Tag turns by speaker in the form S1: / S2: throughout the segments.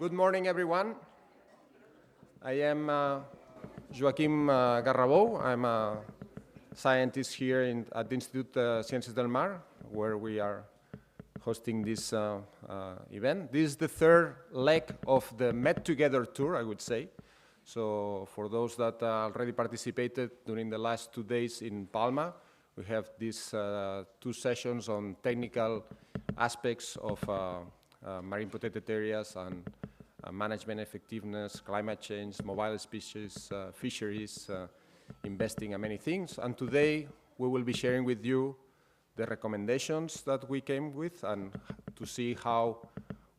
S1: Good morning, everyone. I am Joaquim Garrabou. I'm a scientist here at the Institut Ciències del Mar, where we are hosting this event. This is the third leg of the Med Together tour, I would say. So for those that already participated during the last 2 days in Palma, we have these 2 sessions on technical aspects of marine protected areas and management effectiveness, climate change, mobile species, fisheries, investing, and many things. And today we will be sharing with you the recommendations that we came with and to see how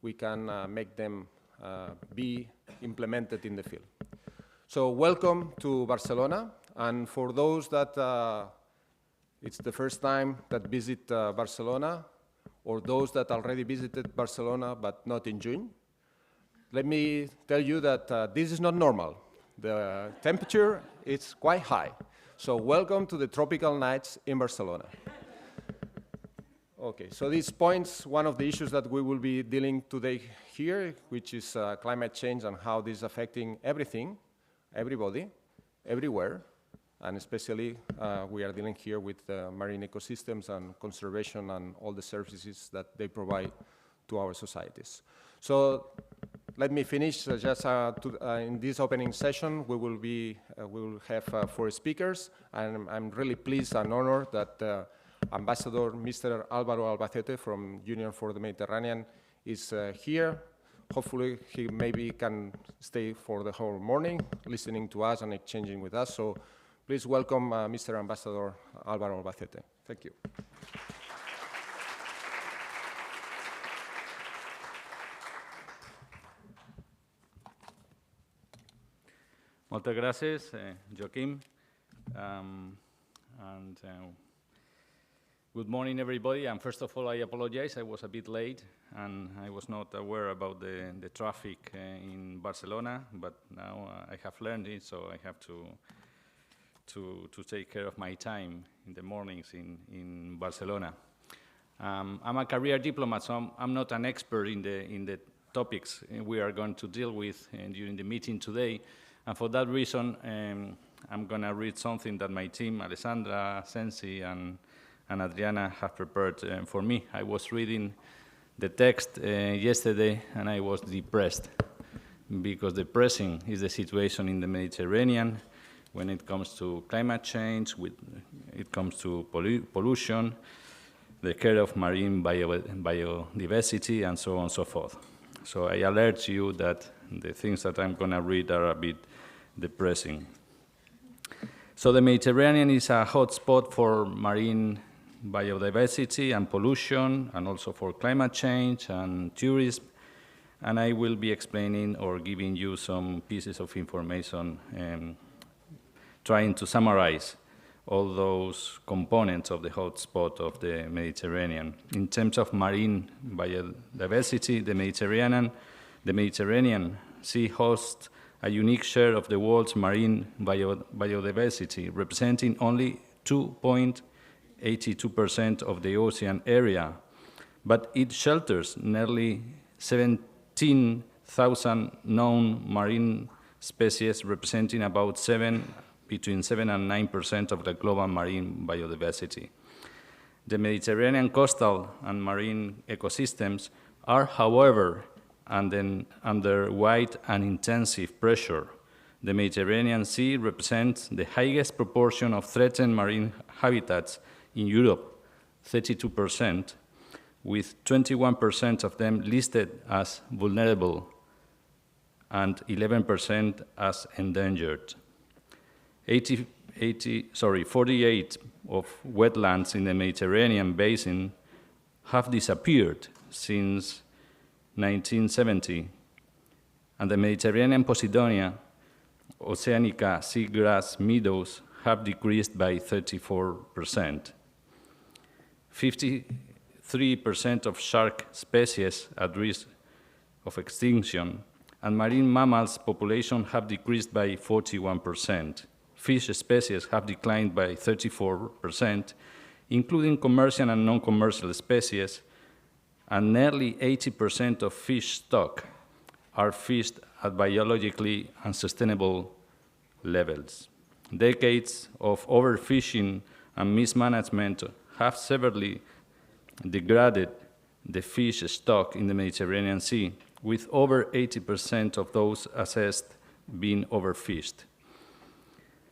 S1: we can make them be implemented in the field. So welcome to Barcelona, and for those that it's the first time that visit Barcelona, or those that already visited Barcelona but not in June, let me tell you that this is not normal. The temperature is quite high. So welcome to the tropical nights in Barcelona. Okay, so these points, one of the issues that we will be dealing today here, which is climate change and how this is affecting everything, everybody, everywhere, and especially we are dealing here with marine ecosystems and conservation and all the services that they provide to our societies. So let me finish just in this opening session. We will have 4 speakers, and I'm really pleased and honored that Ambassador Mr. Álvaro Albacete from Union for the Mediterranean is here. Hopefully he maybe can stay for the whole morning, listening to us and exchanging with us. So please welcome Mr. Ambassador Álvaro Albacete. Thank you.
S2: Muchas gracias, Joaquim. Good morning, everybody. And first of all, I apologize. I was a bit late, and I was not aware about the traffic in Barcelona. But now I have learned it, so I have to take care of my time in the mornings in Barcelona. I'm a career diplomat, so I'm not an expert in the topics we are going to deal with during the meeting today. And for that reason, I'm going to read something that my team, Alessandra, Sensi, and Adriana have prepared for me. I was reading the text yesterday, and I was depressed, because depressing is the situation in the Mediterranean when it comes to climate change, when it comes to pollution, the care of marine biodiversity, and so on and so forth. So I alert you that the things that I'm going to read are a bit depressing. So the Mediterranean is a hotspot for marine biodiversity and pollution, and also for climate change and tourism. And I will be explaining or giving you some pieces of information trying to summarize all those components of the hotspot of the Mediterranean. In terms of marine biodiversity, the Mediterranean Sea hosts a unique share of the world's marine biodiversity, representing only 2.82% of the ocean area, but it shelters nearly 17,000 known marine species, representing about between 7 and 9% of the global marine biodiversity. The Mediterranean coastal and marine ecosystems are, however, under wide and intensive pressure. The Mediterranean Sea represents the highest proportion of threatened marine habitats in Europe, 32%, with 21% of them listed as vulnerable and 11% as endangered. 48 of wetlands in the Mediterranean basin have disappeared since 1970, and the Mediterranean Posidonia, Oceanica seagrass meadows have decreased by 34%. 53% of shark species at risk of extinction, and marine mammals population have decreased by 41%. Fish species have declined by 34%, including commercial and non-commercial species, and nearly 80% of fish stock are fished at biologically unsustainable levels. Decades of overfishing and mismanagement have severely degraded the fish stock in the Mediterranean Sea, with over 80% of those assessed being overfished.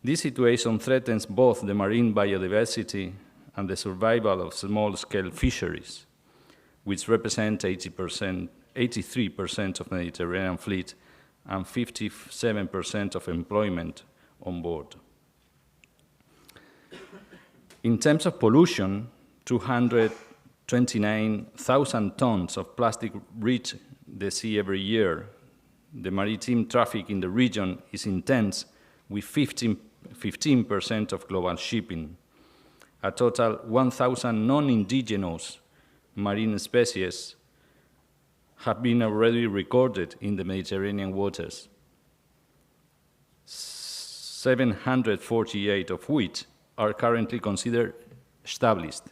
S2: This situation threatens both the marine biodiversity and the survival of small-scale fisheries, which represent 83% of the Mediterranean fleet and 57% of employment on board. In terms of pollution, 229,000 tons of plastic reach the sea every year. The maritime traffic in the region is intense, with 15% of global shipping. A total 1,000 non-indigenous marine species have been already recorded in the Mediterranean waters, 748 of which are currently considered established,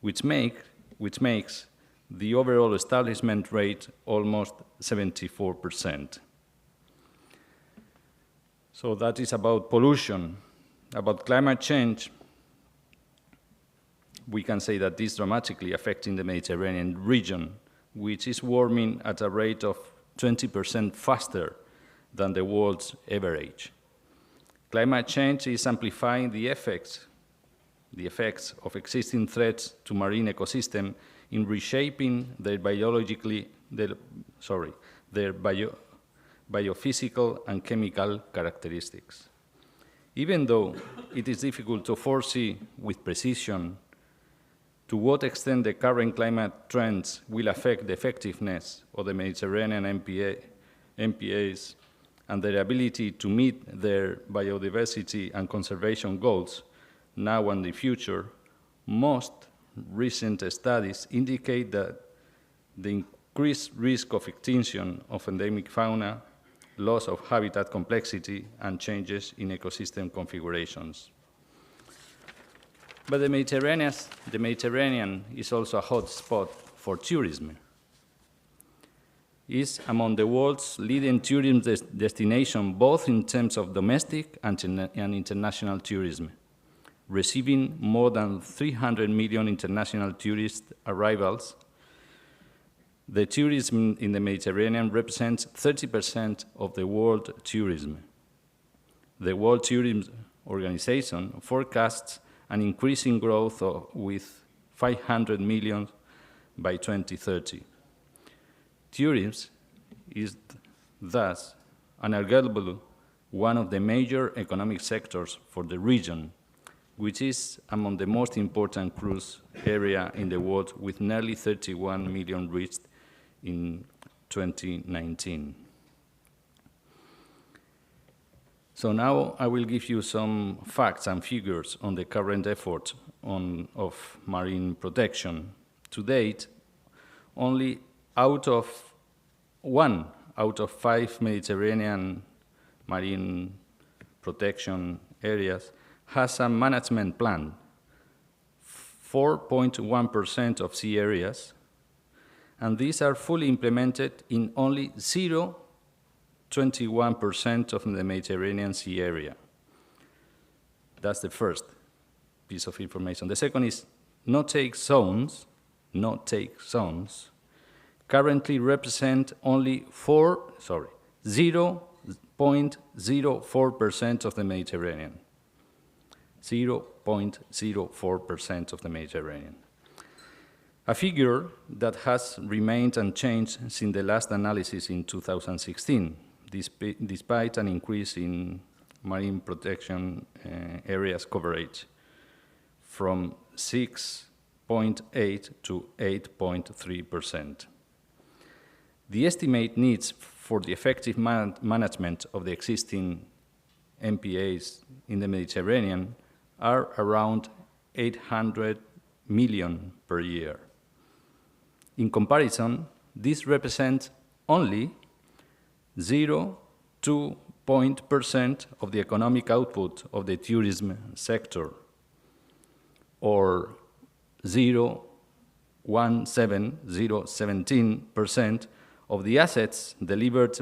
S2: which makes the overall establishment rate almost 74%. So that is about pollution. About climate change, we can say that this is dramatically affecting the Mediterranean region, which is warming at a rate of 20% faster than the world's average. Climate change is amplifying the effects of existing threats to marine ecosystem in reshaping their biophysical and chemical characteristics. Even though it is difficult to foresee with precision to what extent the current climate trends will affect the effectiveness of the Mediterranean MPAs and their ability to meet their biodiversity and conservation goals now and in the future, most recent studies indicate that the increased risk of extinction of endemic fauna, loss of habitat complexity, and changes in ecosystem configurations. But the Mediterranean is also a hot spot for tourism. It is among the world's leading tourism destination, both in terms of domestic and international tourism, receiving more than 300 million international tourist arrivals. The tourism in the Mediterranean represents 30% of the world tourism. The World Tourism Organization forecasts an increasing growth with 500 million by 2030. Tourism is thus unarguably one of the major economic sectors for the region, which is among the most important cruise area in the world, with nearly 31 million reached in 2019. So now I will give you some facts and figures on the current effort of marine protection. To date, only one out of 5 Mediterranean marine protection areas has a management plan. 4.1% of sea areas, and these are fully implemented in only 0.21% of the Mediterranean Sea area. That's the first piece of information. The second is no-take zones currently represent only 0.04% of the Mediterranean. 0.04% of the Mediterranean. A figure that has remained unchanged since the last analysis in 2016, despite an increase in marine protection areas coverage from 6.8 to 8.3%. The estimate needs for the effective management of the existing MPAs in the Mediterranean are around 800 million per year. In comparison, this represents only 0.2% of the economic output of the tourism sector, or 0.17% of the assets delivered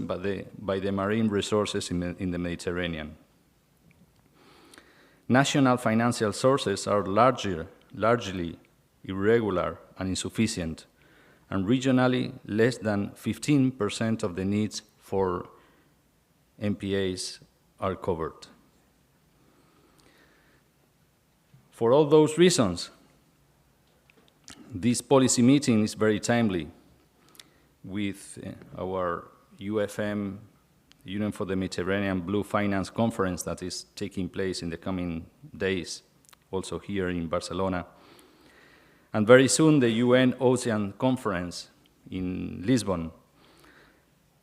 S2: by the marine resources in the Mediterranean. National financial sources are largely irregular and insufficient, and regionally less than 15% of the needs for MPAs are covered. For all those reasons, this policy meeting is very timely with our UFM, Union for the Mediterranean Blue Finance Conference that is taking place in the coming days, also here in Barcelona. And very soon the UN Ocean Conference in Lisbon.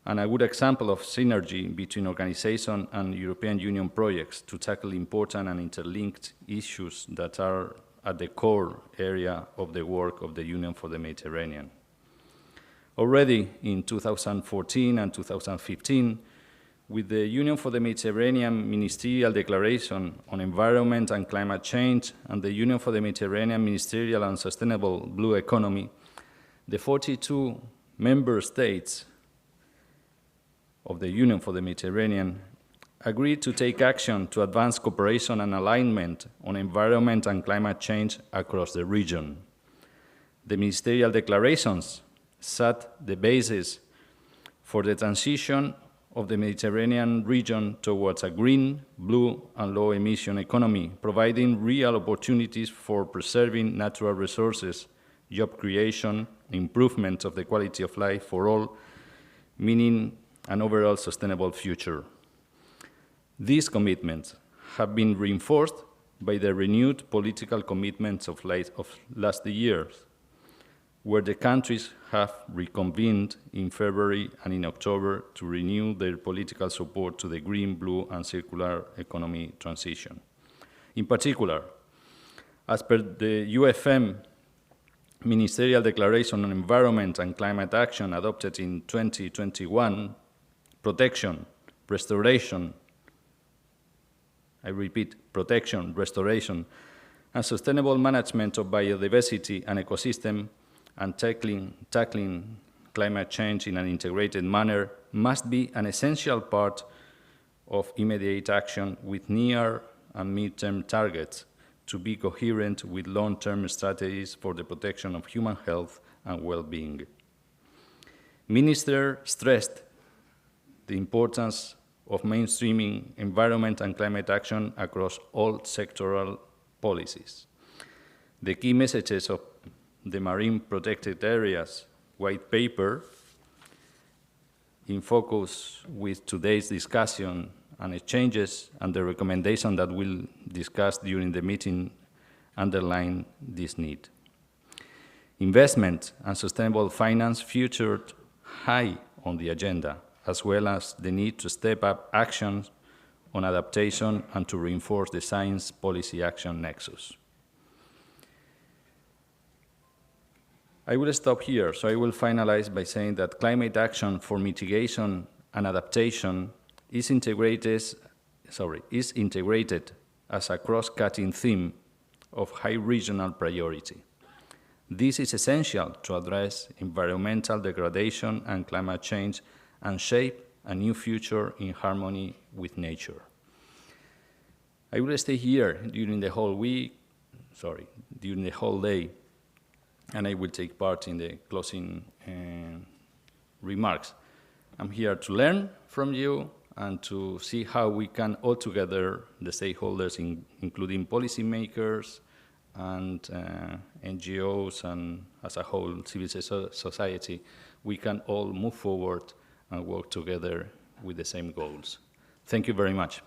S2: And a good example of synergy between organization and European Union projects to tackle important and interlinked issues that are at the core area of the work of the Union for the Mediterranean. Already in 2014 and 2015, with the Union for the Mediterranean Ministerial Declaration on Environment and Climate Change and the Union for the Mediterranean Ministerial and Sustainable Blue Economy, the 42 member states of the Union for the Mediterranean agreed to take action to advance cooperation and alignment on environment and climate change across the region. The ministerial declarations set the basis for the transition of the Mediterranean region towards a green, blue, and low-emission economy, providing real opportunities for preserving natural resources, job creation, improvement of the quality of life for all, meaning an overall sustainable future. These commitments have been reinforced by the renewed political commitments of last years, where the countries have reconvened in February and in October to renew their political support to the green, blue, and circular economy transition. In particular, as per the UFM Ministerial Declaration on Environment and Climate Action adopted in 2021, protection, restoration, I repeat, protection, restoration, and sustainable management of biodiversity and ecosystem and tackling climate change in an integrated manner must be an essential part of immediate action with near and mid-term targets to be coherent with long-term strategies for the protection of human health and well-being. Minister stressed the importance of mainstreaming environment and climate action across all sectoral policies. The key messages of the Marine Protected Areas White Paper, in focus with today's discussion and exchanges and the recommendation that we'll discuss during the meeting, underline this need. Investment and sustainable finance featured high on the agenda, as well as the need to step up actions on adaptation and to reinforce the science policy action nexus. I will stop here, so I will finalize by saying that climate action for mitigation and adaptation is integrated as a cross-cutting theme of high regional priority. This is essential to address environmental degradation and climate change and shape a new future in harmony with nature. I will stay here during the whole day, and I will take part in the closing remarks. I'm here to learn from you and to see how we can all together, the stakeholders, including policymakers and NGOs and as a whole civil society, we can all move forward and work together with the same goals. Thank you very much.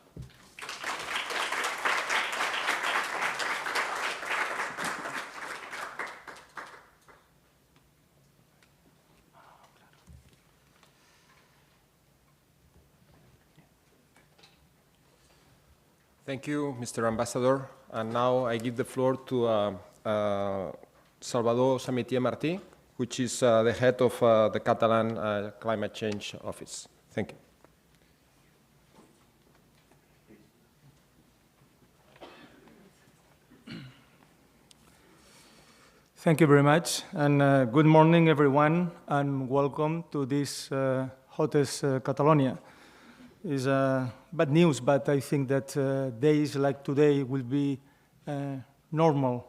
S1: Thank you, Mr. Ambassador. And now I give the floor to Salvador Samitier Martí, which is the head of the Catalan Climate Change Office. Thank you.
S3: Thank you very much, and good morning, everyone, and welcome to this hottest Catalonia. It's bad news, but I think that days like today will be normal,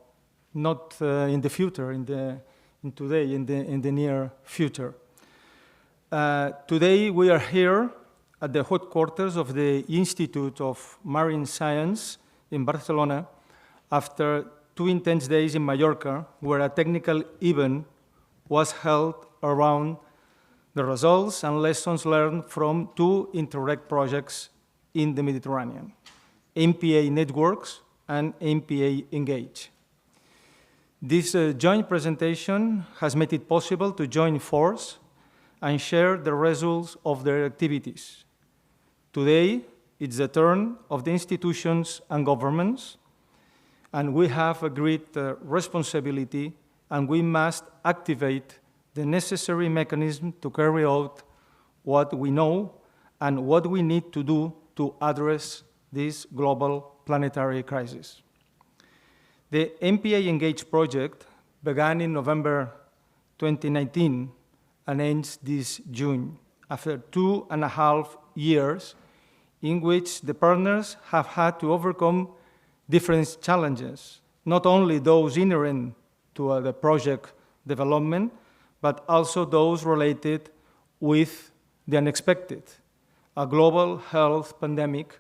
S3: not in the future, in the near future. Today we are here at the headquarters of the Institute of Marine Science in Barcelona after 2 intense days in Mallorca, where a technical event was held around the results and lessons learned from 2 Interreg projects in the Mediterranean, MPA Networks and MPA-Engage. This joint presentation has made it possible to join force and share the results of their activities. Today, it's the turn of the institutions and governments, and we have a great responsibility, and we must activate the necessary mechanism to carry out what we know and what we need to do to address this global planetary crisis. The MPA-Engage project began in November 2019 and ends this June, after 2.5 years in which the partners have had to overcome different challenges, not only those inherent to the project development, but also those related with the unexpected, a global health pandemic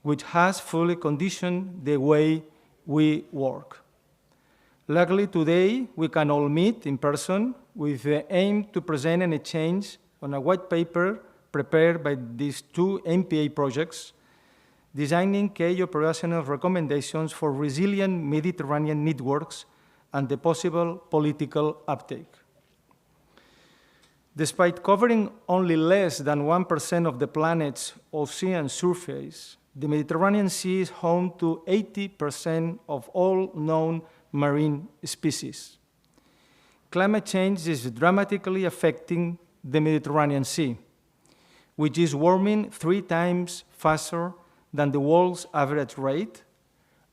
S3: which has fully conditioned the way we work. Luckily, today, we can all meet in person with the aim to present and exchange on a white paper prepared by these 2 MPA projects, designing key operational recommendations for resilient Mediterranean networks and the possible political uptake. Despite covering only less than 1% of the planet's ocean surface, the Mediterranean Sea is home to 80% of all known marine species. Climate change is dramatically affecting the Mediterranean Sea, which is warming 3 times faster than the world's average rate,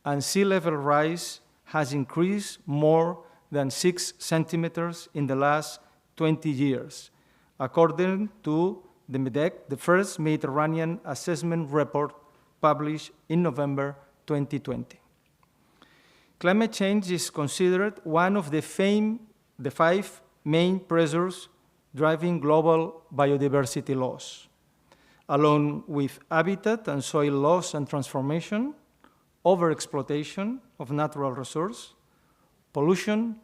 S3: and sea level rise has increased more than 6 centimeters in the last 20 years, according to the MEDEC, the first Mediterranean assessment report published in November 2020. Climate change is considered one of the 5 main pressures driving global biodiversity loss, along with habitat and soil loss and transformation, overexploitation of natural resources, pollution,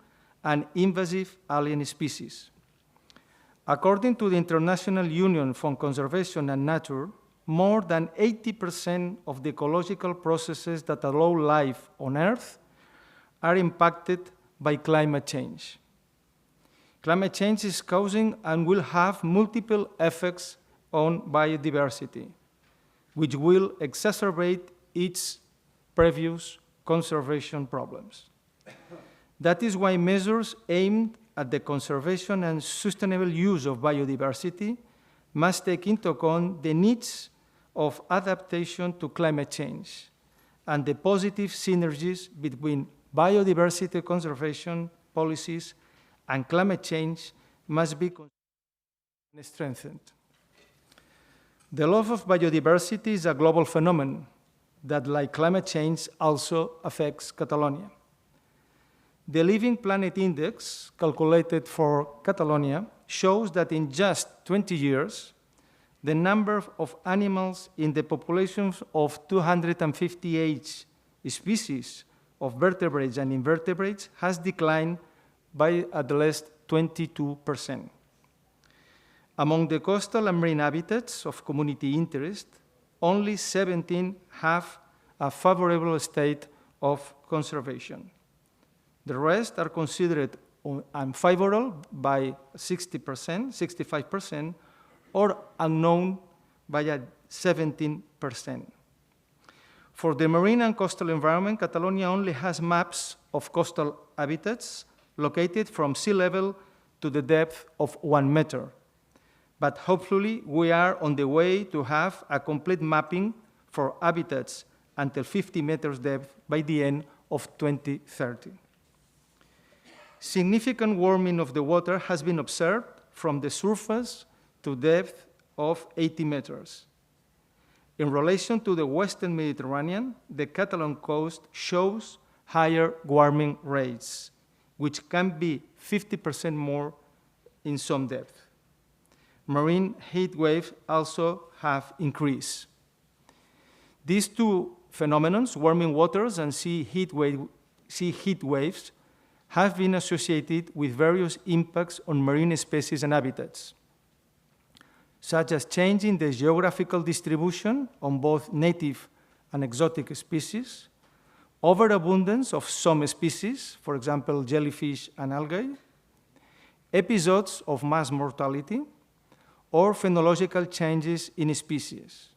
S3: and invasive alien species. According to the International Union for Conservation and Nature, more than 80% of the ecological processes that allow life on Earth are impacted by climate change. Climate change is causing and will have multiple effects on biodiversity, which will exacerbate its previous conservation problems. That is why measures aimed at the conservation and sustainable use of biodiversity must take into account the needs of adaptation to climate change and the positive synergies between biodiversity conservation policies and climate change must be strengthened. The loss of biodiversity is a global phenomenon that, like climate change, also affects Catalonia. The Living Planet Index, calculated for Catalonia, shows that in just 20 years, the number of animals in the populations of 258 species of vertebrates and invertebrates has declined by at least 22%. Among the coastal and marine habitats of community interest, only 17 have a favorable state of conservation. The rest are considered unfavorable by 60%, 65%, or unknown by 17%. For the marine and coastal environment, Catalonia only has maps of coastal habitats located from sea level to the depth of 1 meter. But hopefully, we are on the way to have a complete mapping for habitats until 50 meters depth by the end of 2030. Significant warming of the water has been observed from the surface to depth of 80 meters. In relation to the Western Mediterranean, the Catalan coast shows higher warming rates, which can be 50% more in some depth. Marine heat waves also have increased. These two phenomena, warming waters and sea heat waves, have been associated with various impacts on marine species and habitats, such as changing the geographical distribution on both native and exotic species, overabundance of some species, for example, jellyfish and algae, episodes of mass mortality, or phenological changes in species.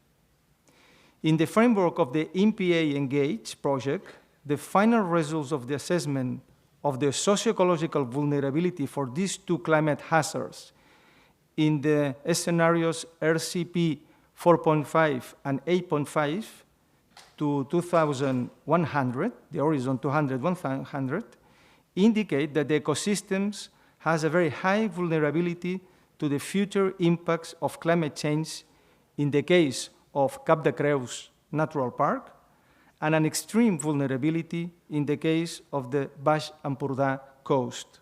S3: In the framework of the MPA-Engage project, the final results of the assessment of the socio-ecological vulnerability for these two climate hazards in the scenarios RCP 4.5 and 8.5 to 2100, the horizon 200-100, indicate that the ecosystems has a very high vulnerability to the future impacts of climate change in the case of Cap de Creus Natural Park, and an extreme vulnerability in the case of the Baix Empordà coast,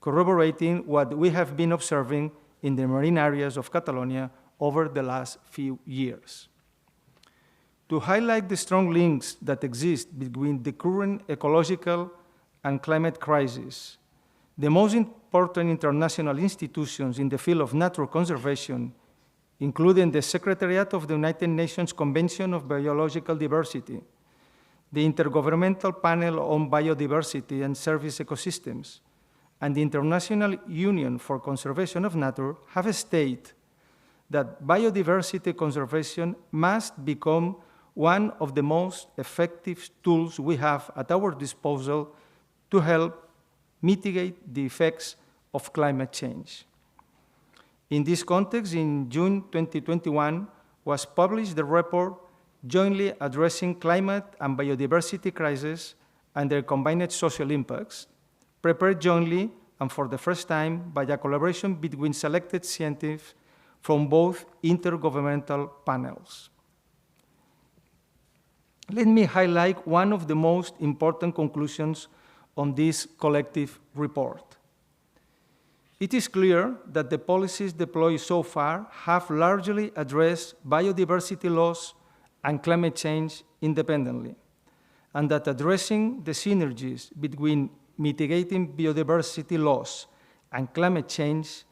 S3: corroborating what we have been observing in the marine areas of Catalonia over the last few years. To highlight the strong links that exist between the current ecological and climate crisis, the most important international institutions in the field of natural conservation, including the Secretariat of the United Nations Convention of Biological Diversity, the Intergovernmental Panel on Biodiversity and Service Ecosystems, and the International Union for Conservation of Nature, have stated that biodiversity conservation must become one of the most effective tools we have at our disposal to help mitigate the effects of climate change. In this context, in June 2021, was published the report jointly addressing climate and biodiversity crisis and their combined social impacts, prepared jointly and for the first time by a collaboration between selected scientists from both intergovernmental panels. Let me highlight one of the most important conclusions on this collective report. It is clear that the policies deployed so far have largely addressed biodiversity loss and climate change independently, and that addressing the synergies between mitigating biodiversity loss and climate change,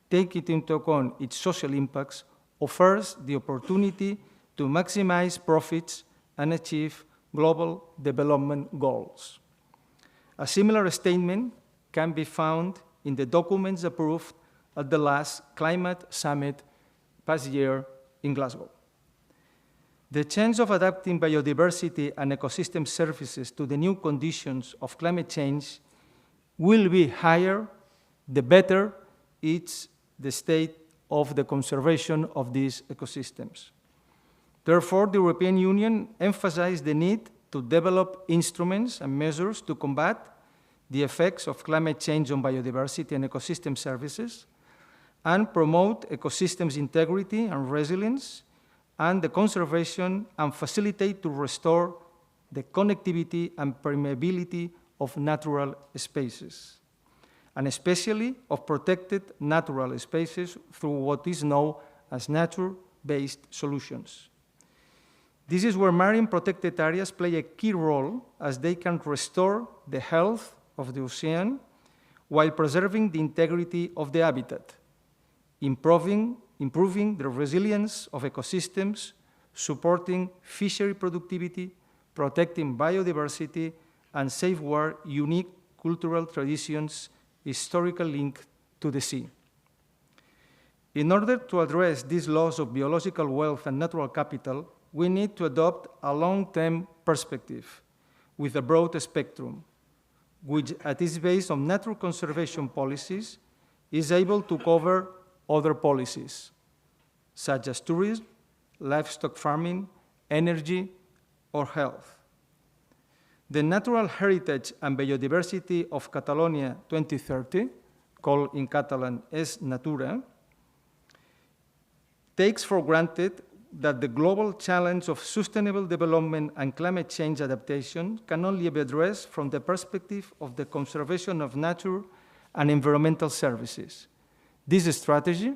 S3: taking into account its social impacts, offers the opportunity to maximize profits and achieve global development goals. A similar statement can be found in the documents approved at the last climate summit past year in Glasgow. The chance of adapting biodiversity and ecosystem services to the new conditions of climate change will be higher the better it's the state of the conservation of these ecosystems. Therefore, the European Union emphasized the need to develop instruments and measures to combat the effects of climate change on biodiversity and ecosystem services, and promote ecosystems integrity and resilience, and the conservation and facilitate to restore the connectivity and permeability of natural spaces, and especially of protected natural spaces through what is known as nature-based solutions. This is where marine protected areas play a key role, as they can restore the health of the ocean while preserving the integrity of the habitat, improving the resilience of ecosystems, supporting fishery productivity, protecting biodiversity, and safeguard unique cultural traditions historically linked to the sea. In order to address this loss of biological wealth and natural capital, we need to adopt a long-term perspective with a broad spectrum, which, at its base on natural conservation policies, is able to cover other policies, such as tourism, livestock farming, energy, or health. The Natural Heritage and Biodiversity of Catalonia 2030, called in Catalan Es Natura, takes for granted that the global challenge of sustainable development and climate change adaptation can only be addressed from the perspective of the conservation of nature and environmental services. This strategy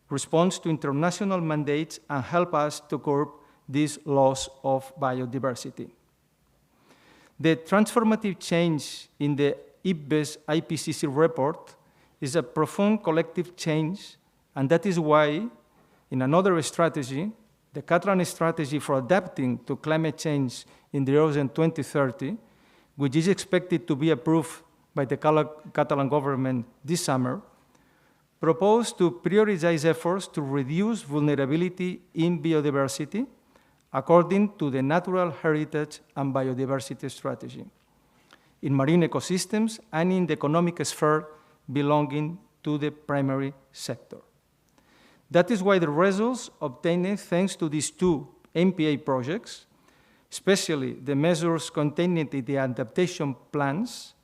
S3: responds to international mandates and helps us to curb this loss of biodiversity. The transformative change in the IPBES IPCC report is a profound collective change, and that is why, in another strategy, the Catalan strategy for adapting to climate change in the horizon 2030, which is expected to be approved by the Catalan government this summer, proposed to prioritize efforts to reduce vulnerability in biodiversity according to the Natural Heritage and Biodiversity Strategy, in marine ecosystems and in the economic sphere belonging to the primary sector. That is why the results obtained thanks to these two MPA projects, especially the measures contained in the adaptation plans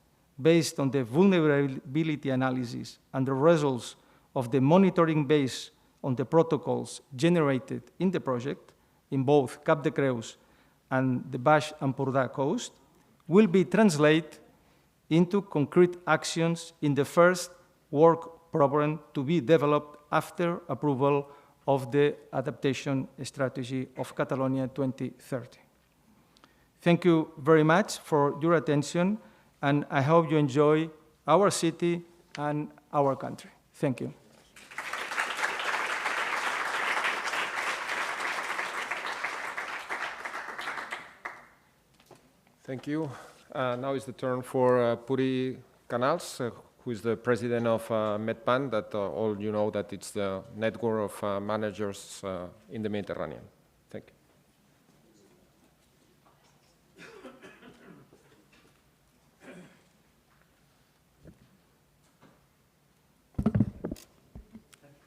S3: based on the vulnerability analysis and the results of the monitoring based on the protocols generated in the project, in both Cap de Creus and the Baix Empordà coast, will be translated into concrete actions in the first work program to be developed after approval of the adaptation strategy of Catalonia 2030. Thank you very much for your attention, and I hope you enjoy our city and our country. Thank you.
S1: Thank you. Now is the turn for Puri Canals, who is the president of MedPan, that all you know that it's the network of managers in the Mediterranean. Thank you.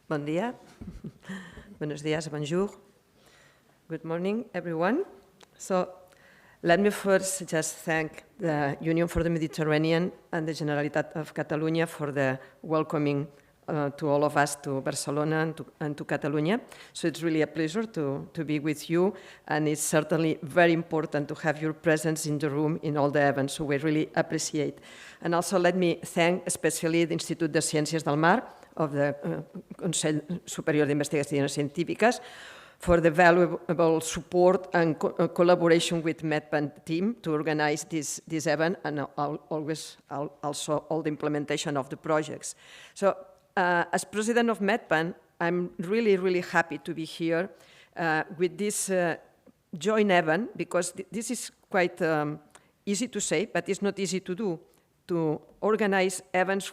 S4: Bon dia. Buenos días, bonjour. Good morning, everyone. So let me first just thank the Union for the Mediterranean and the Generalitat of Catalunya for the welcoming to all of us to Barcelona and to Catalonia. So it's really a pleasure to be with you, and it's certainly very important to have your presence in the room in all the events, so we really appreciate. And also let me thank especially the Institut de Ciències del Mar of the Consell Superior d'Investigacions Científiques for the valuable support and collaboration with MedPan team to organize this event, and also all the implementation of the projects. So as president of MedPan, I'm really, really happy to be here with this joint event, because this is quite easy to say, but it's not easy to do, to organize events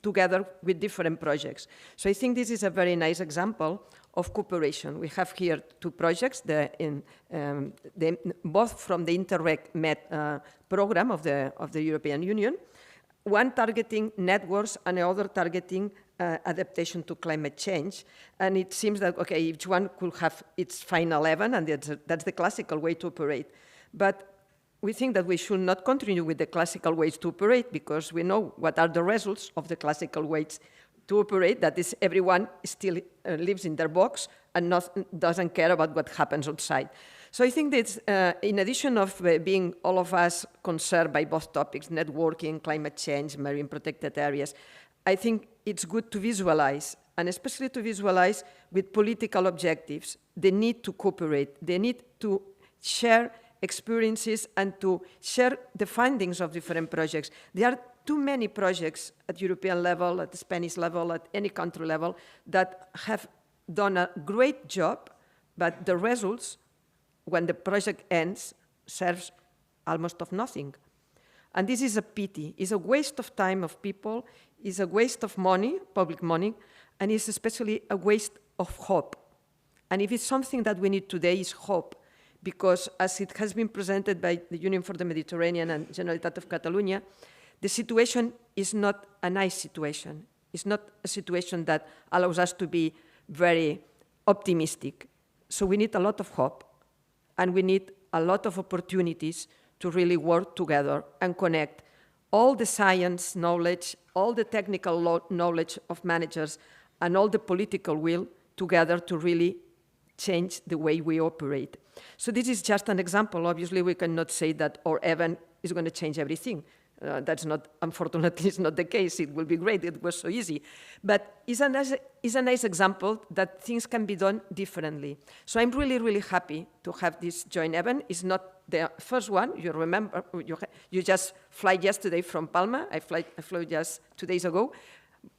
S4: together with different projects. So I think this is a very nice example of cooperation. We have here two projects, both from the Interreg Med program of the European Union, one targeting networks and the other targeting adaptation to climate change. And it seems that, okay, each one could have its final event, and that's the classical way to operate. But we think that we should not continue with the classical ways to operate, because we know what are the results of the classical ways to operate, that is, everyone still lives in their box and doesn't care about what happens outside. So I think that in addition of being all of us concerned by both topics, networking, climate change, marine protected areas, I think it's good to visualize, and especially to visualize with political objectives, the need to cooperate, the need to share experiences and to share the findings of different projects. There are too many projects at European level, at the Spanish level, at any country level, that have done a great job, but the results, when the project ends, serves almost of nothing. And this is a pity. It's a waste of time of people, it's a waste of money, public money, and it's especially a waste of hope. And if it's something that we need today, is hope, because as it has been presented by the Union for the Mediterranean and Generalitat of Catalunya, the situation is not a nice situation. It's not a situation that allows us to be very optimistic. So we need a lot of hope, and we need a lot of opportunities to really work together and connect all the science knowledge, all the technical knowledge of managers, and all the political will together to really change the way we operate. So this is just an example. Obviously, we cannot say that our event is going to change everything. That's not, unfortunately, it's not the case. It will be great. It was so easy. But it's a nice example that things can be done differently. So I'm really, really happy to have this joint event. It's not the first one. You remember, you just fly yesterday from Palma. I flew just 2 days ago.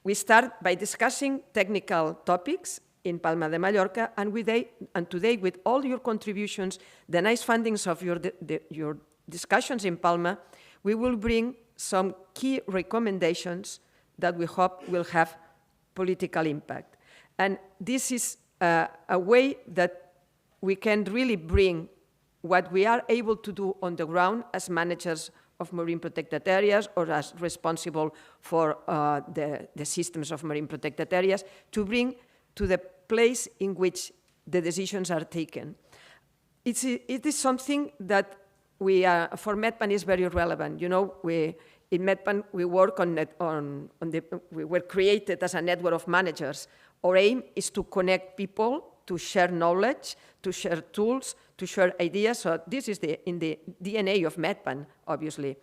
S4: We start by discussing technical topics in Palma de Mallorca, and today, with all your contributions, the nice findings of your discussions in Palma, we will bring some key recommendations that we hope will have political impact. And this is a way that we can really bring what we are able to do on the ground as managers of marine protected areas or as responsible for the systems of marine protected areas to bring to the place in which the decisions are taken. It is something that for MedPan is very relevant. You know, in MedPan we work we were created as a network of managers. Our aim is to connect people, to share knowledge, to share tools, to share ideas. So this is in the DNA of MedPan, obviously.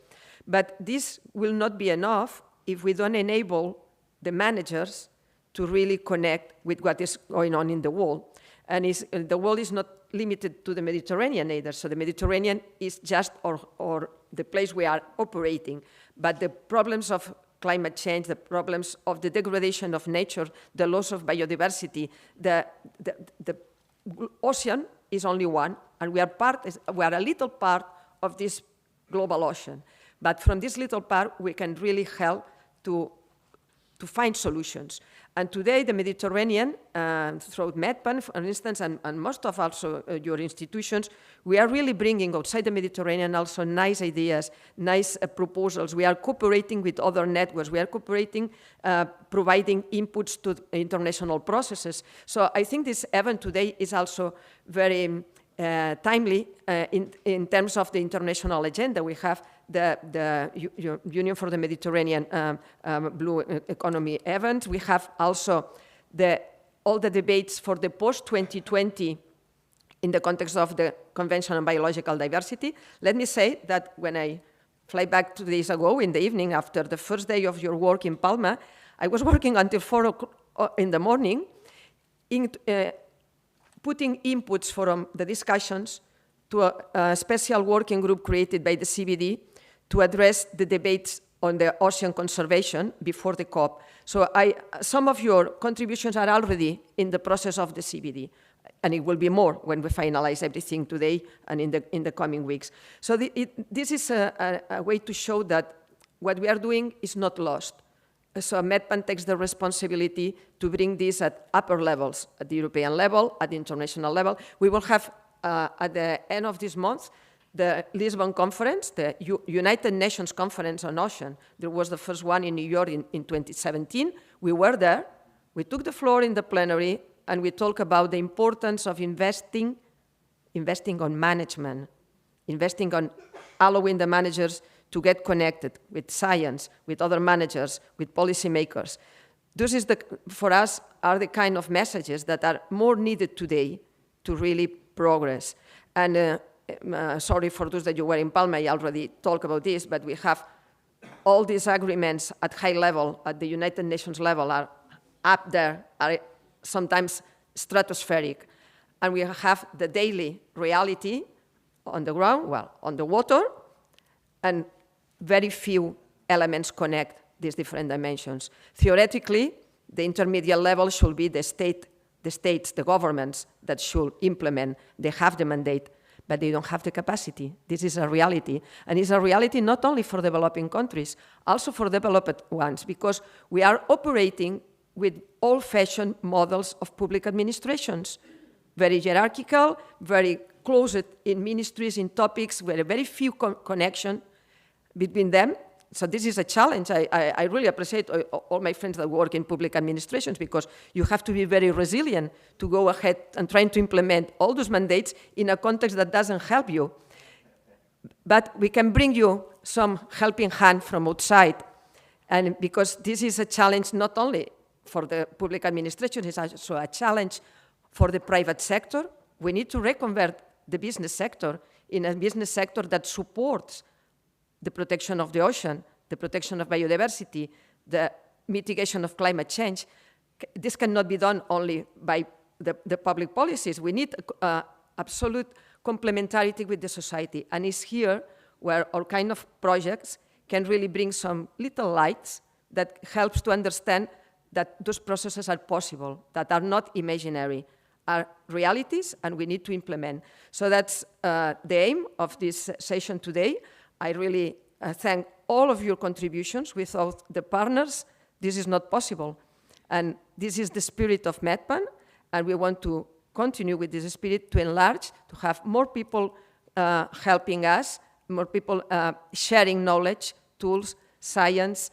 S4: But this will not be enough if we don't enable the managers to really connect with what is going on in the world. And the world is not limited to the Mediterranean either. So the Mediterranean is just or the place we are operating. But the problems of climate change, the problems of the degradation of nature, the loss of biodiversity, the ocean is only one, and we are a little part of this global ocean. But from this little part, we can really help to find solutions. And today, the Mediterranean, through MedPan, for instance, and most of also your institutions, we are really bringing outside the Mediterranean also nice ideas, nice proposals. We are cooperating with other networks. We are cooperating, providing inputs to international processes. So I think this event today is also very timely in terms of the international agenda. We have the Union for the Mediterranean Blue Economy event. We have also all the debates for the post-2020 in the context of the Convention on Biological Diversity. Let me say that when I fly back 2 days ago in the evening after the first day of your work in Palma, I was working until 4 o'clock in the morning putting inputs from the discussions to a special working group created by the CBD to address the debates on the ocean conservation before the COP. So some of your contributions are already in the process of the CBD, and it will be more when we finalize everything today and in the coming weeks. So this is a way to show that what we are doing is not lost. So MedPan takes the responsibility to bring this at upper levels, at the European level, at the international level. We will have, at the end of this month, the Lisbon Conference, the United Nations Conference on Ocean. There was the first one in New York in 2017. We were there. We took the floor in the plenary, and we talked about the importance of investing on management, investing on allowing the managers to get connected with science, with other managers, with policymakers. This is for us, are the kind of messages that are more needed today to really progress. And sorry for those that you were in Palma, I already talked about this, but we have all these agreements at high level, at the United Nations level, are up there, are sometimes stratospheric. And we have the daily reality on the ground, well, on the water, and very few elements connect these different dimensions. Theoretically, the intermediate level should be the states, the governments that should implement. They have the mandate, but they don't have the capacity. This is a reality. And it's a reality not only for developing countries, also for developed ones, because we are operating with old-fashioned models of public administrations, very hierarchical, very closed in ministries, in topics, where very few connection between them. So this is a challenge. I really appreciate all my friends that work in public administrations, because you have to be very resilient to go ahead and trying to implement all those mandates in a context that doesn't help you. But we can bring you some helping hand from outside. And because this is a challenge not only for the public administration, it's also a challenge for the private sector. We need to reconvert the business sector in a business sector that supports the protection of the ocean, the protection of biodiversity, the mitigation of climate change. This cannot be done only by the public policies. We need absolute complementarity with the society. And it's here where our kind of projects can really bring some little lights that helps to understand that those processes are possible, that are not imaginary, are realities, and we need to implement. So that's the aim of this session today. I really thank all of your contributions. Without the partners, this is not possible. And this is the spirit of MedPan, and we want to continue with this spirit to enlarge, to have more people helping us, more people sharing knowledge, tools, science,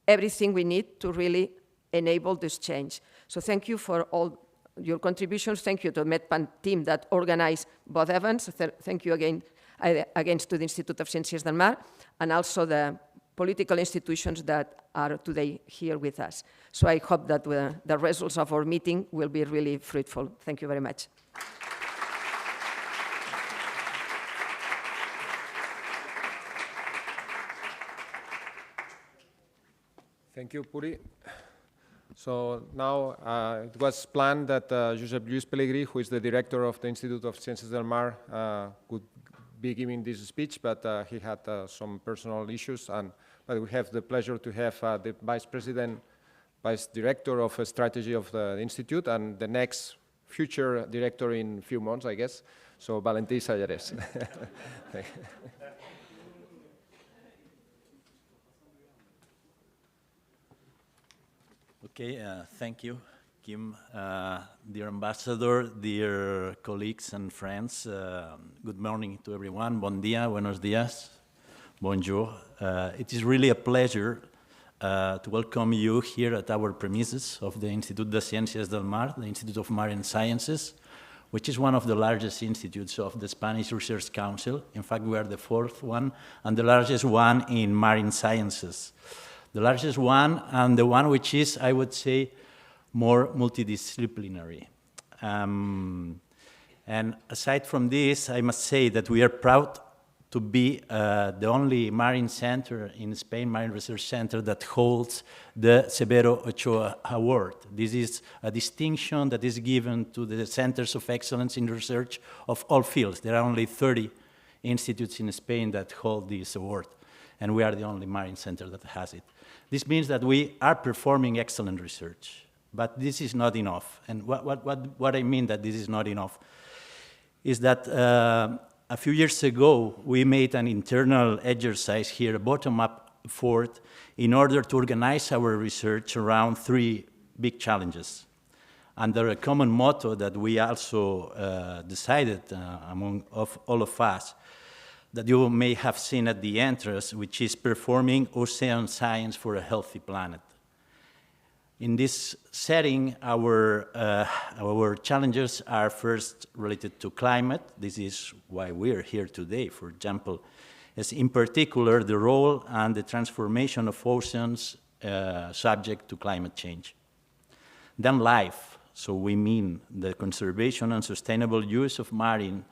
S4: everything we need to really enable this change. So thank you for all your contributions. Thank you to the MedPan team that organized both events. Thank you again to the Institute of Ciències del Mar, and also the political institutions that are today here with us. So I hope that the results of our meeting will be really fruitful. Thank you very much.
S1: Thank you, Puri. So now it was planned that Josep Lluís Pelegrí, who is the director of the Institute of Ciències del Mar, could be giving this speech, but he had some personal issues. But we have the pleasure to have the vice director of strategy of the Institute, and the next future director in a few months, I guess. So Valentí Sallares.
S5: Okay, thank you, Kim. Dear Ambassador, dear colleagues and friends, good morning to everyone. Bon dia, buenos dias, bonjour. It is really a pleasure to welcome you here at our premises of the Institut de Ciències del Mar, the Institute of Marine Sciences, which is one of the largest institutes of the Spanish Research Council. In fact, we are the fourth one and the largest one in marine sciences. The largest one, and the one which is, I would say, more multidisciplinary. And aside from this, I must say that we are proud to be the only marine center in Spain, marine research center, that holds the Severo Ochoa Award. This is a distinction that is given to the centers of excellence in research of all fields. There are only 30 institutes in Spain that hold this award, and we are the only marine center that has it. This means that we are performing excellent research, but this is not enough. And what I mean that this is not enough is that a few years ago, we made an internal exercise here, a bottom-up effort, in order to organize our research around 3 big challenges, under a common motto that we also decided among all of us, that you may have seen at the entrance, which is performing ocean science for a healthy planet. In this setting, our challenges are first related to climate. This is why we're here today, for example, as in particular the role and the transformation of oceans subject to climate change. Then life, so we mean the conservation and sustainable use of marine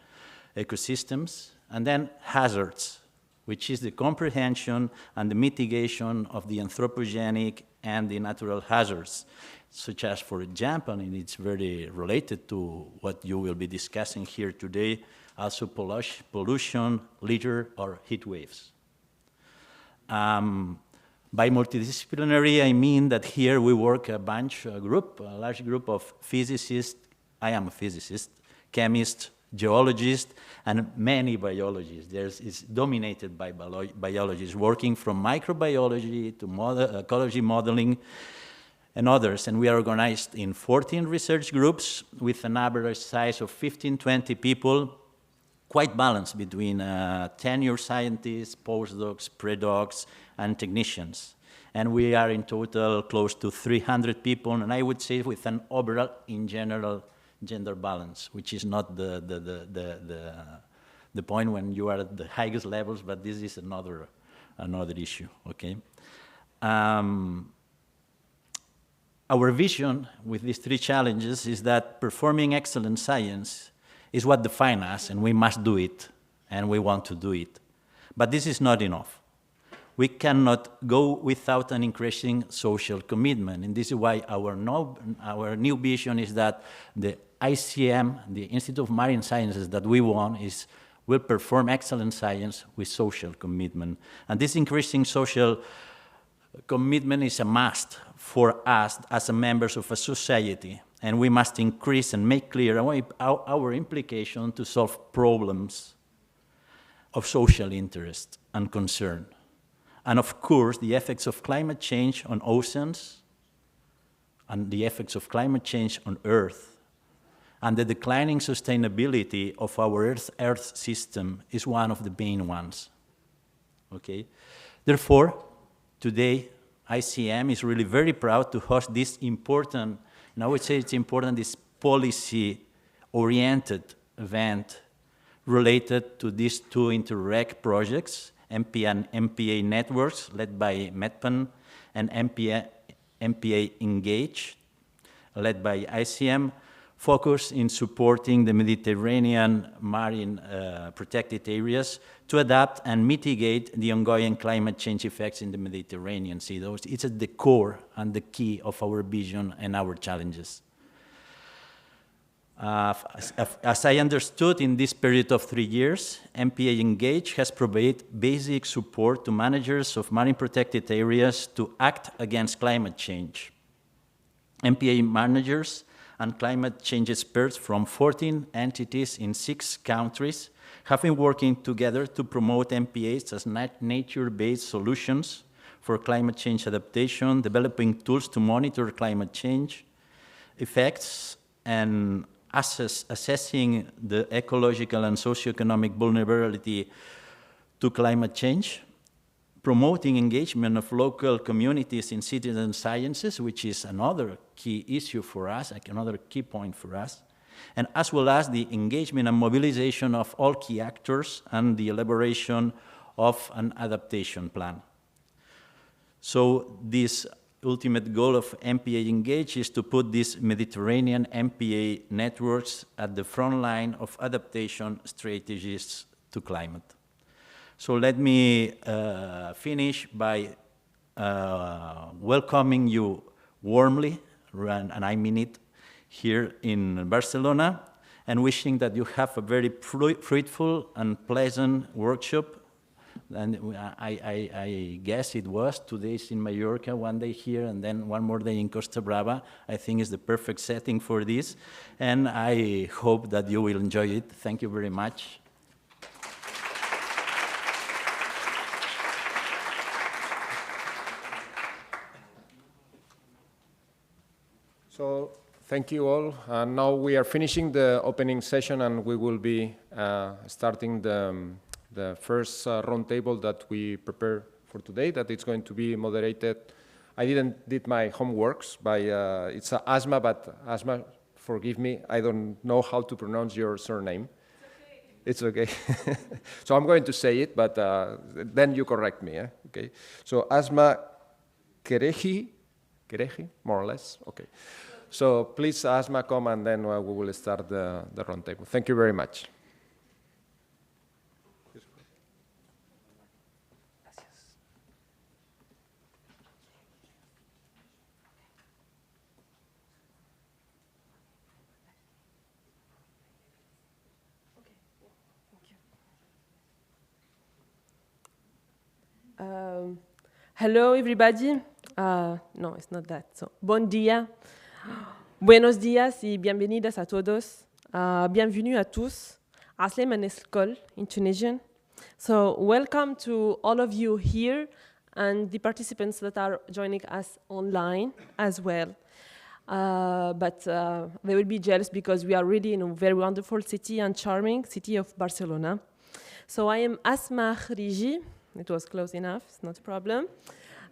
S5: ecosystems. And then hazards, which is the comprehension and the mitigation of the anthropogenic and the natural hazards, such as, for example, and it's very related to what you will be discussing here today, also pollution, litter, or heat waves. By multidisciplinary, I mean that here we work a large group of physicists. I am a physicist, chemist, geologists, and many biologists. It's dominated by biologists, working from microbiology to ecology modeling and others. And we are organized in 14 research groups with an average size of 15, 20 people, quite balanced between tenure scientists, postdocs, predocs, and technicians. And we are in total close to 300 people, and I would say with an overall, in general, gender balance, which is not the the point when you are at the highest levels, but this is another issue, okay? Our vision with these three challenges is that performing excellent science is what defines us, and we must do it, and we want to do it. But this is not enough. We cannot go without an increasing social commitment, and this is why our new vision is that the ICM, the Institute of Marine Sciences that we want, will perform excellent science with social commitment. And this increasing social commitment is a must for us as members of a society, and we must increase and make clear our implication to solve problems of social interest and concern. And of course, the effects of climate change on oceans, and the effects of climate change on Earth, and the declining sustainability of our Earth system is one of the main ones, okay? Therefore, today, ICM is really very proud to host this important, and I would say it's important, this policy-oriented event related to these two Interreg projects, MPA and MPA networks led by MEDPAN, and MPA-Engage led by ICM, focused in supporting the Mediterranean marine protected areas to adapt and mitigate the ongoing climate change effects in the Mediterranean Sea. It's at the core and the key of our vision and our challenges. As I understood, in this period of 3 years, MPA-Engage has provided basic support to managers of marine protected areas to act against climate change. MPA managers and climate change experts from 14 entities in 6 countries have been working together to promote MPAs as nature-based solutions for climate change adaptation, developing tools to monitor climate change effects, and assessing the ecological and socioeconomic vulnerability to climate change, promoting engagement of local communities in citizen sciences, which is another key issue for us, another key point for us, and as well as the engagement and mobilization of all key actors and the elaboration of an adaptation plan. So this ultimate goal of MPA-Engage is to put these Mediterranean MPA networks at the front line of adaptation strategies to climate. So let me finish by welcoming you warmly, and I mean it, here in Barcelona, and wishing that you have a very fruitful and pleasant workshop. And I guess it was 2 days in Mallorca, 1 day here, and then 1 more day in Costa Brava. I think is the perfect setting for this, and I hope that you will enjoy it. Thank you very much.
S1: So thank you all. Now we are finishing the opening session, and we will be starting the first roundtable that we prepare for today, that it's going to be moderated. I did my homeworks by, it's Asma, but Asma, forgive me, I don't know how to pronounce your surname. It's okay. So I'm going to say it, but then you correct me, okay? So Asma Kerehi, more or less, okay. So please, Asma, come, and then we will start the roundtable. Thank you very much.
S6: Hello, everybody. No, it's not that. So, bon dia, buenos días y bienvenidos a todos. Bienvenue à tous. Aslem and Eskol in Tunisian. So, welcome to all of you here and the participants that are joining us online as well. But they will be jealous because we are really in a very wonderful city and charming city of Barcelona. So, I am Asma Khriji. It was close enough, it's not a problem.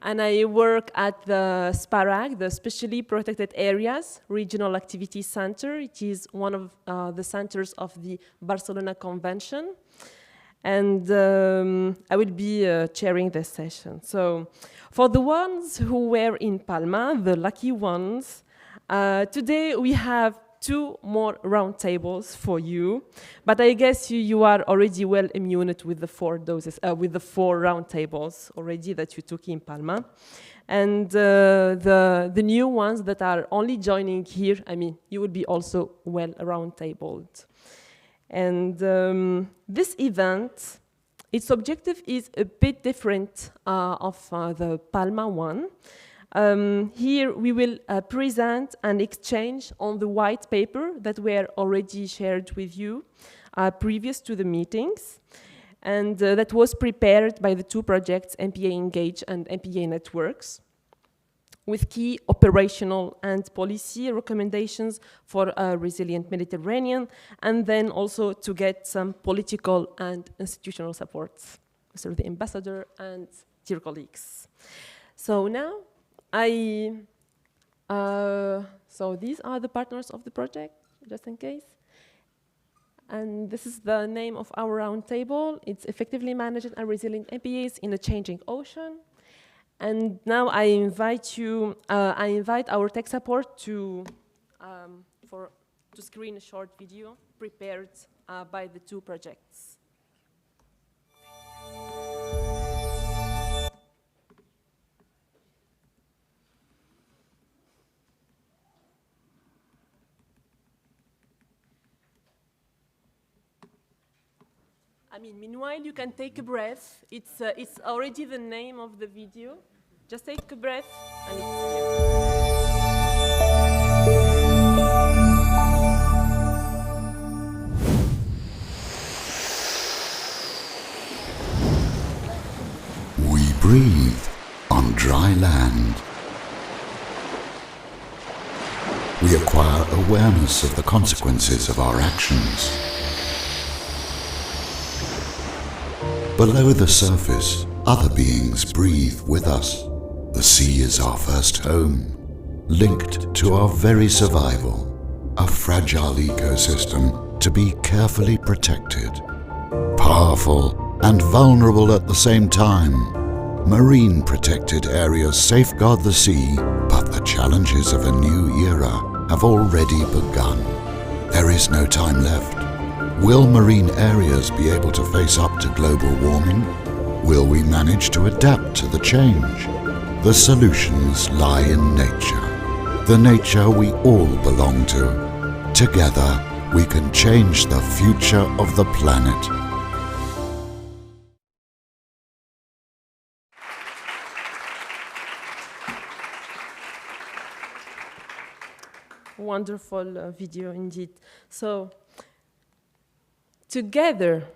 S6: and I work at the SPARAC, the Specially Protected Areas Regional Activity Center. It is one of the centers of the Barcelona Convention. And I will be chairing this session. So for the ones who were in Palma, the lucky ones, today we have 2 more roundtables for you, but I guess you are already well immune with the 4 roundtables already that you took in Palma. And the new ones that are only joining here, I mean, you will be also well roundtabled. And this event, its objective is a bit different of the Palma one. Here we will present and exchange on the white paper that were already shared with you previous to the meetings, and that was prepared by the 2 projects, MPA-Engage and MPA Networks, with key operational and policy recommendations for a resilient Mediterranean, and then also to get some political and institutional support through the ambassador and dear colleagues. So now, so these are the partners of the project, just in case. And this is the name of our roundtable. It's effectively managed and resilient MPAs in a changing ocean. And now I invite our tech support to screen a short video prepared by the 2 projects. I mean, meanwhile, you can take a breath. It's already the name of the video. Just take a breath, and it's here.
S7: We breathe on dry land. We acquire awareness of the consequences of our actions. Below the surface, other beings breathe with us. The sea is our first home, linked to our very survival, a fragile ecosystem to be carefully protected. Powerful and vulnerable at the same time, marine protected areas safeguard the sea, but the challenges of a new era have already begun. There is no time left. Will marine areas be able to face up to global warming? Will we manage to adapt to the change? The solutions lie in nature, the nature we all belong to. Together, we can change the future of the planet.
S6: Wonderful video indeed. So, together,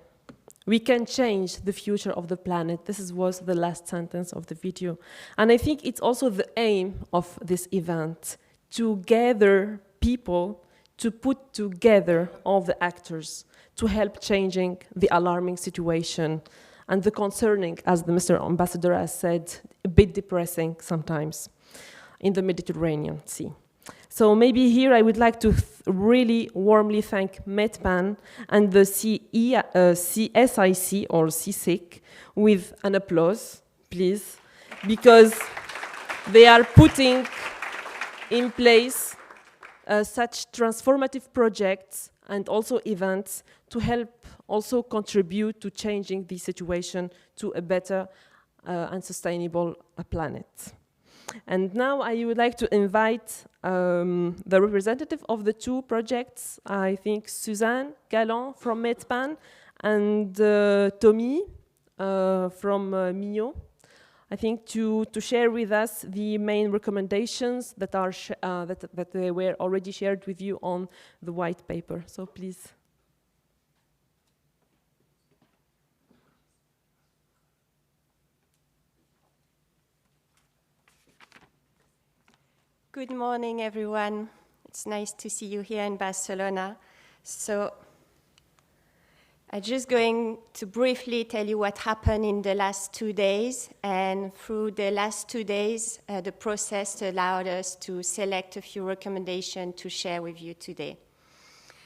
S6: we can change the future of the planet. This was the last sentence of the video. And I think it's also the aim of this event, to gather people, to put together all the actors, to help changing the alarming situation and the concerning, as the Mr. Ambassador has said, a bit depressing sometimes in the Mediterranean Sea. So maybe here I would like to really warmly thank MedPan and the CSIC or CSIC with an applause, please, because they are putting in place such transformative projects and also events to help also contribute to changing the situation to a better and sustainable planet. And now I would like to invite the representative of the 2 projects, I think Suzanne Galland from MedPan and Tommy from MIO, I think to share with us the main recommendations that are that they were already shared with you on the white paper. So please.
S8: Good morning, everyone. It's nice to see you here in Barcelona. So I'm just going to briefly tell you what happened in the last 2 days. And through the last 2 days, the process allowed us to select a few recommendations to share with you today.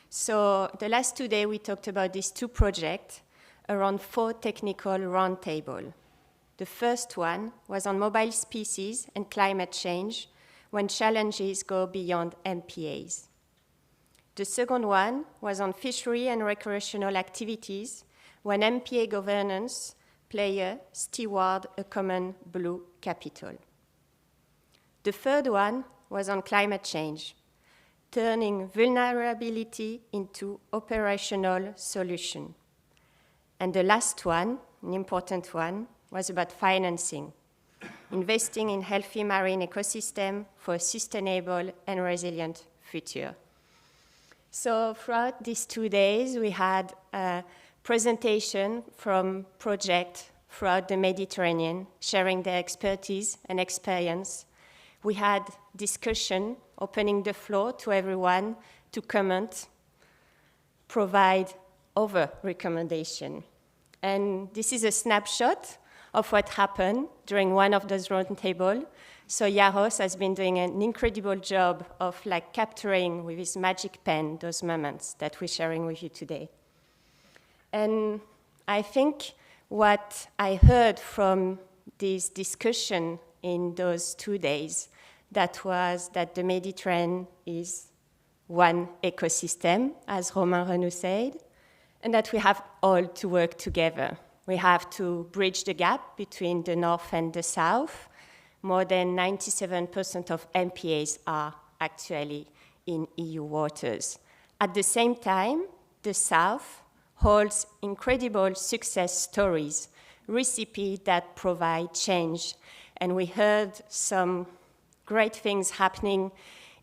S8: So the last 2 days, we talked about these 2 projects around 4 technical roundtables. The first one was on mobile species and climate change when challenges go beyond MPAs. The second one was on fishery and recreational activities when MPA governance players steward a common blue capital. The third one was on climate change, turning vulnerability into operational solution. And the last one, an important one, was about financing, investing in healthy marine ecosystem for a sustainable and resilient future. So throughout these 2 days, we had a presentation from projects throughout the Mediterranean, sharing their expertise and experience. We had discussion, opening the floor to everyone to comment, provide other recommendation. And this is a snapshot of what happened during one of those roundtables. So Jaros has been doing an incredible job of capturing with his magic pen those moments that we're sharing with you today. And I think what I heard from this discussion in those 2 days, that was that the Mediterranean is one ecosystem, as Romain Renou said, and that we have all to work together. We have to bridge the gap between the north and the south. More than 97% of MPAs are actually in EU waters. At the same time, the south holds incredible success stories, recipes that provide change. And we heard some great things happening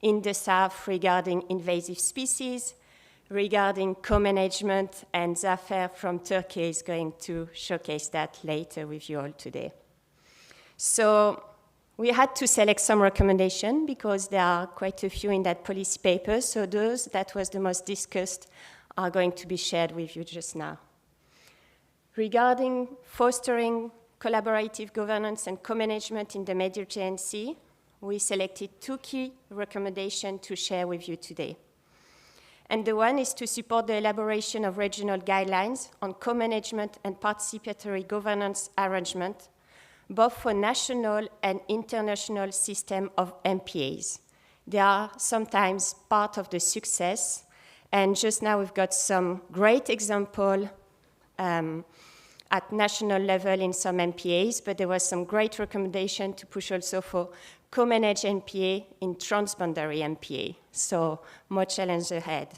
S8: in the south regarding invasive species, regarding co-management, and Zafer from Turkey is going to showcase that later with you all today. So we had to select some recommendations because there are quite a few in that policy paper, so those that was the most discussed are going to be shared with you just now. Regarding fostering collaborative governance and co-management in the Mediterranean Sea, we selected 2 key recommendations to share with you today. And the one is to support the elaboration of regional guidelines on co-management and participatory governance arrangement, both for national and international system of MPAs. They are sometimes part of the success, and just now we've got some great example at national level in some MPAs, but there was some great recommendation to push also for co-managed MPA in transboundary MPA, so more challenge ahead.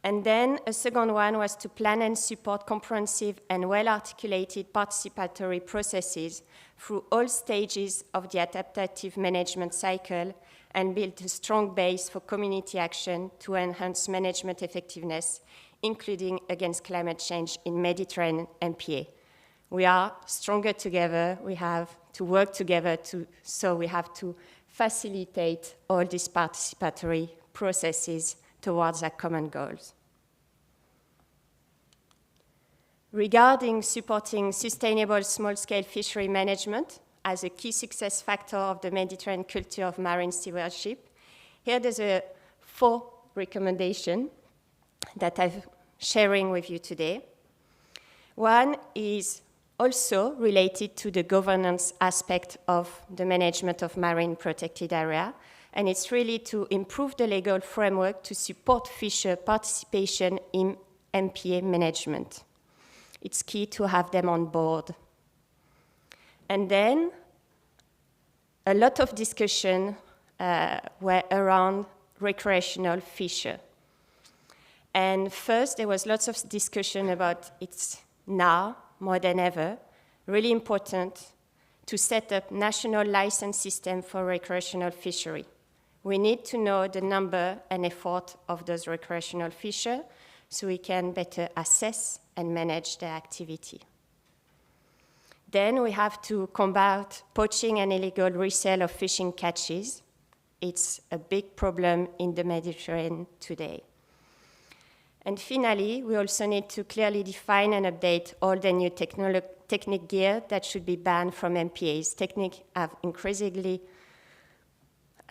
S8: And then a second one was to plan and support comprehensive and well-articulated participatory processes through all stages of the adaptive management cycle and build a strong base for community action to enhance management effectiveness, including against climate change in Mediterranean MPA. We are stronger together, we have to work together, so we have to facilitate all these participatory processes towards our common goals. Regarding supporting sustainable small-scale fishery management as a key success factor of the Mediterranean culture of marine stewardship, here there's 4 recommendations that I'm sharing with you today. One is also related to the governance aspect of the management of marine protected area, and it's really to improve the legal framework to support fisher participation in MPA management. It's key to have them on board. And then a lot of discussion were around recreational fisher. And first, there was lots of discussion about it's now, more than ever, really important to set up national license system for recreational fishery. We need to know the number and effort of those recreational fishers so we can better assess and manage their activity. Then we have to combat poaching and illegal resale of fishing catches. It's a big problem in the Mediterranean today. And finally, we also need to clearly define and update all the new technique gear that should be banned from MPAs. Techniques have increasingly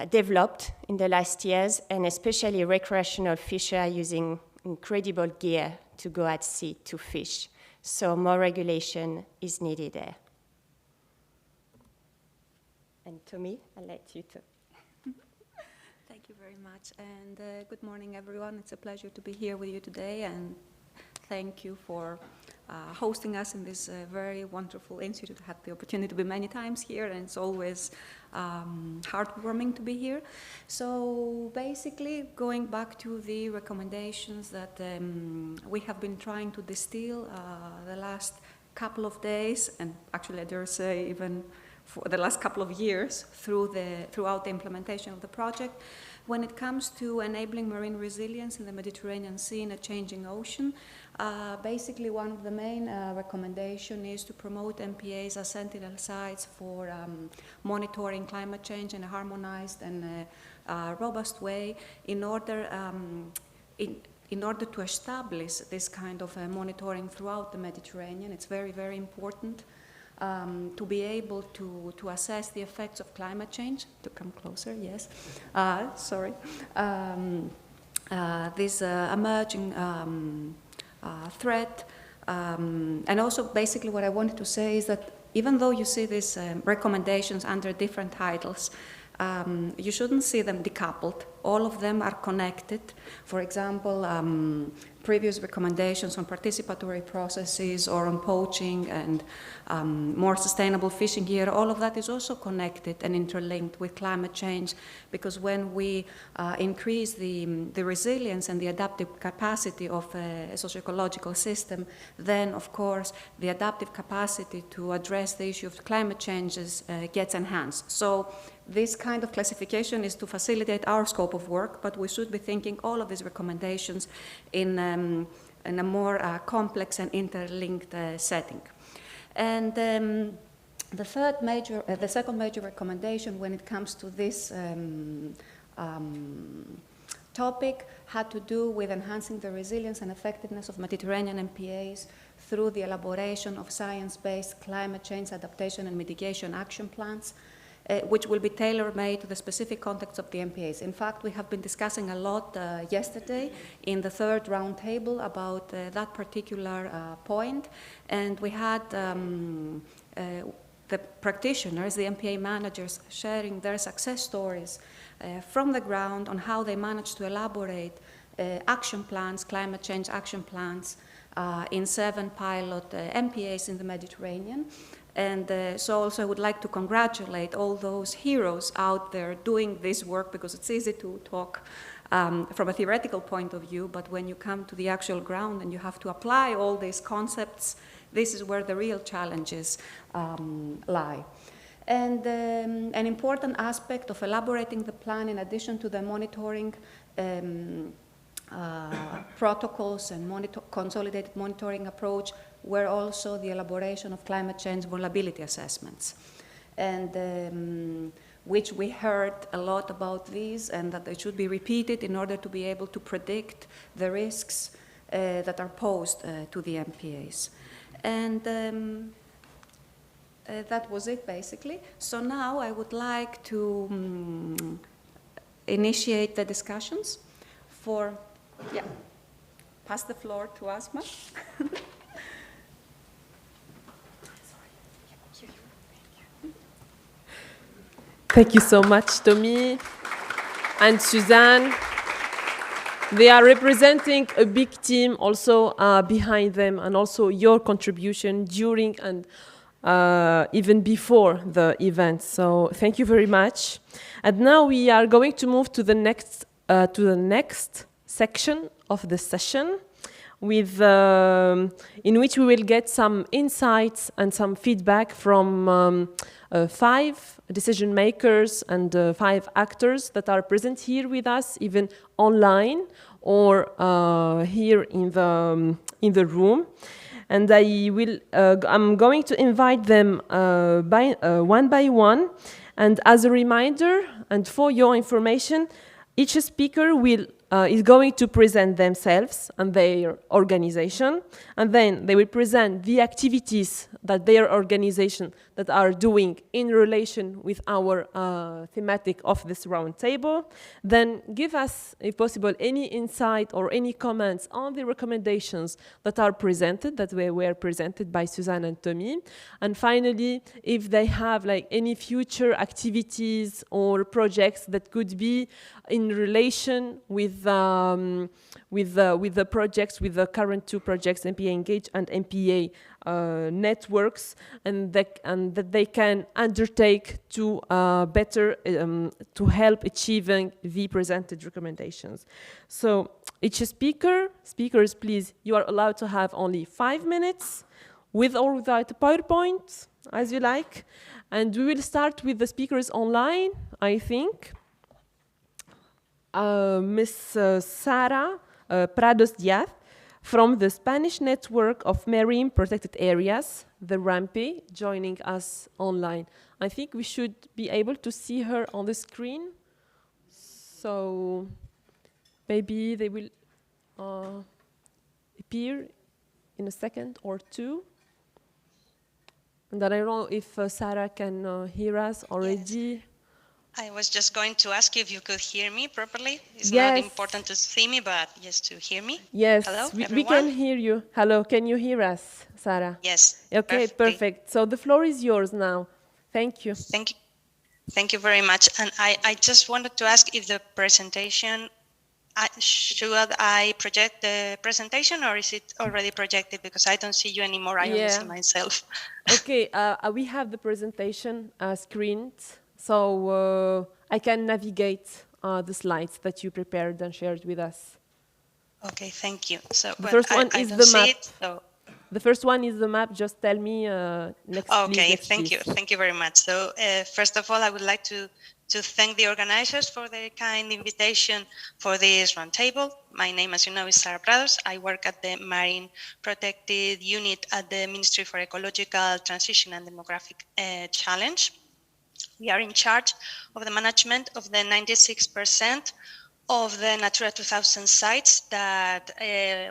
S8: developed in the last years, and especially recreational fishers are using incredible gear to go at sea to fish. So more regulation is needed there. And Tommy, I'll let you talk.
S9: Thank you very much, and good morning, everyone. It's a pleasure to be here with you today, and thank you for hosting us in this very wonderful institute. I had the opportunity to be many times here, and it's always heartwarming to be here. So basically, going back to the recommendations that we have been trying to distill the last couple of days, and actually I dare say even for the last couple of years throughout the implementation of the project. When it comes to enabling marine resilience in the Mediterranean Sea in a changing ocean, basically one of the main recommendations is to promote MPAs as sentinel sites for monitoring climate change in a harmonized and robust way in order to establish this kind of monitoring throughout the Mediterranean. It's very, very important. To be able to assess the effects of climate change, to come closer, yes, sorry, this emerging threat, and also basically what I wanted to say is that even though you see these recommendations under different titles, you shouldn't see them decoupled. All of them are connected. For example, previous recommendations on participatory processes or on poaching and more sustainable fishing gear, all of that is also connected and interlinked with climate change, because when we increase the resilience and the adaptive capacity of a socio-ecological system, then of course the adaptive capacity to address the issue of climate changes gets enhanced. So this kind of classification is to facilitate our scope of work, but we should be thinking all of these recommendations in a more complex and interlinked setting. And the second major recommendation when it comes to this topic had to do with enhancing the resilience and effectiveness of Mediterranean MPAs through the elaboration of science-based climate change adaptation and mitigation action plans, which will be tailor-made to the specific context of the MPAs. In fact, we have been discussing a lot yesterday in the third round table about that particular point, and we had the practitioners, the MPA managers, sharing their success stories from the ground on how they managed to elaborate action plans, climate change action plans, in 7 pilot MPAs in the Mediterranean. And so also I would like to congratulate all those heroes out there doing this work, because it's easy to talk from a theoretical point of view, but when you come to the actual ground and you have to apply all these concepts, this is where the real challenges lie. And an important aspect of elaborating the plan, in addition to the monitoring protocols and consolidated monitoring approach, were also the elaboration of climate change vulnerability assessments, and which we heard a lot about these, and that they should be repeated in order to be able to predict the risks that are posed to the MPAs. And that was it, basically. So now I would like to initiate the discussions for, pass the floor to Asma.
S6: Thank you so much, Tommy and Suzanne. They are representing a big team also behind them, and also your contribution during and even before the event. So thank you very much. And now we are going to move to the next section of the session, with in which we will get some insights and some feedback from 5 decision makers and 5 actors that are present here with us, even online or here in the room. And I'm going to invite them one by one. And as a reminder, and for your information, each speaker will is going to present themselves and their organization, and then they will present the activities that their organization that are doing in relation with our thematic of this roundtable. Then give us, if possible, any insight or any comments on the recommendations that are presented, that were presented by Suzanne and Tommy. And finally, if they have like any future activities or projects that could be in relation with the projects, with the current two projects, MPA-Engage and MPA networks, and that they can undertake to better to help achieving the presented recommendations. So each speakers, please, you are allowed to have only 5 minutes, with or without a PowerPoint, as you like. And we will start with the speakers online, I think. Miss Sara Prados Diaz from the Spanish network of marine protected areas, the RAMPE, joining us online. I think we should be able to see her on the screen. So maybe they will appear in a second or two. And I don't know if Sarah can hear us already.
S10: Yes. I was just going to ask you if you could hear me properly. It's
S6: yes.
S10: not important to see me, but just to hear me.
S6: Yes,
S10: hello,
S6: we can hear you. Hello, can you hear us, Sarah?
S10: Yes.
S6: Okay, perfect. So the floor is yours now. Thank you.
S10: Thank you. Thank you very much. And I just wanted to ask if the presentation, should I project the presentation or is it already projected? Because I don't see you anymore, I only see myself.
S6: Okay, we have the presentation screened. So I can navigate the slides that you prepared and shared with us.
S10: Okay, thank you. So
S6: the first one is the map.
S10: So.
S6: The first one is the map. Just tell me next.
S10: Okay,
S6: next,
S10: thank
S6: please.
S10: you. Thank you very much. So first of all, I would like to thank the organizers for the kind invitation for this roundtable. My name, as you know, is Sara Prados. I work at the Marine Protected Unit at the Ministry for Ecological Transition and Demographic Challenge. We are in charge of the management of the 96% of the Natura 2000 sites that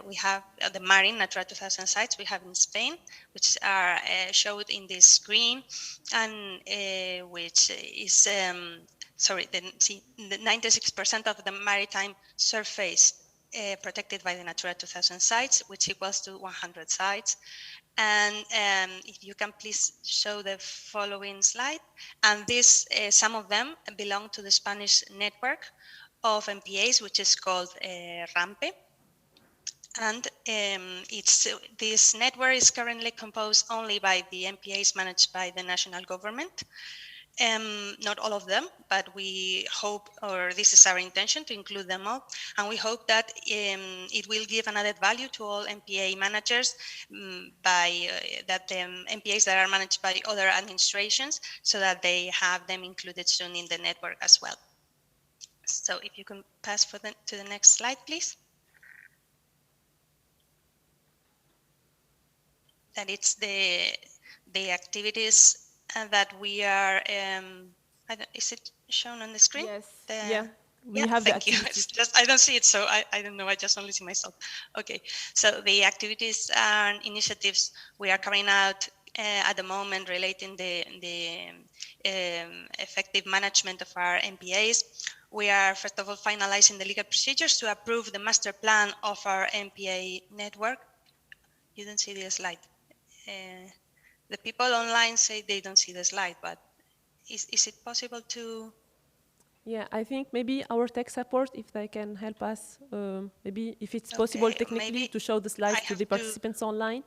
S10: we have, the marine Natura 2000 sites we have in Spain, which are showed in this screen, and which is, the 96% of the maritime surface protected by the Natura 2000 sites, which equals to 100 sites. And if you can please show the following slide. And this, some of them belong to the Spanish network of MPAs, which is called RAMPE. And this network is currently composed only by the MPAs managed by the national government. Not all of them, but we hope, or this is our intention, to include them all. And we hope that it will give an added value to all MPA managers by that the MPAs that are managed by other administrations, so that they have them included soon in the network as well. So if you can pass to the next slide, please. That it's the activities that we are, is it shown on the screen?
S6: Yes, we have
S10: thank you. It's just, I don't see it, so I don't know, I just only see myself. Okay, so the activities and initiatives we are carrying out at the moment relating the effective management of our MPAs. We are, first of all, finalizing the legal procedures to approve the master plan of our MPA network. You don't see the slide. The people online say they don't see the slide, but is it possible to?
S6: Yeah, I think maybe our tech support, if they can help us, maybe if it's possible technically to show the slides to the participants online.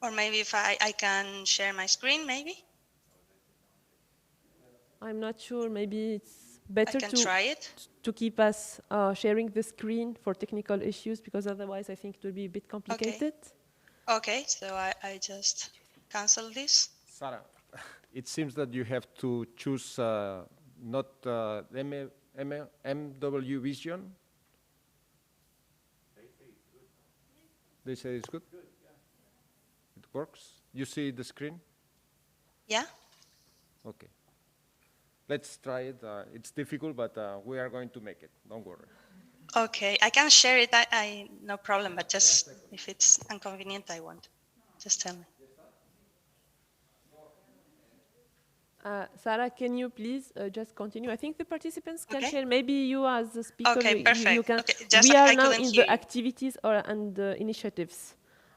S10: Or maybe if I can share my screen, maybe?
S6: I'm not sure, maybe it's better to keep us sharing the screen for technical issues, because otherwise I think it will be a bit complicated.
S10: Okay, so I just cancel this.
S1: Sarah, it seems that you have to choose not MW Vision. They say it's good? It works? You see the screen?
S10: Yeah.
S1: Okay. Let's try it. It's difficult, but we are going to make it. Don't worry.
S10: Okay, I can share it. No problem, but just if it's inconvenient, I won't. Just tell me.
S6: Sarah, can you please just continue? I think the participants can
S10: Okay.
S6: share. Maybe you as the speaker,
S10: Okay, perfect.
S6: you can.
S10: Okay, just
S6: We are
S10: I
S6: now
S10: couldn't
S6: in
S10: hear
S6: the
S10: you.
S6: activities and the initiatives.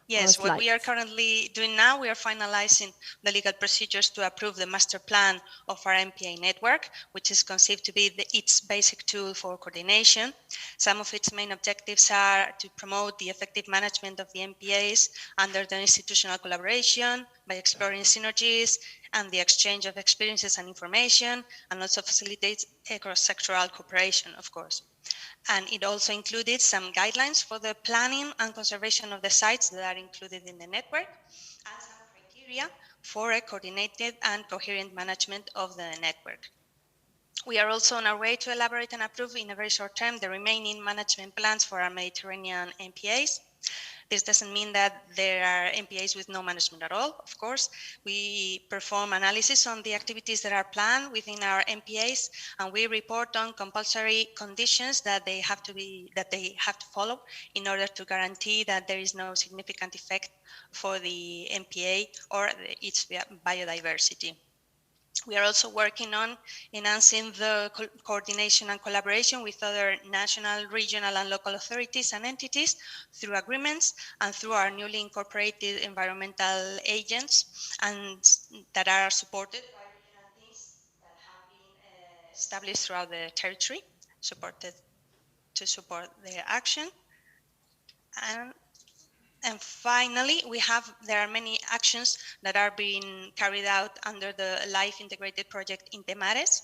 S10: Yes, what we are
S6: slides.
S10: currently doing now, we are finalizing the legal procedures to approve the master plan of our MPA network, which is conceived to be its basic tool for coordination. Some of its main objectives are to promote the effective management of the MPAs under the institutional collaboration by exploring synergies and the exchange of experiences and information, and also facilitates cross-sectoral cooperation, of course. And it also included some guidelines for the planning and conservation of the sites that are included in the network, and some criteria for a coordinated and coherent management of the network. We are also on our way to elaborate and approve in a very short term the remaining management plans for our Mediterranean MPAs. This doesn't mean that there are MPAs with no management at all, of course. We perform analysis on the activities that are planned within our MPAs, and we report on compulsory conditions that they have to follow in order to guarantee that there is no significant effect for the MPA or its biodiversity. We are also working on enhancing the coordination and collaboration with other national, regional, and local authorities and entities through agreements and through our newly incorporated environmental agents, and that are supported by regional teams that have been established throughout the territory, to support their action. And finally, there are many actions that are being carried out under the LIFE integrated project Intemares,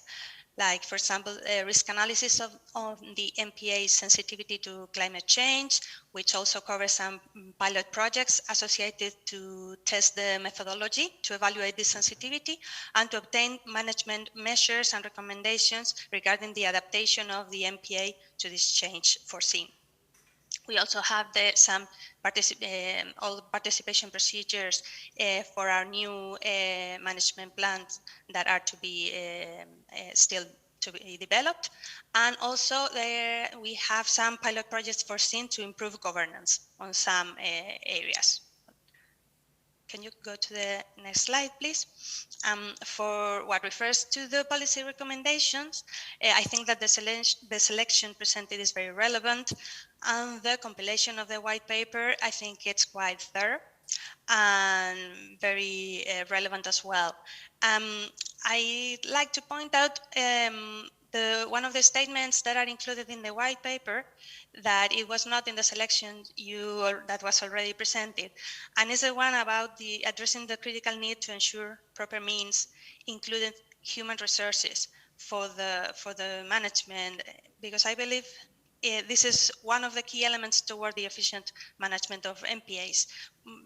S10: like, for example, risk analysis of the MPA sensitivity to climate change, which also covers some pilot projects associated to test the methodology to evaluate this sensitivity and to obtain management measures and recommendations regarding the adaptation of the MPA to this change foreseen. We also have some participation procedures for our new management plans that are to be still to be developed. And also we have some pilot projects foreseen to improve governance on some areas. Can you go to the next slide, please? For what refers to the policy recommendations, I think that the selection presented is very relevant, and the compilation of the white paper, I think it's quite thorough and very relevant as well. I'd like to point out one of the statements that are included in the white paper, that it was not in the selection that was already presented, and is the one about addressing the critical need to ensure proper means, including human resources for the management, because I believe this is one of the key elements toward the efficient management of MPAs,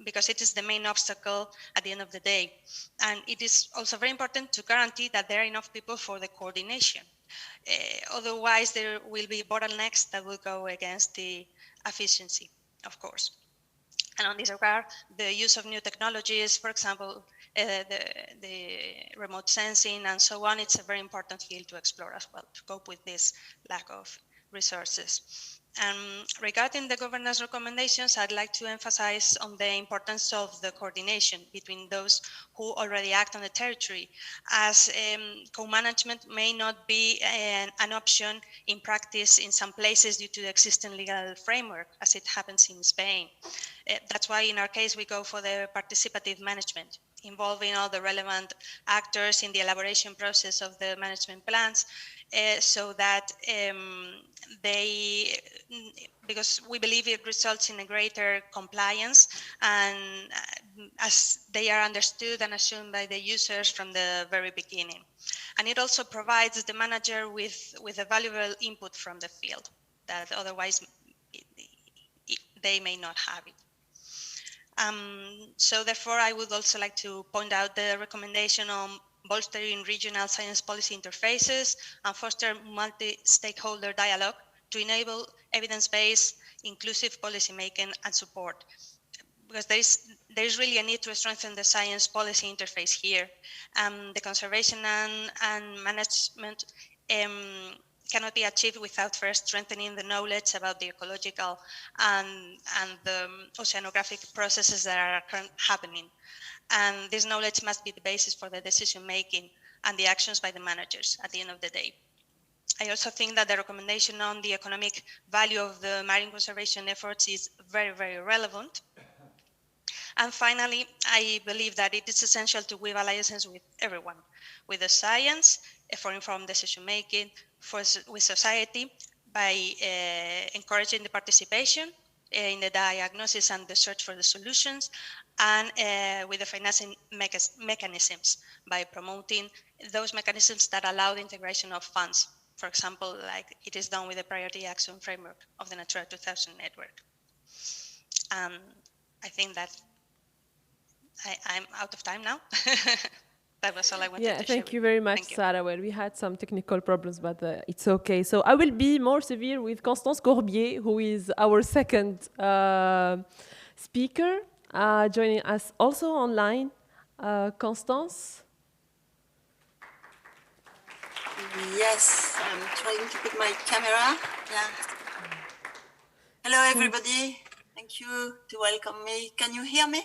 S10: because it is the main obstacle at the end of the day. And it is also very important to guarantee that there are enough people for the coordination. Otherwise, there will be bottlenecks that will go against the efficiency, of course. And on this regard, the use of new technologies, for example, the remote sensing and so on, it's a very important field to explore as well, to cope with this lack of resources. Regarding the governance recommendations, I'd like to emphasize on the importance of the coordination between those who already act on the territory, as co-management may not be an option in practice in some places due to the existing legal framework, as it happens in Spain. That's why in our case we go for the participative management, involving all the relevant actors in the elaboration process of the management plans, so that because we believe it results in a greater compliance, and as they are understood and assumed by the users from the very beginning. And it also provides the manager with a valuable input from the field that otherwise they may not have it. So therefore, I would also like to point out the recommendation on bolstering regional science policy interfaces and foster multi-stakeholder dialogue to enable evidence-based, inclusive policymaking and support. Because there is really a need to strengthen the science policy interface here. The conservation and management cannot be achieved without first strengthening the knowledge about the ecological and the oceanographic processes that are happening. And this knowledge must be the basis for the decision making and the actions by the managers at the end of the day. I also think that the recommendation on the economic value of the marine conservation efforts is very, very relevant. And finally, I believe that it is essential to weave alliances with everyone, with the science, for informed decision making, with society, by encouraging the participation in the diagnosis and the search for the solutions, and with the financing mechanisms, by promoting those mechanisms that allow the integration of funds, for example, like it is done with the Priority Action Framework of the Natura 2000 network. I think that I'm out of time now. That was all I wanted to share.
S6: Thank you very much, Sarah. Well, we had some technical problems, but it's okay. So I will be more severe with Constance Corbier, who is our second speaker, joining us also online. Constance?
S11: Yes, I'm trying to put my camera. Yeah. Hello, everybody. Thank you to welcome me. Can you hear me?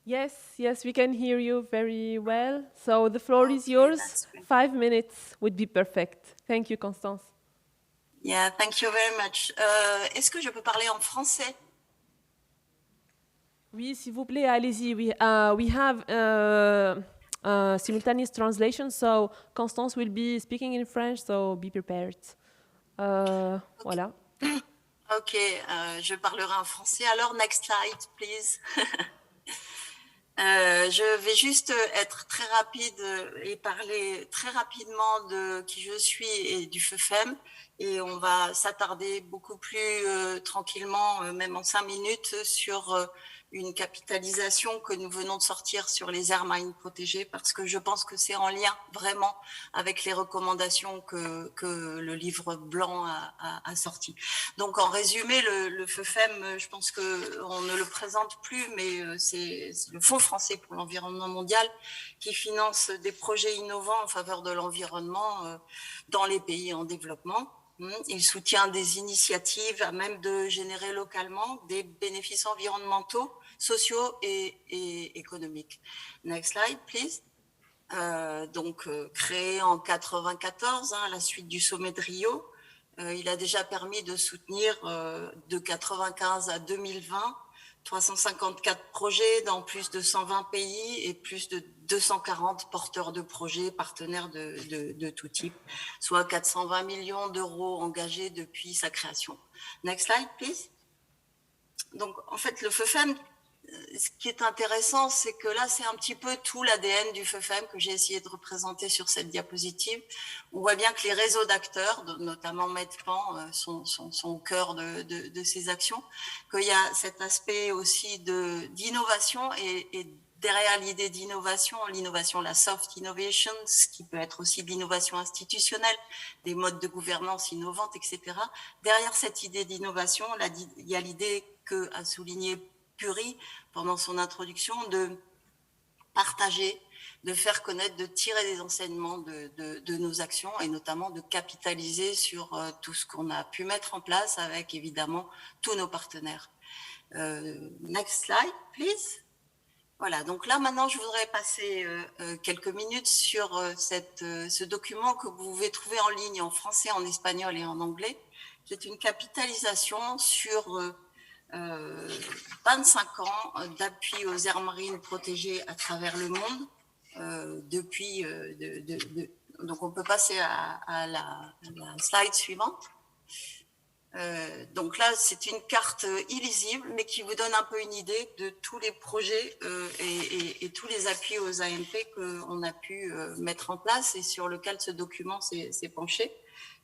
S6: Yes, we can hear you very well. So the floor is yours. 5 minutes would be perfect. Thank you, Constance.
S11: Yeah, thank you very much. Est-ce que je peux parler en français?
S6: Oui, s'il vous plaît, allez-y. We have simultaneous translation, so Constance will be speaking in French, so be prepared. Okay. Voilà.
S11: Ok, je parlerai en français. Alors, next slide, please. Je vais juste être très rapide et parler très rapidement de qui je suis et du FEFEM, et on va s'attarder beaucoup plus tranquillement, même en 5 minutes, sur une capitalisation que nous venons de sortir sur les aires marines protégées, parce que je pense que c'est en lien vraiment avec les recommandations que le livre blanc a sorti. Donc en résumé, le FEFEM, je pense qu'on ne le présente plus, mais c'est le Fonds français pour l'environnement mondial qui finance des projets innovants en faveur de l'environnement dans les pays en développement. Il soutient des initiatives à même de générer localement des bénéfices environnementaux, sociaux et économiques. Next slide, please. Créé en 1994, à la suite du sommet de Rio, il a déjà permis de soutenir de 1995 à 2020 354 projets dans plus de 120 pays et plus de 240 porteurs de projets, partenaires de tout type, soit 420 millions d'euros engagés depuis sa création. Next slide, please. Donc, en fait, le FEFEM, ce qui est intéressant, c'est que là, c'est un petit peu tout l'ADN du FEFEM que j'ai essayé de représenter sur cette diapositive. On voit bien que les réseaux d'acteurs, notamment MedPan, sont au cœur de ces actions, qu'il y a cet aspect aussi d'innovation et derrière l'idée d'innovation, l'innovation, la soft innovation, ce qui peut être aussi de l'innovation institutionnelle, des modes de gouvernance innovantes, etc. Derrière cette idée d'innovation, il y a l'idée qu'a souligné Puri pendant son introduction, de partager, de faire connaître, de tirer des enseignements de nos actions et notamment de capitaliser sur tout ce qu'on a pu mettre en place avec évidemment tous nos partenaires. Next slide, please. Voilà, donc là maintenant je voudrais passer quelques minutes sur ce document que vous pouvez trouver en ligne en français, en espagnol et en anglais. C'est une capitalisation sur 25 ans d'appui aux aires marines protégées à travers le monde. Donc on peut passer à la slide suivante. Donc là, c'est une carte illisible, mais qui vous donne un peu une idée de tous les projets et tous les appuis aux AMP qu'on a pu mettre en place et sur lequel ce document s'est penché.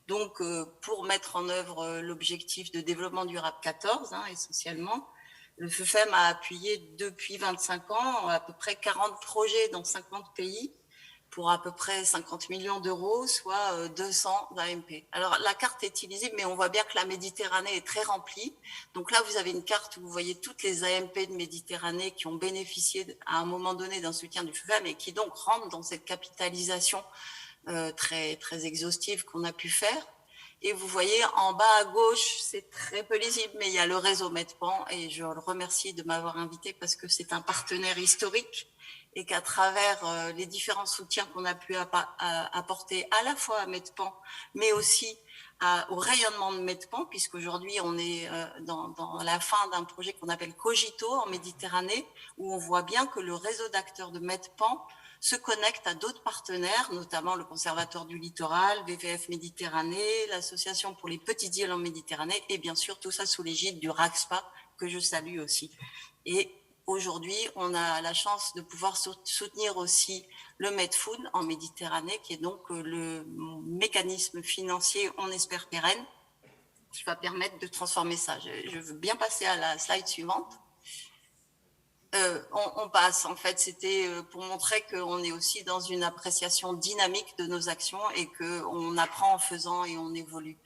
S11: Donc, pour mettre en œuvre l'objectif de développement durable 14, essentiellement, le FEFEM a appuyé depuis 25 ans à peu près 40 projets dans 50 pays pour à peu près 50 millions d'euros, soit 200 AMP. Alors, la carte est illisible, mais on voit bien que la Méditerranée est très remplie. Donc là, vous avez une carte où vous voyez toutes les AMP de Méditerranée qui ont bénéficié à un moment donné d'un soutien du FEFEM et qui donc rentrent dans cette capitalisation très, très exhaustive qu'on a pu faire. Et vous voyez en bas à gauche, c'est très peu lisible, mais il y a le réseau MEDPAN et je le remercie de m'avoir invité parce que c'est un partenaire historique et qu'à travers les différents soutiens qu'on a pu apporter à la fois à MEDPAN, mais aussi au rayonnement de MEDPAN, puisqu'aujourd'hui on est dans la fin d'un projet qu'on appelle Cogito en Méditerranée, où on voit bien que le réseau d'acteurs de MEDPAN se connecte à d'autres partenaires, notamment le Conservatoire du Littoral, WWF Méditerranée, l'Association pour les petites îles en Méditerranée, et bien sûr tout ça sous l'égide du RACSPA, que je salue aussi. Et aujourd'hui, on a la chance de pouvoir soutenir aussi le MedFood en Méditerranée, qui est donc le mécanisme financier, on espère pérenne, qui va permettre de transformer ça. Je veux bien passer à la slide suivante. On passe, en fait, c'était pour montrer qu'on est aussi dans une appréciation dynamique de nos actions et qu'on apprend en faisant et on évolue.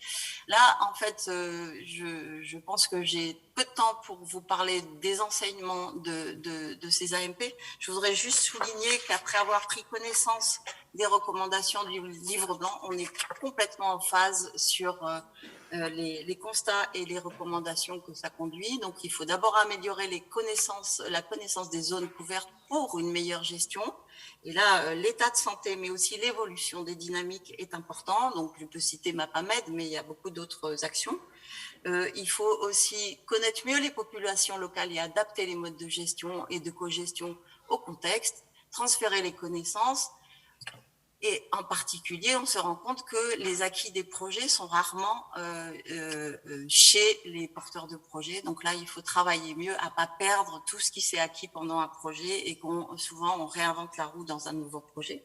S11: Là, en fait, je pense que j'ai peu de temps pour vous parler des enseignements de ces AMP. Je voudrais juste souligner qu'après avoir pris connaissance des recommandations du livre blanc, on est complètement en phase sur les constats et les recommandations que ça conduit. Donc, il faut d'abord améliorer la connaissance des zones couvertes pour une meilleure gestion. Et là, l'état de santé, mais aussi l'évolution des dynamiques est important. Donc, je peux citer MAPAMED, mais il y a beaucoup d'autres actions. Il faut aussi connaître mieux les populations locales et adapter les modes de gestion et de cogestion au contexte, transférer les connaissances. Et en particulier, on se rend compte que les acquis des projets sont rarement chez les porteurs de projets. Donc là, il faut travailler mieux à ne pas perdre tout ce qui s'est acquis pendant un projet et souvent on réinvente la roue dans un nouveau projet.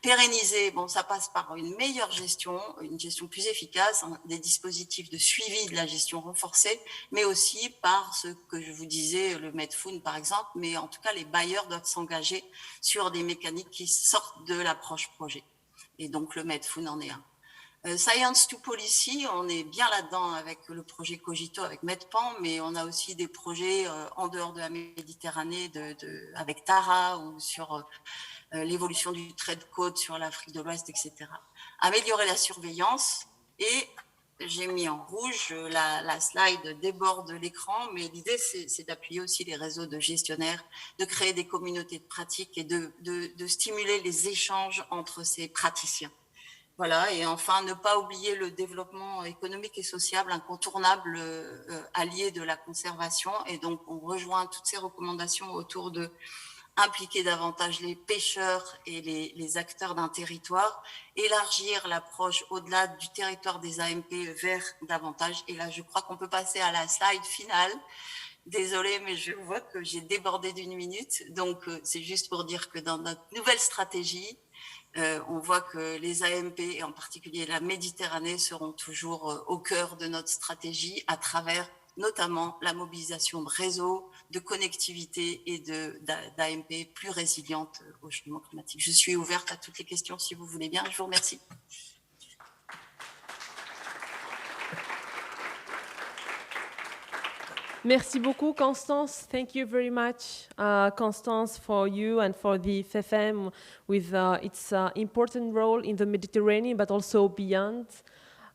S11: Pérenniser, bon, ça passe par une meilleure gestion, une gestion plus efficace, des dispositifs de suivi de la gestion renforcée, mais aussi par ce que je vous disais, le MedFood par exemple, mais en tout cas les bailleurs doivent s'engager sur des mécaniques qui sortent de l'approche projet. Et donc le MedFood en est un. Science to Policy, on est bien là-dedans avec le projet Cogito, avec MEDPAN, mais on a aussi des projets en dehors de la Méditerranée, avec Tara ou sur l'évolution du trait de côte sur l'Afrique de l'Ouest, etc. Améliorer la surveillance et j'ai mis en rouge, la slide déborde l'écran, mais l'idée c'est d'appuyer aussi les réseaux de gestionnaires, de créer des communautés de pratiques et de stimuler les échanges entre ces praticiens. Voilà, et enfin, ne pas oublier le développement économique et social incontournable allié de la conservation. Et donc, on rejoint toutes ces recommandations autour de impliquer davantage les pêcheurs et les acteurs d'un territoire, élargir l'approche au-delà du territoire des AMP vers davantage. Et là, je crois qu'on peut passer à la slide finale. Désolée, mais je vois que j'ai débordé d'1 minute. Donc, c'est juste pour dire que dans notre nouvelle stratégie, on voit que les AMP, et en particulier la Méditerranée, seront toujours au cœur de notre stratégie à travers notamment la mobilisation de réseaux, de connectivité et d'AMP plus résilientes au changement climatique. Je suis ouverte à toutes les questions si vous voulez bien. Je vous remercie.
S6: Merci beaucoup, Constance. Thank you very much, Constance, for you and for the FFM with its important role in the Mediterranean, but also beyond.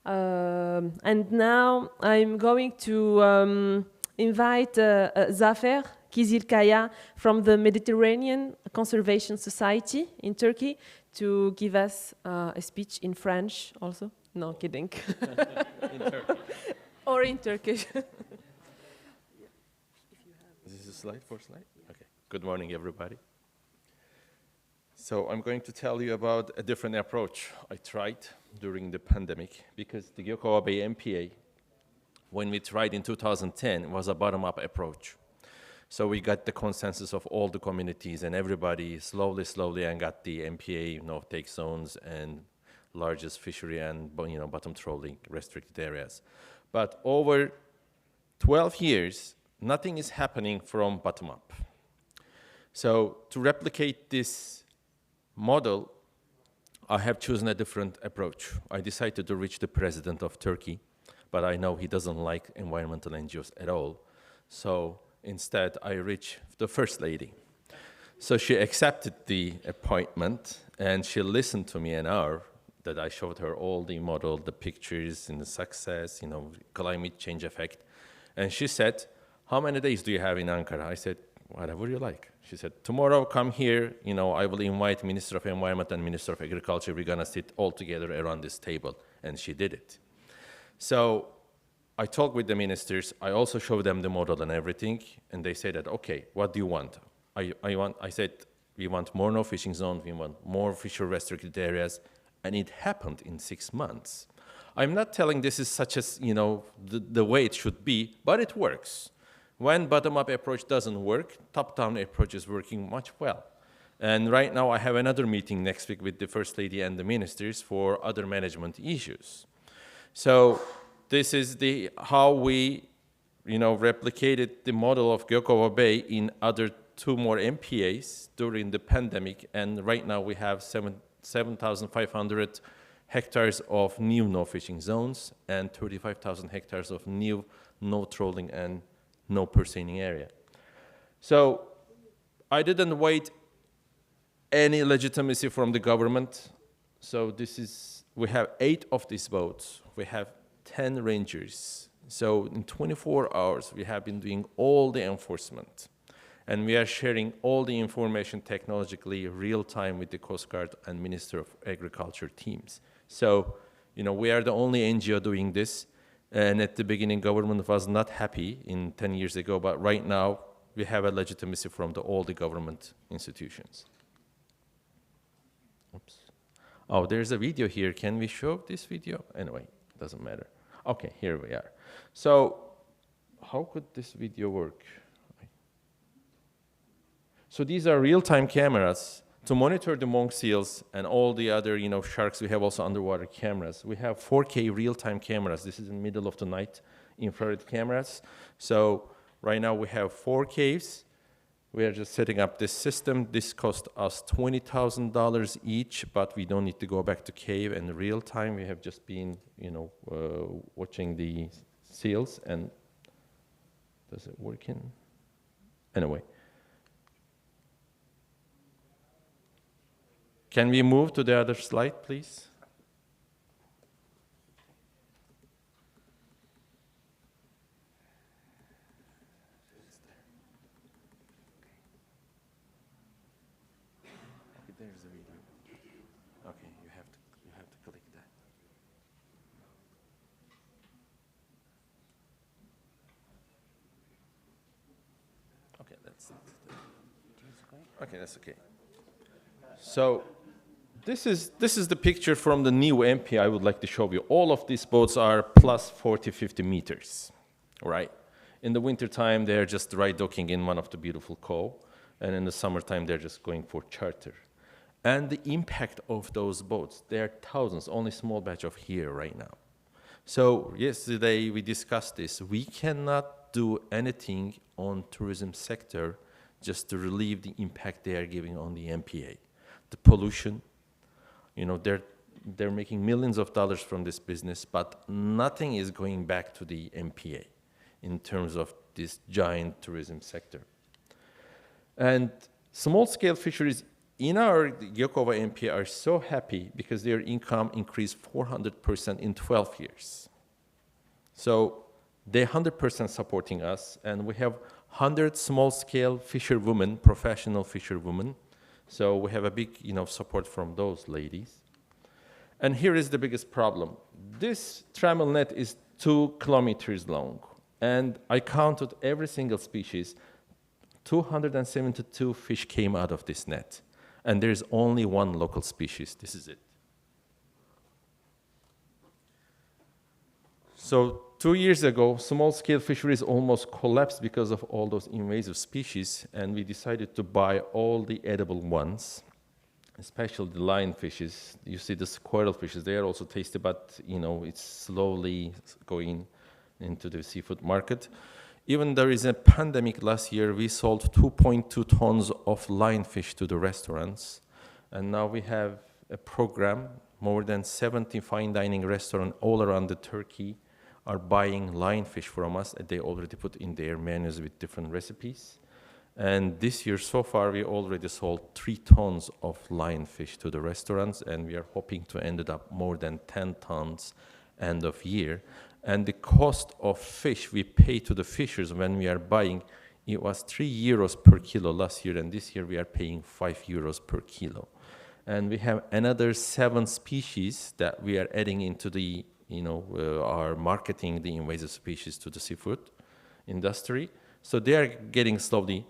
S6: And now I'm going to invite Zafer Kizilkaya from the Mediterranean Conservation Society in Turkey to give us a speech in French also. No, kidding.
S12: In Turkish.
S6: Or in Turkish.
S12: This is a slide for slide? Okay. Good morning, everybody. So I'm going to tell you about a different approach I tried during the pandemic, because the Gökova Bay MPA, when we tried in 2010, was a bottom-up approach. So we got the consensus of all the communities and everybody slowly and got the MPA, take zones and largest fishery and bottom trawling restricted areas. But over 12 years, nothing is happening from bottom up. So to replicate this model, I have chosen a different approach. I decided to reach the president of Turkey, but I know he doesn't like environmental NGOs at all. So instead, I reached the first lady. So she accepted the appointment, and she listened to me an hour, that I showed her all the model, the pictures and the success, climate change effect. And she said, how many days do you have in Ankara? I said, whatever you like. She said, tomorrow come here, I will invite Minister of Environment and Minister of Agriculture. We're gonna sit all together around this table. And she did it. So I talked with the ministers. I also showed them the model and everything. And they said that, okay, what do you want? I said, we want more no fishing zones. We want more fishery restricted areas. And it happened in 6 months. I'm not telling this is such as, the way it should be, but it works. When bottom-up approach doesn't work, top-down approach is working much well. And right now I have another meeting next week with the First Lady and the ministers for other management issues. So this is how we, replicated the model of Gökova Bay in other 2 more MPAs during the pandemic. And right now we have 7,500 hectares of new no fishing zones and 35,000 hectares of new no trolling and no pursening area. So I didn't wait any legitimacy from the government. So we have 8 of these boats. We have 10 rangers. So in 24 hours, we have been doing all the enforcement. And we are sharing all the information technologically real time with the Coast Guard and Minister of Agriculture teams. So, we are the only NGO doing this. And at the beginning, government was not happy 10 years ago, but right now we have a legitimacy from all the government institutions. Oops. Oh, there's a video here. Can we show this video? Anyway, doesn't matter. Okay, here we are. So how could this video work? So these are real-time cameras to monitor the monk seals and all the other, sharks. We have also underwater cameras. We have 4K real-time cameras. This is in the middle of the night, infrared cameras. So right now we have 4 caves. We are just setting up this system. This cost us $20,000 each, but we don't need to go back to cave in real time. We have just been, watching the seals. And does it work in? Anyway. Can we move to the other slide, please? Okay, there's the video. Okay, you have to click that. Okay, that's it. Okay, that's okay. So this is the picture from the new MP I would like to show you. All of these boats are plus 40, 50 meters, right? In the wintertime, they're just dry docking in one of the beautiful cove. And in the summertime, they're just going for charter. And the impact of those boats, there are thousands, only small batch of here right now. So yesterday we discussed this. We cannot do anything on tourism sector just to relieve the impact they are giving on the MPA. The pollution, they're making millions of dollars from this business, but nothing is going back to the MPA in terms of this giant tourism sector. And small-scale fisheries in our Gökova MPA are so happy because their income increased 400% in 12 years. So they're 100% supporting us, and we have 100 small-scale fisherwomen, professional fisherwomen. So we have a big, support from those ladies. And here is the biggest problem. This trammel net is 2 kilometers long. And I counted every single species. 272 fish came out of this net. And there's only 1 local species. This is it. So 2 years ago, small-scale fisheries almost collapsed because of all those invasive species, and we decided to buy all the edible ones, especially the lionfishes. You see the squirrel fishes, they are also tasty, but it's slowly going into the seafood market. Even there is a pandemic last year, we sold 2.2 tons of lionfish to the restaurants, and now we have a program, more than 70 fine dining restaurants all around Turkey are buying lionfish from us, and they already put in their menus with different recipes. And this year, so far, we already sold 3 tons of lionfish to the restaurants, and we are hoping to end up more than 10 tons end of year. And the cost of fish we pay to the fishers when we are buying, it was 3 euros per kilo last year, and this year we are paying 5 euros per kilo. And we have another 7 species that we are adding into the, are marketing the invasive species to the seafood industry. So they are getting slowly.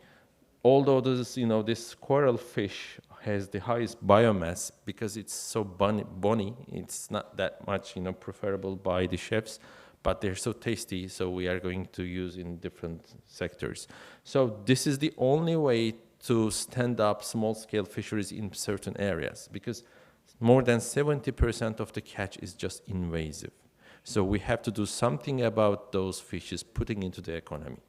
S12: Although this coral fish has the highest biomass because it's so bony, it's not that much, preferable by the chefs, but they're so tasty. So we are going to use in different sectors. So this is the only way to stand up small-scale fisheries in certain areas, because more than 70% of the catch is just invasive. So we have to do something about those fishes putting into the economy.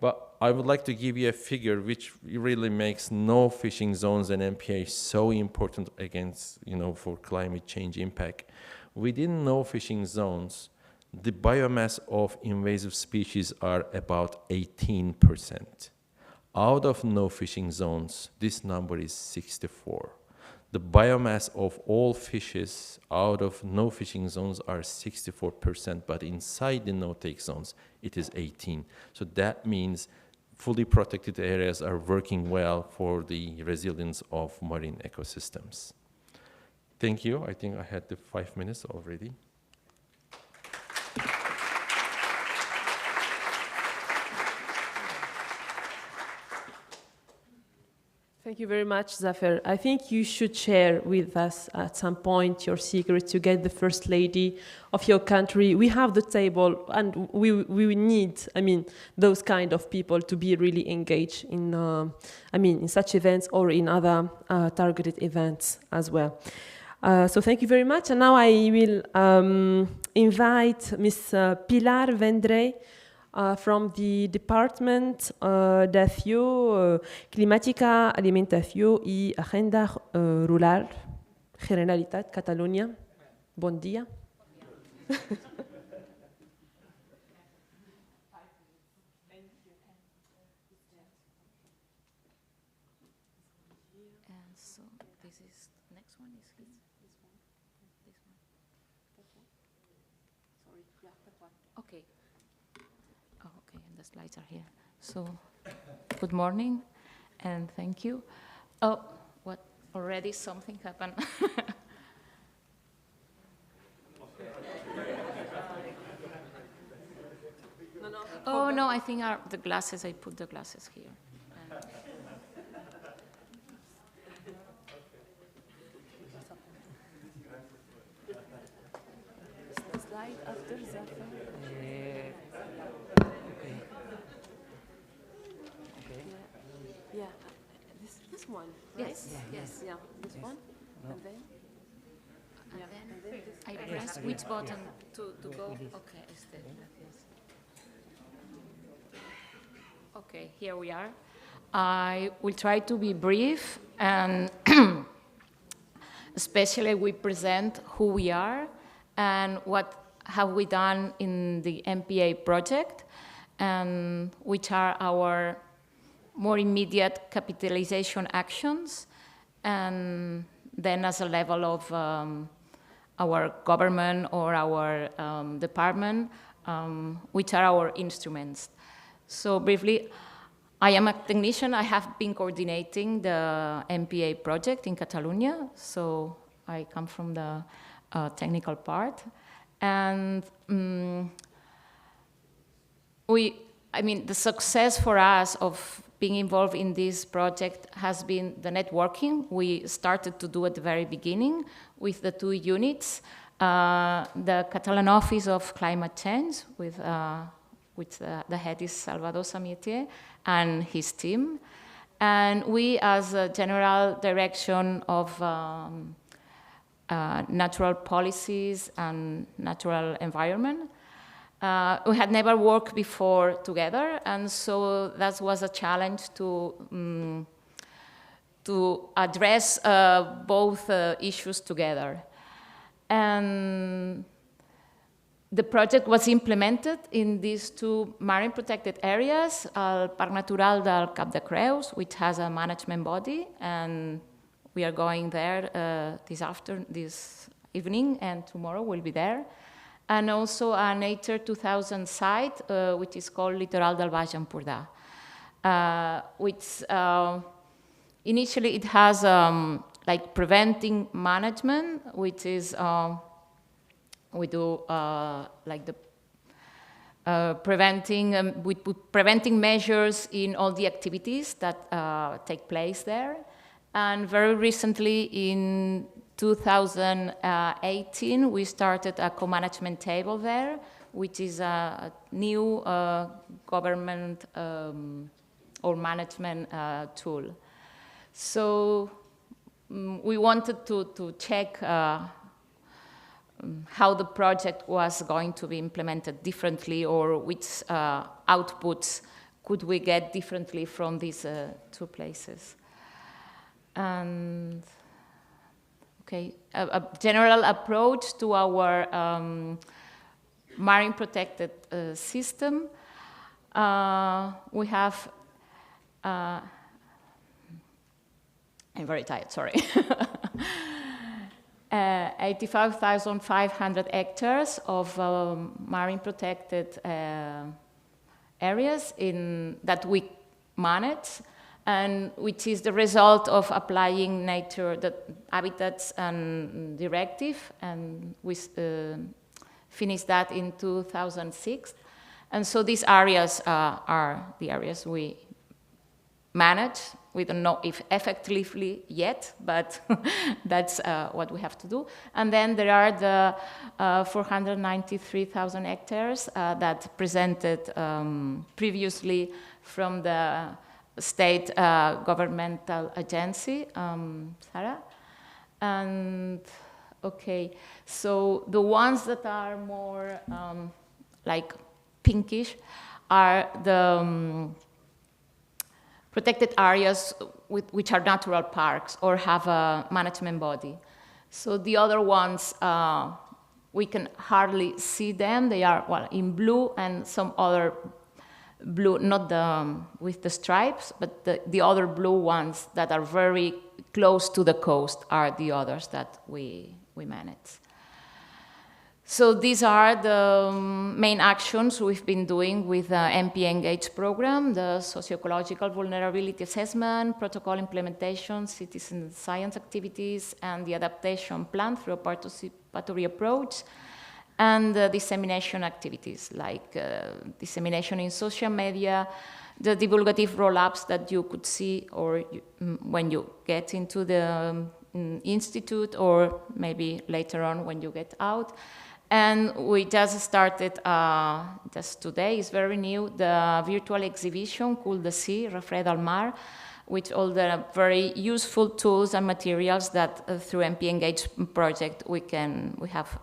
S12: But I would like to give you a figure which really makes no fishing zones and MPA so important against, for climate change impact. Within no fishing zones, the biomass of invasive species are about 18%. Out of no fishing zones, this number is 64. The biomass of all fishes out of no fishing zones are 64%, but inside the no-take zones, it is 18. So that means fully protected areas are working well for the resilience of marine ecosystems. Thank you. I think I had the 5 minutes already.
S6: Thank you very much, Zafer. I think you should share with us at some point your secret to get the first lady of your country. We have the table, and we need, those kind of people to be really engaged in, in such events or in other targeted events as well. So thank you very much. And now I will invite Ms. Pilar Vendrell, from the Department de Acció Climàtica, Alimentació i Agenda Rural, Generalitat Catalunya. Bon dia.
S13: So this is next one is this one. Sorry, yeah, that one. Okay. Oh, okay, and the slides are here. So, good morning, and thank you. Oh, what? Already something happened. Oh no, I think the glasses. I put the glasses here.
S6: Slide after Zafer. Yeah, this one, right?
S13: Yes, yes.
S6: Yeah, this one,
S13: No.
S6: and then?
S13: And
S6: Yeah,
S13: then
S6: and then this.
S13: I press which button to go? Okay, yes. Okay, here we are. I will try to be brief, and especially we present who we are and what have we done in the MPA project, and which are our more immediate capitalization actions, and then as a level of our government or our department, which are our instruments. So briefly, I am a technician. I have been coordinating the MPA project in Catalonia, so I come from the technical part. And the success for us of being involved in this project has been the networking. We started to do at the very beginning with the 2 units, the Catalan Office of Climate Change, with the head is Salvador Samietier and his team. And we, as a general direction of natural policies and natural environment, we had never worked before together, and so that was a challenge to address both issues together. And the project was implemented in these two marine protected areas, Parc Natural del Cap de Creus, which has a management body, and we are going there this evening, and tomorrow we'll be there. And also a Nature 2000 site, which is called Litoral del Baix Empordà, which initially it has like preventing management, which is we do like the we put preventing measures in all the activities that take place there. And very recently, in 2018, we started a co-management table there, which is a new government or management tool. So we wanted to check how the project was going to be implemented differently, or which outputs could we get differently from these two places. And okay, a general approach to our marine protected system. We have, I'm very tired, sorry. 85,500 hectares of marine protected areas that we manage, and which is the result of applying nature, the habitats and directive, and we finished that in 2006. And so these areas are the areas we manage. We don't know if effectively yet, but that's what we have to do. And then there are the 493,000 hectares that presented previously from the state governmental agency, Sarah. And okay, so the ones that are more like pinkish are the protected areas which are natural parks or have a management body. So the other ones, we can hardly see them. They are, well, in blue, and some other blue, not with the stripes, but the other blue ones that are very close to the coast are the others that we manage. So these are the main actions we've been doing with the MPA-Engage program: the socio-ecological vulnerability assessment, protocol implementation, citizen science activities, and the adaptation plan through a participatory approach, and dissemination activities like dissemination in social media, the divulgative roll-ups that you could see or when you get into the institute, or maybe later on when you get out. And we just started, just today, it's very new, the virtual exhibition called The Sea, Refred al Mar, with all the very useful tools and materials that through MPA-Engage project we have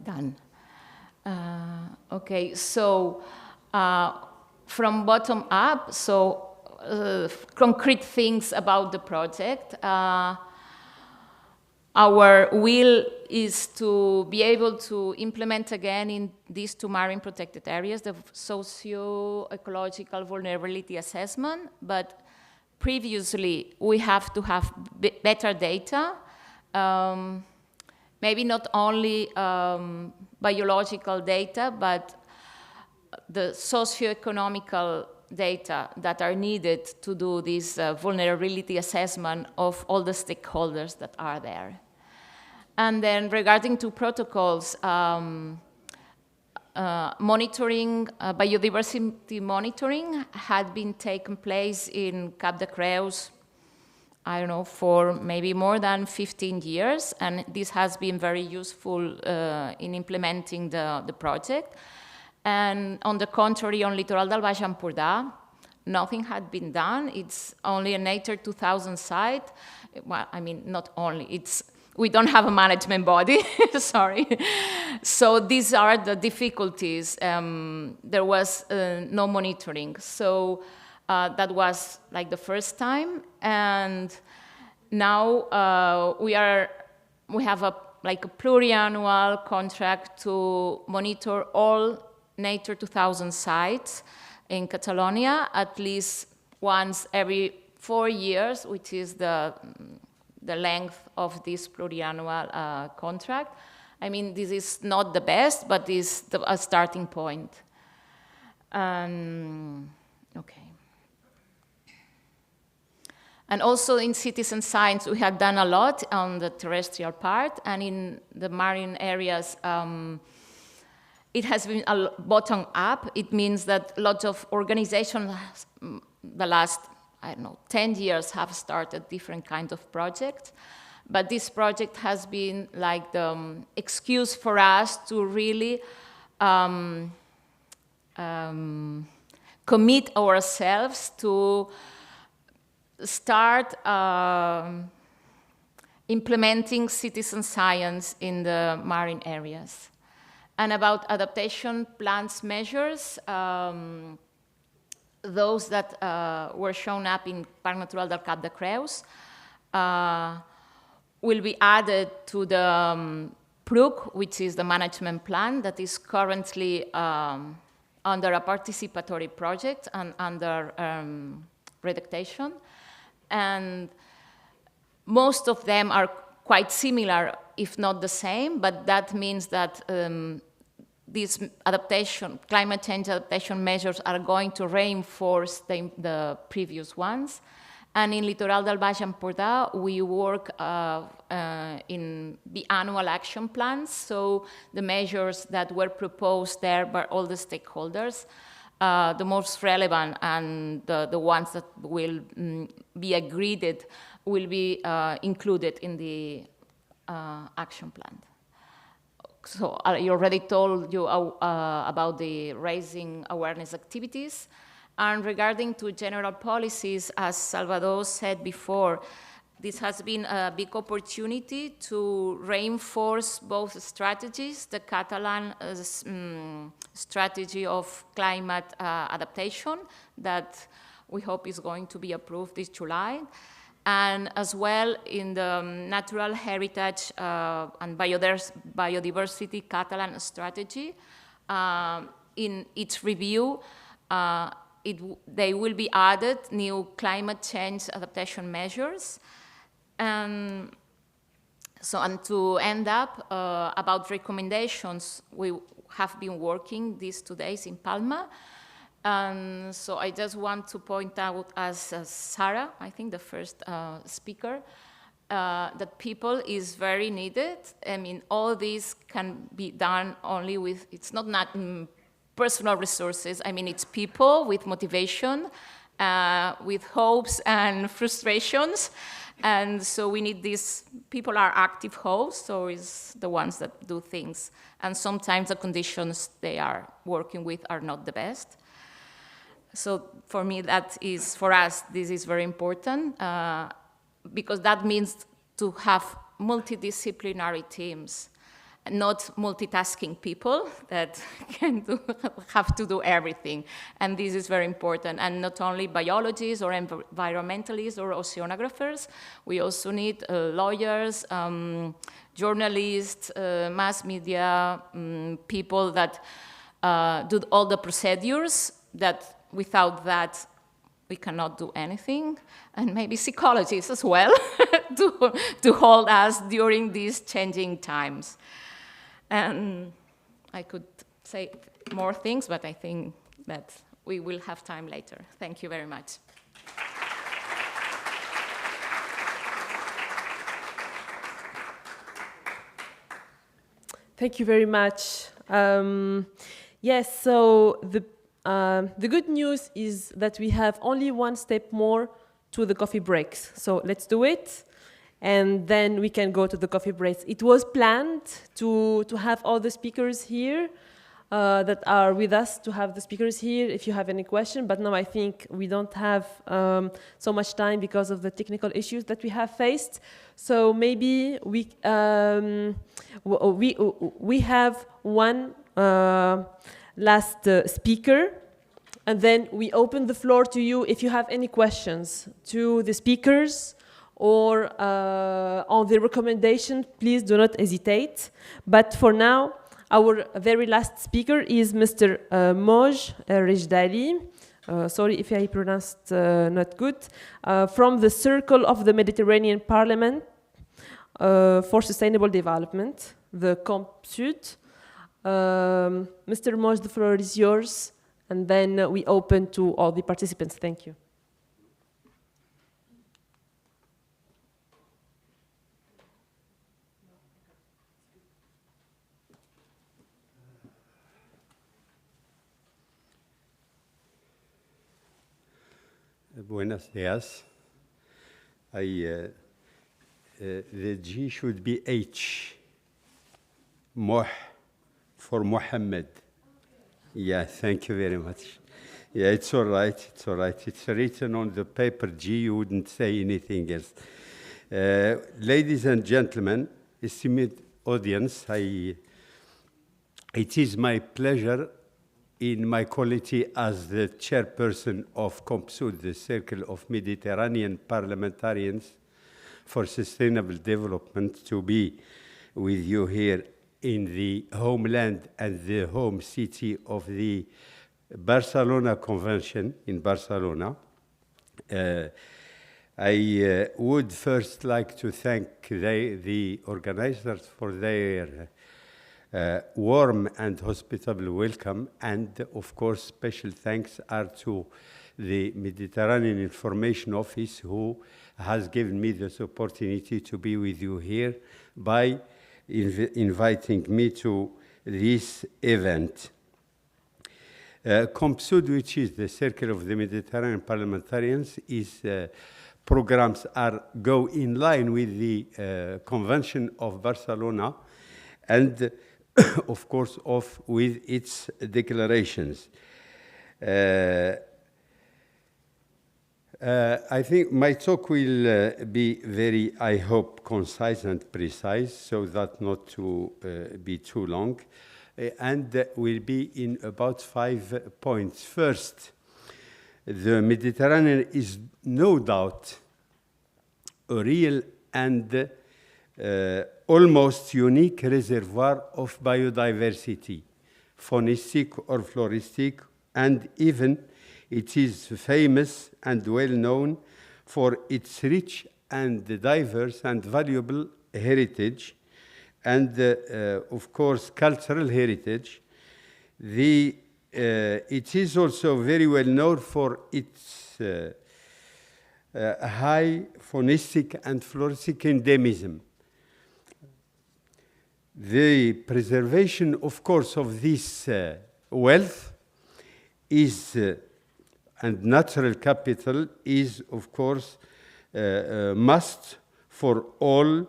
S13: done. Okay, so from bottom up, so concrete things about the project. Our will is to be able to implement again in these two marine protected areas the socio-ecological vulnerability assessment, but previously we have to have better data, maybe not only biological data, but the socio-economical data that are needed to do this vulnerability assessment of all the stakeholders that are there. And then regarding to protocols, monitoring, biodiversity monitoring had been taken place in Cap de Creus, I don't know, for maybe more than 15 years, and this has been very useful in implementing the project. And on the contrary, on Litoral del Baix Empordà, nothing had been done. It's only a Nature 2000 site. Well, I mean, not only, we don't have a management body, sorry. So these are the difficulties. There was no monitoring. So that was like the first time. And now we have a like a pluriannual contract to monitor all Nature 2000 sites in Catalonia at least once every 4 years, which is the length of this pluriannual contract. I mean, this is not the best, but is a starting point. Okay. And also in citizen science, we have done a lot on the terrestrial part, and in the marine areas, it has been a bottom up. It means that lots of organizations, the last, I don't know, 10 years have started different kinds of projects. But this project has been like the excuse for us to really commit ourselves to start implementing citizen science in the marine areas. And about adaptation plans measures, those that were shown up in Parc Natural del Cap de Creus will be added to the PRUC, which is the management plan that is currently under a participatory project and under redactation. And most of them are quite similar, if not the same, but that means that these adaptation, climate change adaptation measures are going to reinforce the previous ones. And in Litoral del Baix Empordà, we work in the annual action plans, so the measures that were proposed there by all the stakeholders, the most relevant and the ones that will be agreed will be included in the action plan. So I already told you about the raising awareness activities. And regarding to general policies, as Salvador said before, this has been a big opportunity to reinforce both strategies, the Catalan strategy of climate adaptation that we hope is going to be approved this July, and as well in the natural heritage and biodiversity Catalan strategy. In its review, they will be added new climate change adaptation measures. And to end up, about recommendations, we have been working these 2 days in Palma. And so I just want to point out, as Sarah, I think the first speaker, that people is very needed. I mean, all this can be done only with, it's not personal resources. I mean, it's people with motivation, with hopes and frustrations. And so we need these, people are active hosts, so it's the ones that do things. And sometimes the conditions they are working with are not the best. So for me, that is, for us, this is very important because that means to have multidisciplinary teams, not multitasking people that have to do everything. And this is very important. And not only biologists or environmentalists or oceanographers, we also need lawyers, journalists, mass media, people that do all the procedures, that without that we cannot do anything, and maybe psychologists as well to hold us during these changing times. And I could say more things, but I think that we will have time later. Thank you very much.
S6: Thank you very much. Yes, so the good news is that we have only one step more to the coffee breaks. So let's do it. And then we can go to the coffee breaks. It was planned to have all the speakers here that are with us, to have the speakers here if you have any question, but now I think we don't have so much time because of the technical issues that we have faced. So maybe we have one last speaker, and then we open the floor to you if you have any questions to the speakers, or on the recommendation, please do not hesitate. But for now, our very last speaker is Mr. Moj Rejdali. Sorry if I pronounced not good. From the Circle of the Mediterranean Parliament for Sustainable Development, the Camp Sud. Mr. Moj, the floor is yours, and then we open to all the participants. Thank you.
S14: Buenos dias. The G should be H. Moh for Mohammed. Yeah, thank you very much. Yeah, it's all right. It's all right. It's written on the paper G. You wouldn't say anything else. Ladies and gentlemen, esteemed audience, it is my pleasure in my quality as the chairperson of COMPSUD, the Circle of Mediterranean Parliamentarians for Sustainable Development, to be with you here in the homeland and the home city of the Barcelona Convention in Barcelona. I would first like to thank the organizers for their warm and hospitable welcome, and of course special thanks are to the Mediterranean Information Office, who has given me this opportunity to be with you here by inviting me to this event. COMPSUD, which is the Circle of the Mediterranean Parliamentarians, programs go in line with the Convention of Barcelona, and of course, with its declarations. I think my talk will be very, I hope, concise and precise, so that not to be too long, and will be in about 5 points. First, the Mediterranean is no doubt a real and almost unique reservoir of biodiversity, faunistic or floristic, and even it is famous and well known for its rich and diverse and valuable heritage, and of course cultural heritage. It is also very well known for its high faunistic and floristic endemism. The preservation, of course, of this wealth is, and natural capital is, of course, a must for all,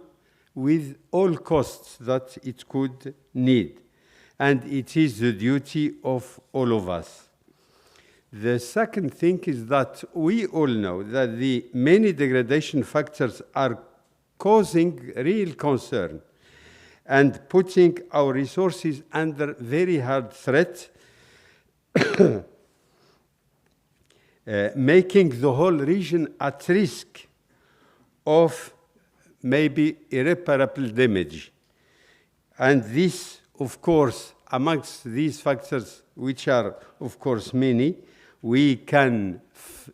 S14: with all costs that it could need. And it is the duty of all of us. The second thing is that we all know that the many degradation factors are causing real concern and putting our resources under very hard threat, making the whole region at risk of maybe irreparable damage. And this, of course, amongst these factors, which are, of course, many, we can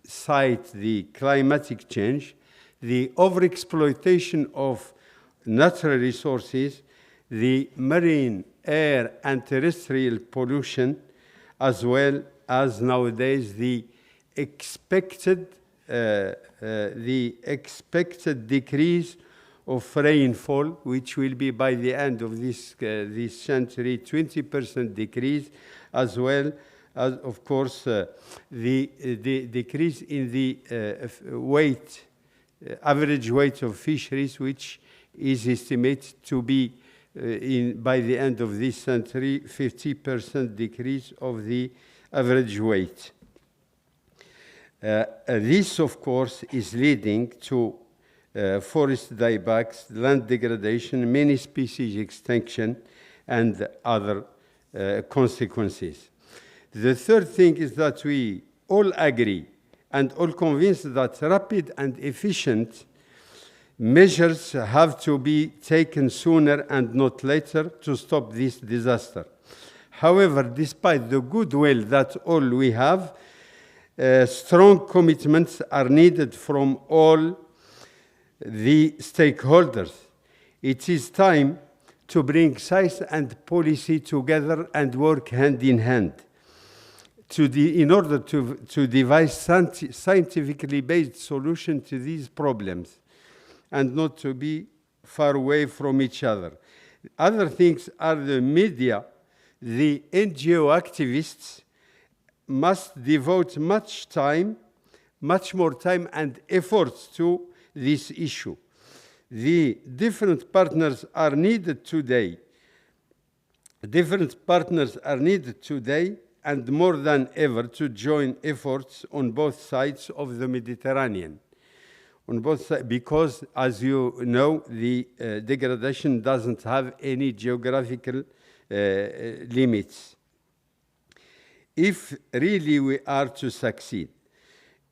S14: cite the climatic change, the overexploitation of natural resources, the marine, air, and terrestrial pollution, as well as nowadays the expected decrease of rainfall, which will be by the end of this century 20% decrease, as well as, of course, the decrease in the average weight of fisheries, which is estimated to be by the end of this century 50% decrease of the average weight. This, of course, is leading to forest diebacks, land degradation, many species extinction, and other consequences. The third thing is that we all agree and all convinced that rapid and efficient Measures have to be taken sooner and not later to stop this disaster. However, despite the goodwill that all we have, strong commitments are needed from all the stakeholders. It is time to bring science and policy together and work hand in hand in order to devise scientifically based solutions to these problems and not to be far away from each other. Other things are the media. The NGO activists must devote much more time and efforts to this issue. The different partners are needed today. Different partners are needed today and more than ever to join efforts on both sides of the Mediterranean. On both sides, because as you know, the degradation doesn't have any geographical limits. If really we are to succeed,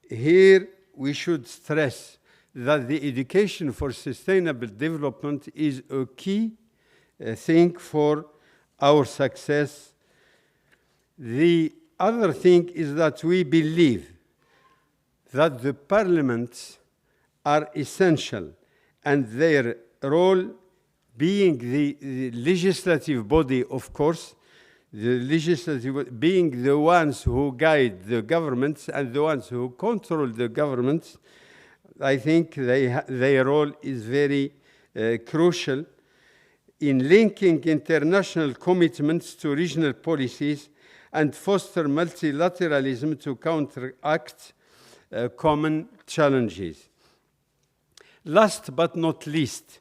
S14: here we should stress that the education for sustainable development is a key thing for our success. The other thing is that we believe that the parliaments are essential and their role being the legislative body, of course, the legislative being the ones who guide the governments and the ones who control the governments, I think their role is very crucial in linking international commitments to regional policies and foster multilateralism to counteract common challenges. Last but not least,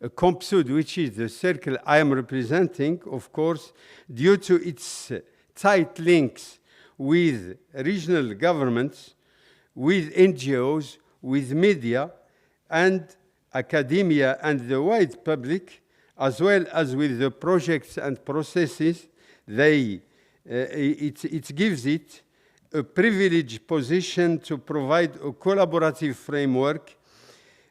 S14: COMPSUD, which is the circle I am representing, of course, due to its tight links with regional governments, with NGOs, with media and academia and the wide public, as well as with the projects and processes, it gives it a privileged position to provide a collaborative framework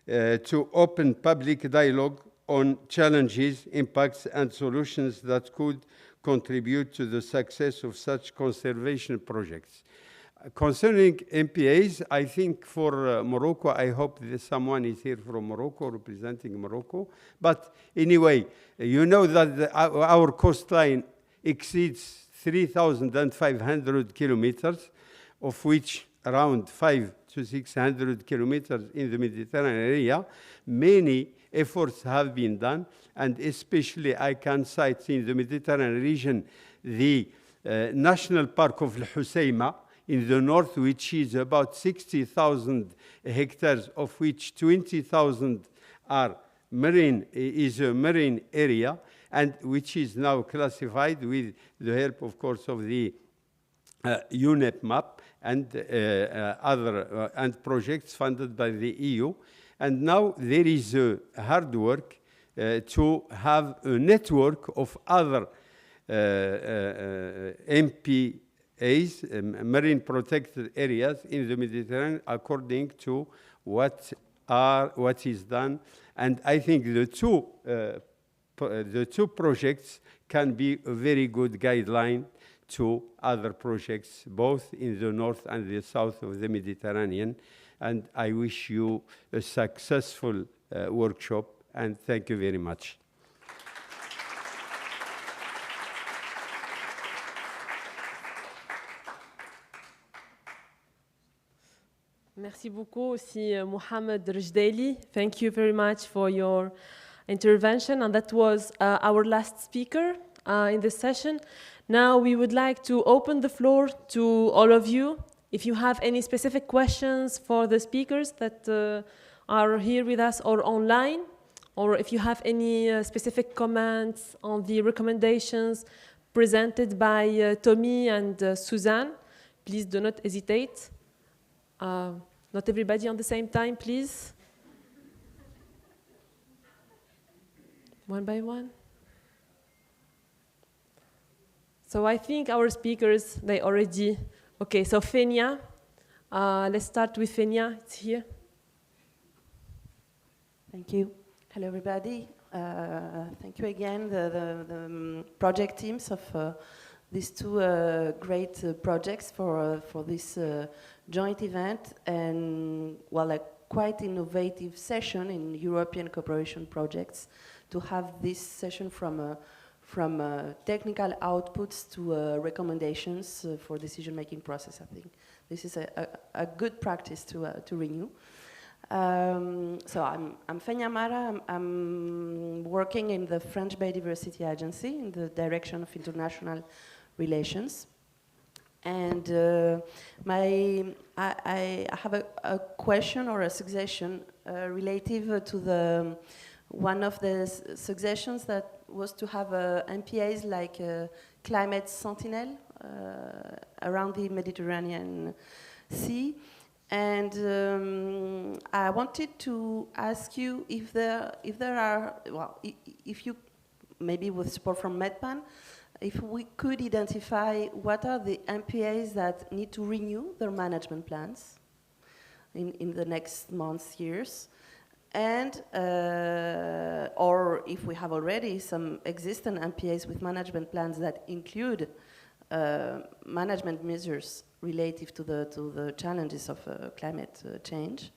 S14: to open public dialogue on challenges, impacts, and solutions that could contribute to the success of such conservation projects. Concerning MPAs, I think for Morocco, I hope that someone is here from Morocco, representing Morocco. But anyway, you know that our coastline exceeds 3,500 kilometers, of which around 500 to 600 kilometers in the Mediterranean area. Many efforts have been done, and especially I can cite in the Mediterranean region the National Park of Al Husayma in the north, which is about 60,000 hectares, of which 20,000 are marine, is a marine area, and which is now classified with the help, of course, of the UNEP map and other and projects funded by the EU. And now there is a hard work to have a network of other MPAs, marine protected areas in the Mediterranean, according to what is done. And I think the two projects can be a very good guideline to other projects, both in the north and the south of the Mediterranean. And I wish you a successful workshop, and thank you very much.
S6: Merci beaucoup aussi, Mohamed Rjdaili. Thank you very much for your intervention. And that was our last speaker in this session. Now we would like to open the floor to all of you. If you have any specific questions for the speakers that are here with us or online, or if you have any specific comments on the recommendations presented by Tommy and Suzanne, please do not hesitate. Not everybody on the same time, please. One by one. So I think our speakers, they already, okay, so Fenia, let's start with Fenia, it's here.
S15: Thank you. Hello, everybody. Thank you again, the project teams of these two great projects for this joint event, and well, a quite innovative session in European cooperation projects to have this session from technical outputs to recommendations for decision-making process. I think this is a good practice to renew. So I'm Fenia Mara. I'm working in the French Biodiversity Agency in the direction of international relations. And I have a question or a suggestion relative to the one of the suggestions that was to have MPAs like climate sentinel around the Mediterranean Sea. And I wanted to ask you if there are, well, if you, maybe with support from MedPan, if we could identify what are the MPAs that need to renew their management plans in the next months, years, and or if we have already some existing MPAs with management plans that include management measures relative to the challenges of climate change,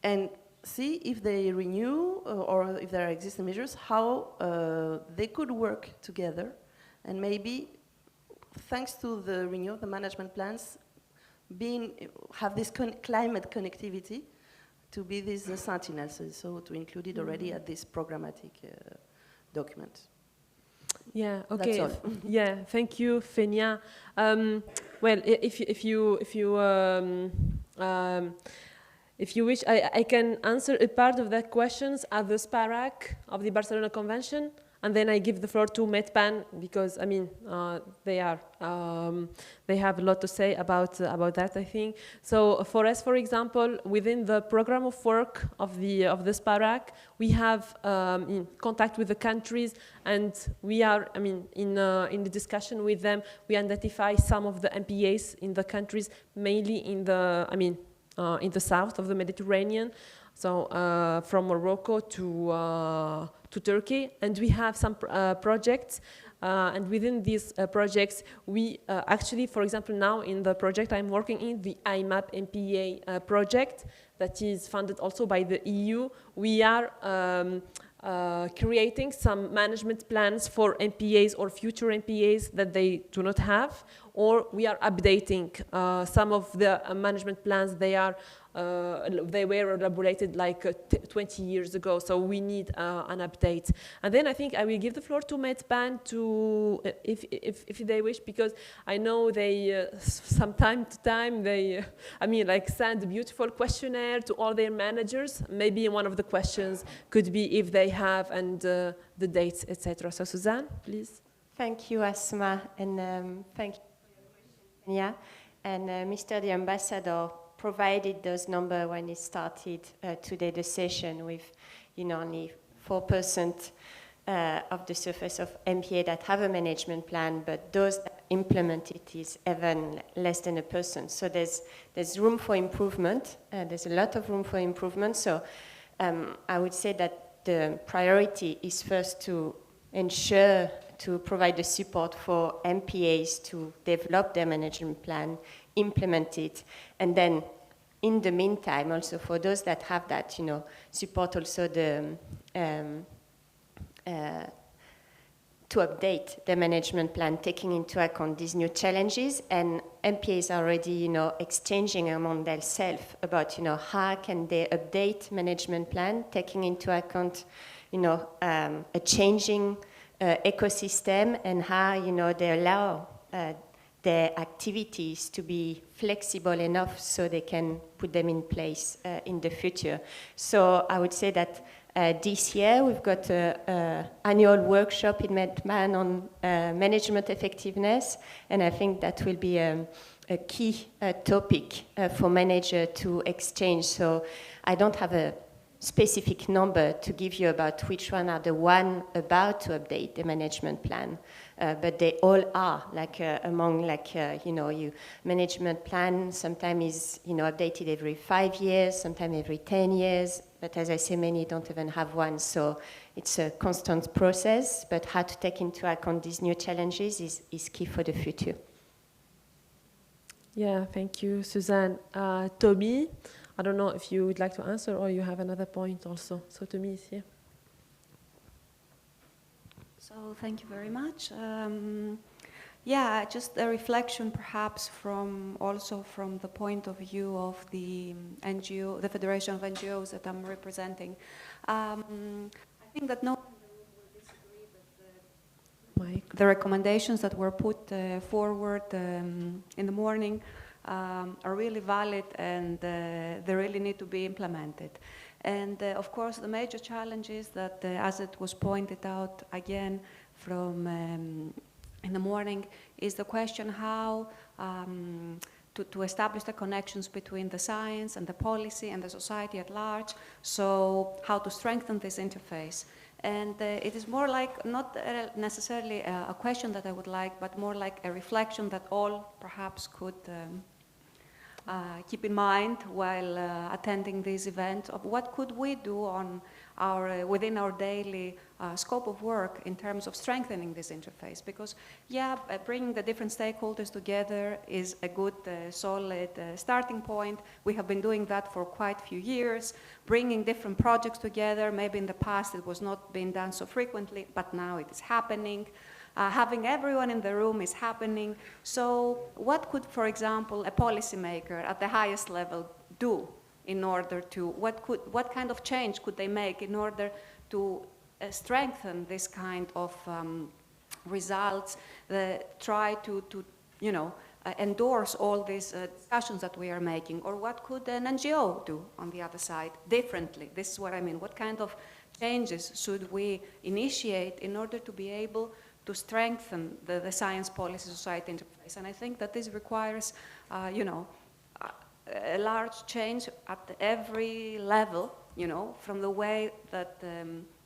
S15: and see if they renew or if there are existing measures, how they could work together, and maybe thanks to the renewal of the management plans, have this climate connectivity to be these sentinels, so to include it already at this programmatic document.
S6: Yeah. Okay.
S15: That's all.
S6: Yeah. Thank you, Fenia. Well, if you wish, I can answer a part of that questions at the SPARAC of the Barcelona Convention, and then I give the floor to MedPan because I mean they have a lot to say about that, I think. So for us, for example, within the program of work of the SPARAC, we have in contact with the countries, and we are, I mean, in the discussion with them, we identify some of the MPAs in the countries, mainly in the, I mean, in the south of the Mediterranean, so from Morocco to Turkey, and we have some projects, and within these projects, we actually, for example, now in the project I'm working in, the IMAP MPA project, that is funded also by the EU, we are creating some management plans for MPAs or future MPAs that they do not have, or we are updating some of the management plans. They were elaborated like 20 years ago, so we need an update. And then I think I will give the floor to MedPan to, if they wish, because I know they, from time to time, they, I mean, like send a beautiful questionnaire to all their managers. Maybe one of the questions could be if they have, and the dates, etc. So Suzanne, please.
S8: Thank you, Asma, and thank you for your question, Fenia. And Mr. the Ambassador provided those numbers when he started today the session with, you know, only 4% of the surface of MPA that have a management plan, but those that implement it is even less than 1%. So there's room for improvement. There's a lot of room for improvement. So I would say that the priority is first to ensure to provide the support for MPAs to develop their management plan, implement it, and then in the meantime, also for those that have that, you know, support also the to update the management plan, taking into account these new challenges. And MPAs are already, you know, exchanging among themselves about, you know, how can they update management plan, taking into account, you know, a changing ecosystem, and how, you know, they allow their activities to be flexible enough so they can put them in place in the future. So I would say that this year we've got an annual workshop in MedPan on management effectiveness, and I think that will be a key topic for manager to exchange. So I don't have a specific number to give you about which one are the one about to update the management plan. But they all are, like among, like, you management plan sometimes is, updated every 5 years, sometimes every 10 years. But as I say, many don't even have one. So it's a constant process, but how to take into account these new challenges is key for the future.
S6: Yeah, thank you, Suzanne. Tommy, I don't know if you would like to answer or you have another point also. So Tommy is here.
S9: So thank you very much. Yeah, just a reflection perhaps also from the point of view of the NGO, the Federation of NGOs that I'm representing. I think that no one will disagree that the recommendations that were put forward in the morning are really valid and they really need to be implemented. And of course, the major challenge is that, as it was pointed out again from in the morning, is the question how to establish the connections between the science and the policy and the society at large, so how to strengthen this interface. And it is more like, not necessarily a question that I would like, but more like a reflection that all perhaps could keep in mind while attending this event of what could we do on within our daily scope of work in terms of strengthening this interface. Because, yeah, bringing the different stakeholders together is a good, solid starting point. We have been doing that for quite a few years, bringing different projects together. Maybe in the past it was not being done so frequently, but now it is happening. Having everyone in the room is happening. So what could, for example, a policymaker at the highest level do in order to, what kind of change could they make in order to strengthen this kind of results, try to endorse all these discussions that we are making? Or what could an NGO do on the other side differently? This is what I mean. What kind of changes should we initiate in order to be able to strengthen the science policy society interface? And I think that this requires, a large change at every level, from the way that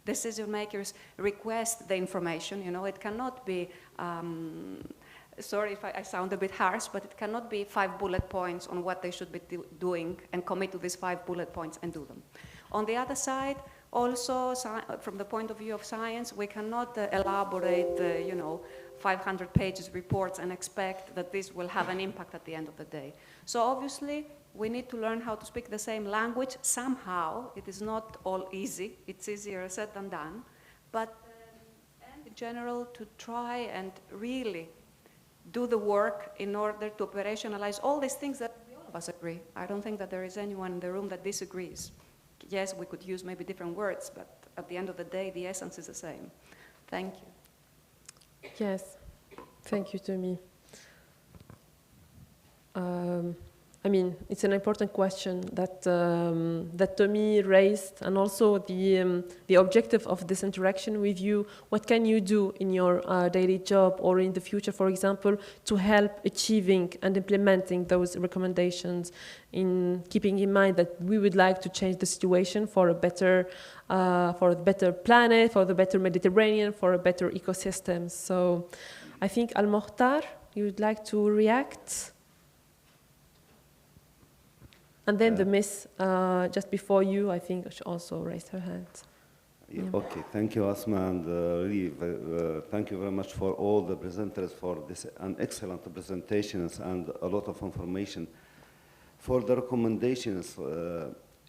S9: decision makers request the information. It cannot be, sorry if I sound a bit harsh, but it cannot be 5 bullet points on what they should be doing and commit to these 5 bullet points and do them. On the other side, also, from the point of view of science, we cannot elaborate, 500 pages reports and expect that this will have an impact at the end of the day. So obviously, we need to learn how to speak the same language somehow. It is not all easy. It's easier said than done. But and in general, to try and really do the work in order to operationalize all these things that all of us agree. I don't think that there is anyone in the room that disagrees. Yes, we could use maybe different words, but at the end of the day, the essence is the same. Thank you.
S6: Yes, thank you, Tommy. I mean, it's an important question that that Tommy raised, and also the objective of this interaction with you. What can you do in your daily job or in the future, for example, to help achieving and implementing those recommendations, in keeping in mind that we would like to change the situation for a better planet, for the better Mediterranean, for a better ecosystem. So I think Al-Mokhtar, you would like to react? And then the miss just before you, I think, she also raised her hand.
S16: Yeah. Okay, thank you, Asma, and really thank you very much for all the presenters for this excellent presentations and a lot of information. For the recommendations,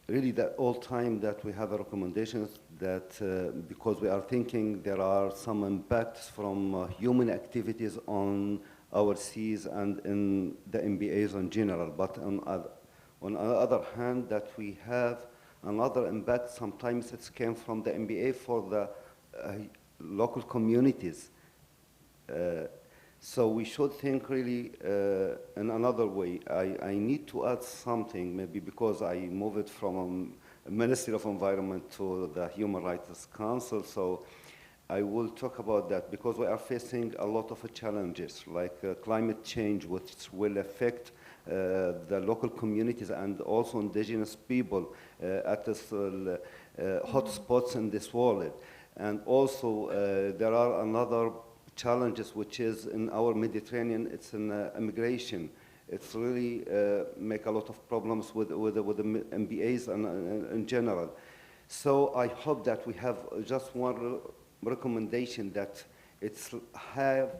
S16: really that all time that we have recommendations that because we are thinking there are some impacts from human activities on our seas and in the MPAs in general, but on the other hand, that we have another impact, sometimes it came from the MPA for the local communities. So we should think really in another way. I need to add something, maybe because I moved from Ministry of Environment to the Human Rights Council, so I will talk about that, because we are facing a lot of challenges, like climate change, which will affect the local communities and also indigenous people at this hotspots in this world. And also there are another challenges which is in our Mediterranean, it's in immigration. It's really make a lot of problems with the MBAs and in general. So I hope that we have just one recommendation that it's have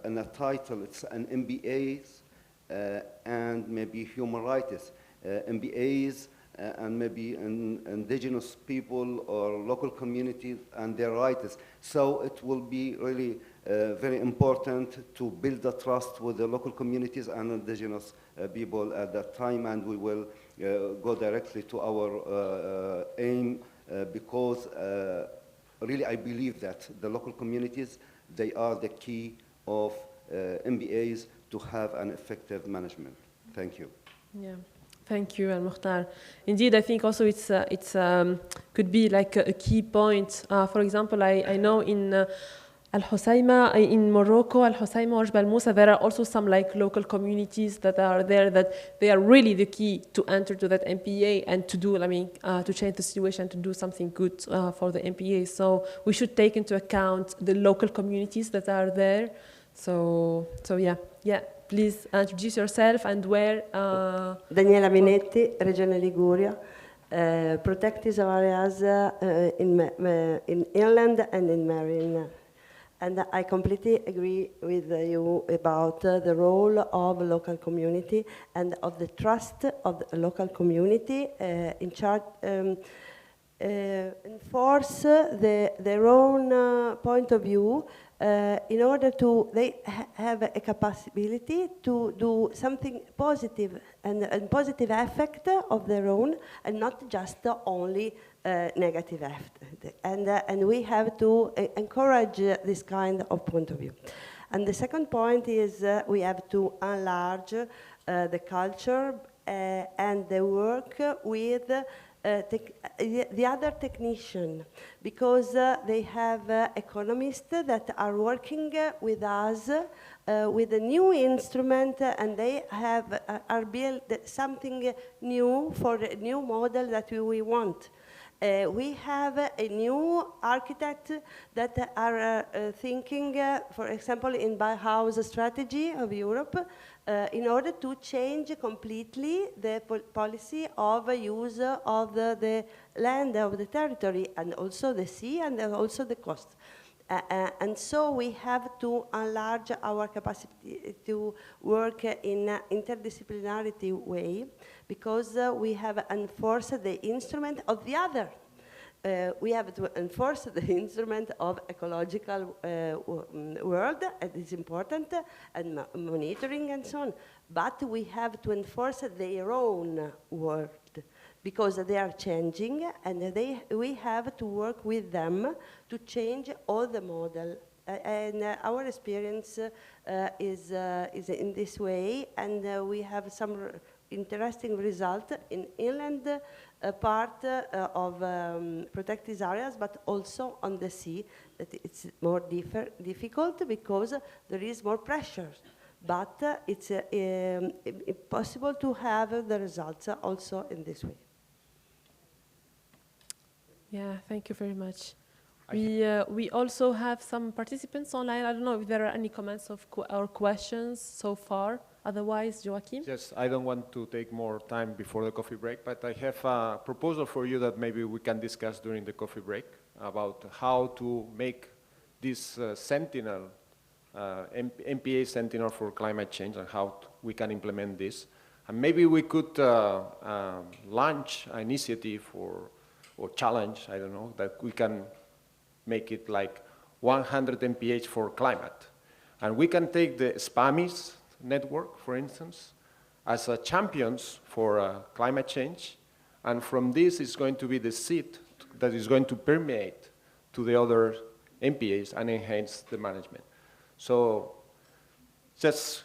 S16: in a title, it's an MBAs and maybe human rights, MBAs and maybe indigenous people or local communities and their rights. So it will be really very important to build the trust with the local communities and indigenous people at that time, and we will go directly to our aim because really I believe that the local communities, they are the key of MBAs to have an effective management. Thank you.
S6: Yeah. Thank you, Al-Mukhtar. Indeed, I think also it's could be like a key point. For example, I know in Al-Husayma, in Morocco, Al-Husayma or Jbal Moussa, there are also some like local communities that are there that they are really the key to enter to that MPA and to do, to change the situation, to do something good for the MPA. So we should take into account the local communities that are there. So yeah. Please introduce yourself and where.
S17: Daniela Minetti, Regione Liguria. Protected areas in inland and in marine. And I completely agree with you about the role of local community and of the trust of the local community in charge. Enforce their own point of view in order to, they have a capability to do something positive and positive effect of their own and not just only negative effect. And we have to encourage this kind of point of view. And the second point is we have to enlarge the culture and the work with the other technician, because they have economists that are working with us with a new instrument, and they have are built something new for a new model that we want. We have a new architect that are thinking, for example, in Bauhaus strategy of Europe, in order to change completely the policy of use of the land, of the territory, and also the sea, and also the coast. And so we have to enlarge our capacity to work in an interdisciplinarity way, because we have enforced the instrument of the other. We have to enforce the instrument of ecological world, it is important, and monitoring and so on. But we have to enforce their own world, because they are changing, and we have to work with them to change all the model. And our experience is in this way, and we have some interesting result in inland part of protected areas, but also on the sea, that it's more difficult because there is more pressure. But it's possible to have the results also in this way.
S6: Yeah, thank you very much. We also have some participants online. I don't know if there are any comments or questions so far. Otherwise, Joachim?
S1: Yes, I don't want to take more time before the coffee break, but I have a proposal for you that maybe we can discuss during the coffee break about how to make this Sentinel, MPA Sentinel for climate change, and how we can implement this. And maybe we could launch an initiative or challenge, I don't know, that we can make it like 100 MPH for climate. And we can take the SPAMIS network, for instance, as champions for climate change. And from this is going to be the seed that is going to permeate to the other MPAs and enhance the management. So just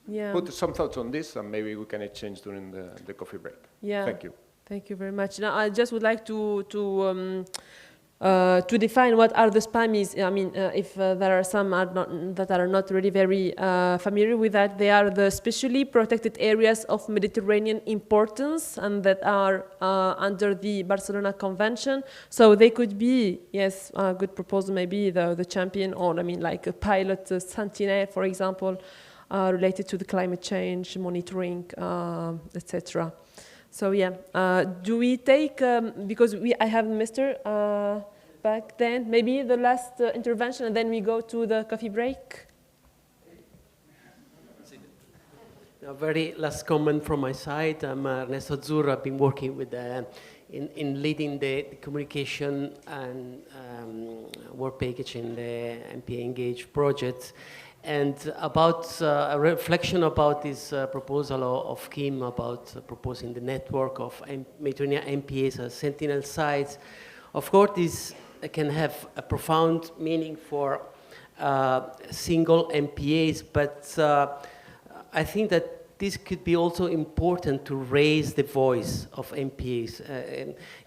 S1: put some thoughts on this, and maybe we can exchange during the coffee break.
S6: Yeah.
S1: Thank you.
S6: Thank you very much. Now, I just would like to to define what are the SPAMIs. I mean, if there are some that are not really very familiar with that, they are the specially protected areas of Mediterranean importance and that are under the Barcelona Convention. So they could be, yes, a good proposal, maybe the champion, or I mean, like a pilot Sentinel, for example, related to the climate change monitoring, etc. So yeah, do we take, because I have Mr. Back then, maybe the last intervention and then we go to the coffee break?
S18: A very last comment from my side. I'm Ernesto Azzurro. I've been working with in leading the communication and work package in the MPA-Engage project. And about a reflection about this proposal of Kim about proposing the network of Mediterranean MPAs as sentinel sites. Of course, this can have a profound meaning for single MPAs, but I think that this could be also important to raise the voice of MPAs.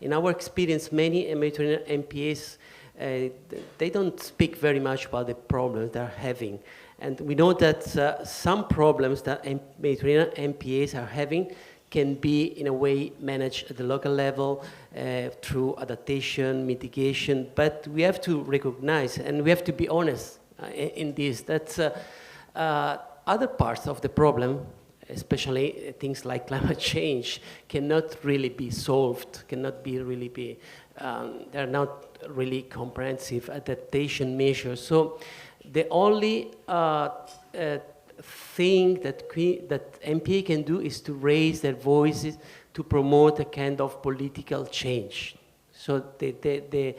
S18: In our experience, many Mediterranean MPAs, they don't speak very much about the problems they're having. And we know that some problems that Mediterranean MPAs are having can be, in a way, managed at the local level through adaptation, mitigation, but we have to recognize, and we have to be honest in this, that other parts of the problem, especially things like climate change, cannot really be solved, cannot be really be, they're not really comprehensive adaptation measures. So the only thing that MPA can do is to raise their voices to promote a kind of political change. So the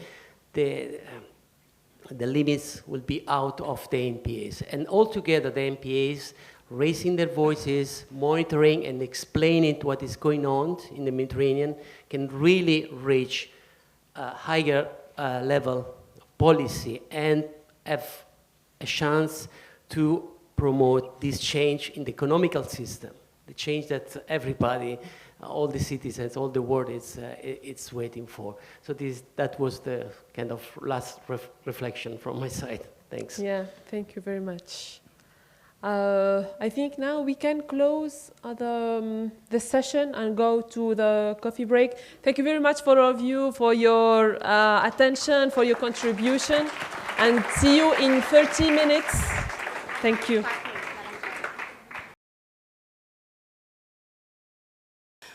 S18: limits will be out of the MPAs. And altogether, the MPAs raising their voices, monitoring and explaining what is going on in the Mediterranean can really reach a higher level of policy and have a chance to promote this change in the economical system, the change that everybody, all the citizens, all the world it's waiting for. So that was the kind of last reflection from my side. Thanks.
S6: Yeah, thank you very much. I think now we can close the session and go to the coffee break. Thank you very much for all of you for your attention, for your contribution, and see you in 30 minutes. Thank you.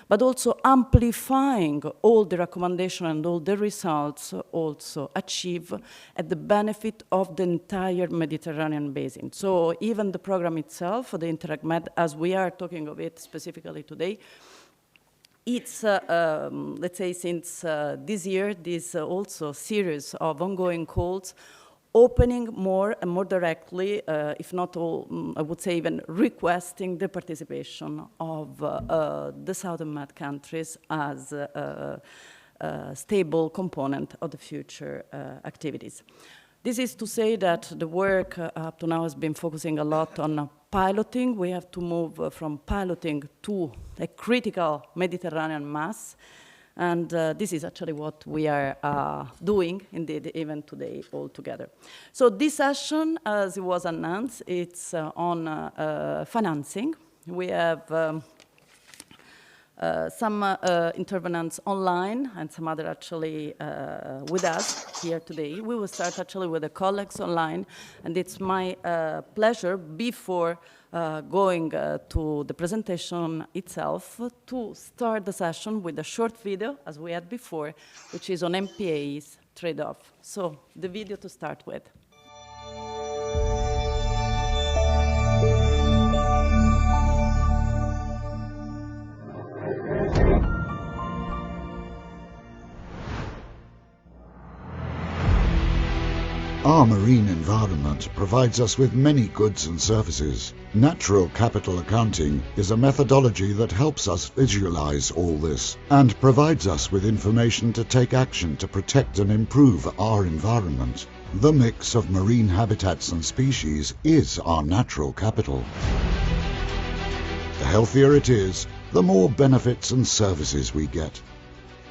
S19: But also amplifying all the recommendations and all the results also achieve at the benefit of the entire Mediterranean basin. So even the program itself, the Interreg Med, as we are talking of it specifically today, it's, let's say, since this year, this also series of ongoing calls opening more and more directly, if not all, I would say even requesting the participation of the Southern Med countries as a stable component of the future activities. This is to say that the work up to now has been focusing a lot on piloting. We have to move from piloting to a critical Mediterranean mass. And this is actually what we are doing, indeed, even today, all together. So this session, as it was announced, it's on financing. We have some intervenants online and some other actually with us here today. We will start actually with the colleagues online, and it's my pleasure, before going to the presentation itself, to start the session with a short video, as we had before, which is on MPA's trade-off. So the video to start with.
S7: Our marine environment provides us with many goods and services. Natural capital accounting is a methodology that helps us visualize all this and provides us with information to take action to protect and improve our environment. The mix of marine habitats and species is our natural capital. The healthier it is, the more benefits and services we get.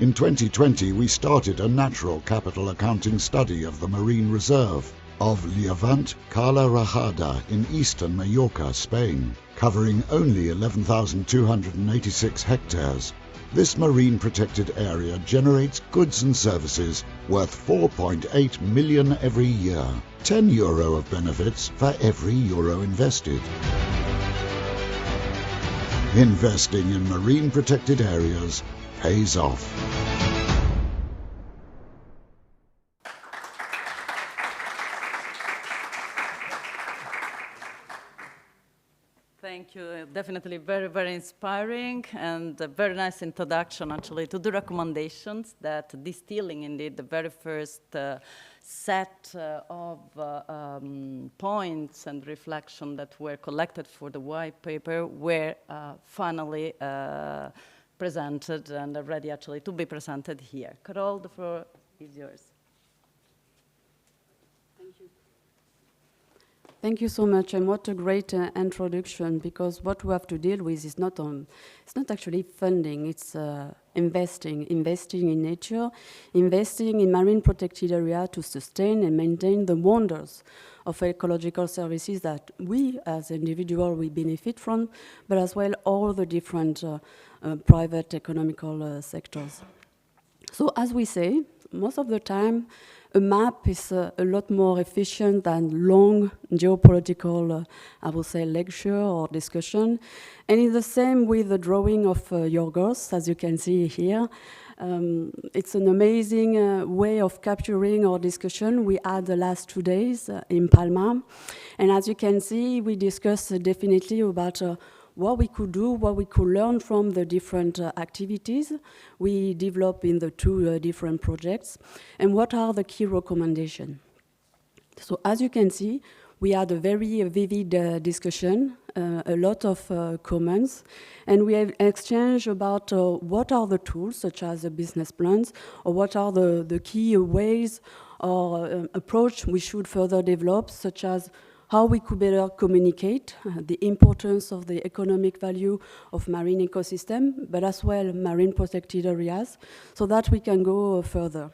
S7: In 2020, we started a natural capital accounting study of the marine reserve of Levante Cala Rajada in eastern Mallorca, Spain, covering only 11,286 hectares. This marine protected area generates goods and services worth 4.8 million every year, €10 of benefits for every euro invested. Investing in marine protected areas pays off.
S19: Thank you. Definitely very, very inspiring and a very nice introduction, actually, to the recommendations that distilling, indeed, the very first set of points and reflection that were collected for the white paper were finally presented and are ready, actually, to be presented here. Carol, the floor is yours.
S20: Thank you so much, and what a great introduction, because what we have to deal with is it's not actually funding, it's investing in nature, investing in marine protected area to sustain and maintain the wonders of ecological services that we as individuals we benefit from, but as well all the different private economical sectors. So as we say, most of the time, a map is a lot more efficient than long geopolitical, I would say, lecture or discussion. And it's the same with the drawing of Yorgos, as you can see here. It's an amazing way of capturing our discussion we had the last 2 days in Palma. And as you can see, we discussed definitely about what we could do, what we could learn from the different activities we develop in the two different projects, and what are the key recommendations. So as you can see, we had a very vivid discussion, a lot of comments, and we have exchanged about what are the tools, such as the business plans, or what are the key ways or approach we should further develop, such as how we could better communicate the importance of the economic value of marine ecosystem, but as well marine protected areas, so that we can go further.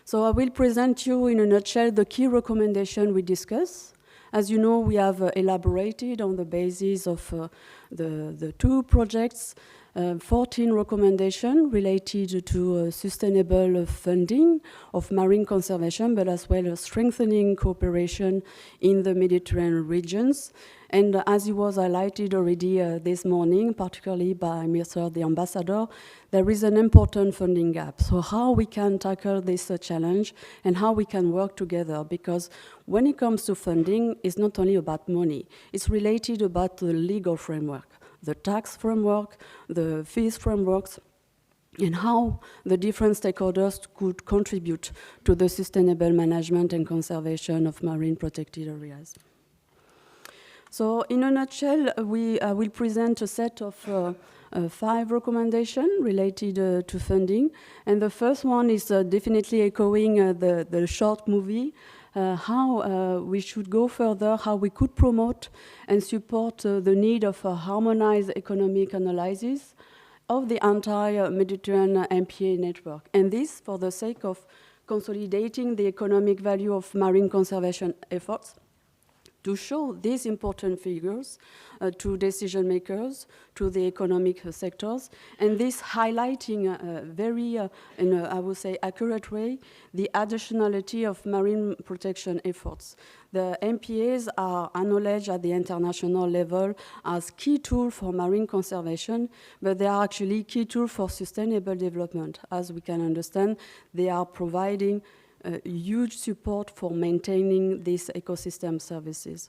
S20: So I will present you in a nutshell the key recommendation we discuss. As you know, we have elaborated on the basis of the two projects 14 recommendations related to sustainable funding of marine conservation, but as well as strengthening cooperation in the Mediterranean regions. And as it was highlighted already this morning, particularly by Mr. the Ambassador, there is an important funding gap. So how we can tackle this challenge and how we can work together, because when it comes to funding, it's not only about money, it's related about the legal framework, the tax framework, the fees frameworks, and how the different stakeholders could contribute to the sustainable management and conservation of marine protected areas. So in a nutshell, I will present a set of 5 recommendations related to funding. And the first one is definitely echoing the short movie, how we should go further, how we could promote and support the need of a harmonized economic analysis of the entire Mediterranean MPA network. And this for the sake of consolidating the economic value of marine conservation efforts, to show these important figures to decision makers, to the economic sectors, and this highlighting very, in a, I would say, accurate way, the additionality of marine protection efforts. The MPAs are acknowledged at the international level as key tool for marine conservation, but they are actually key tool for sustainable development. As we can understand, they are providing huge support for maintaining these ecosystem services.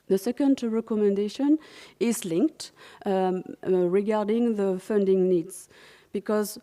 S20: The second recommendation is linked regarding the funding needs, because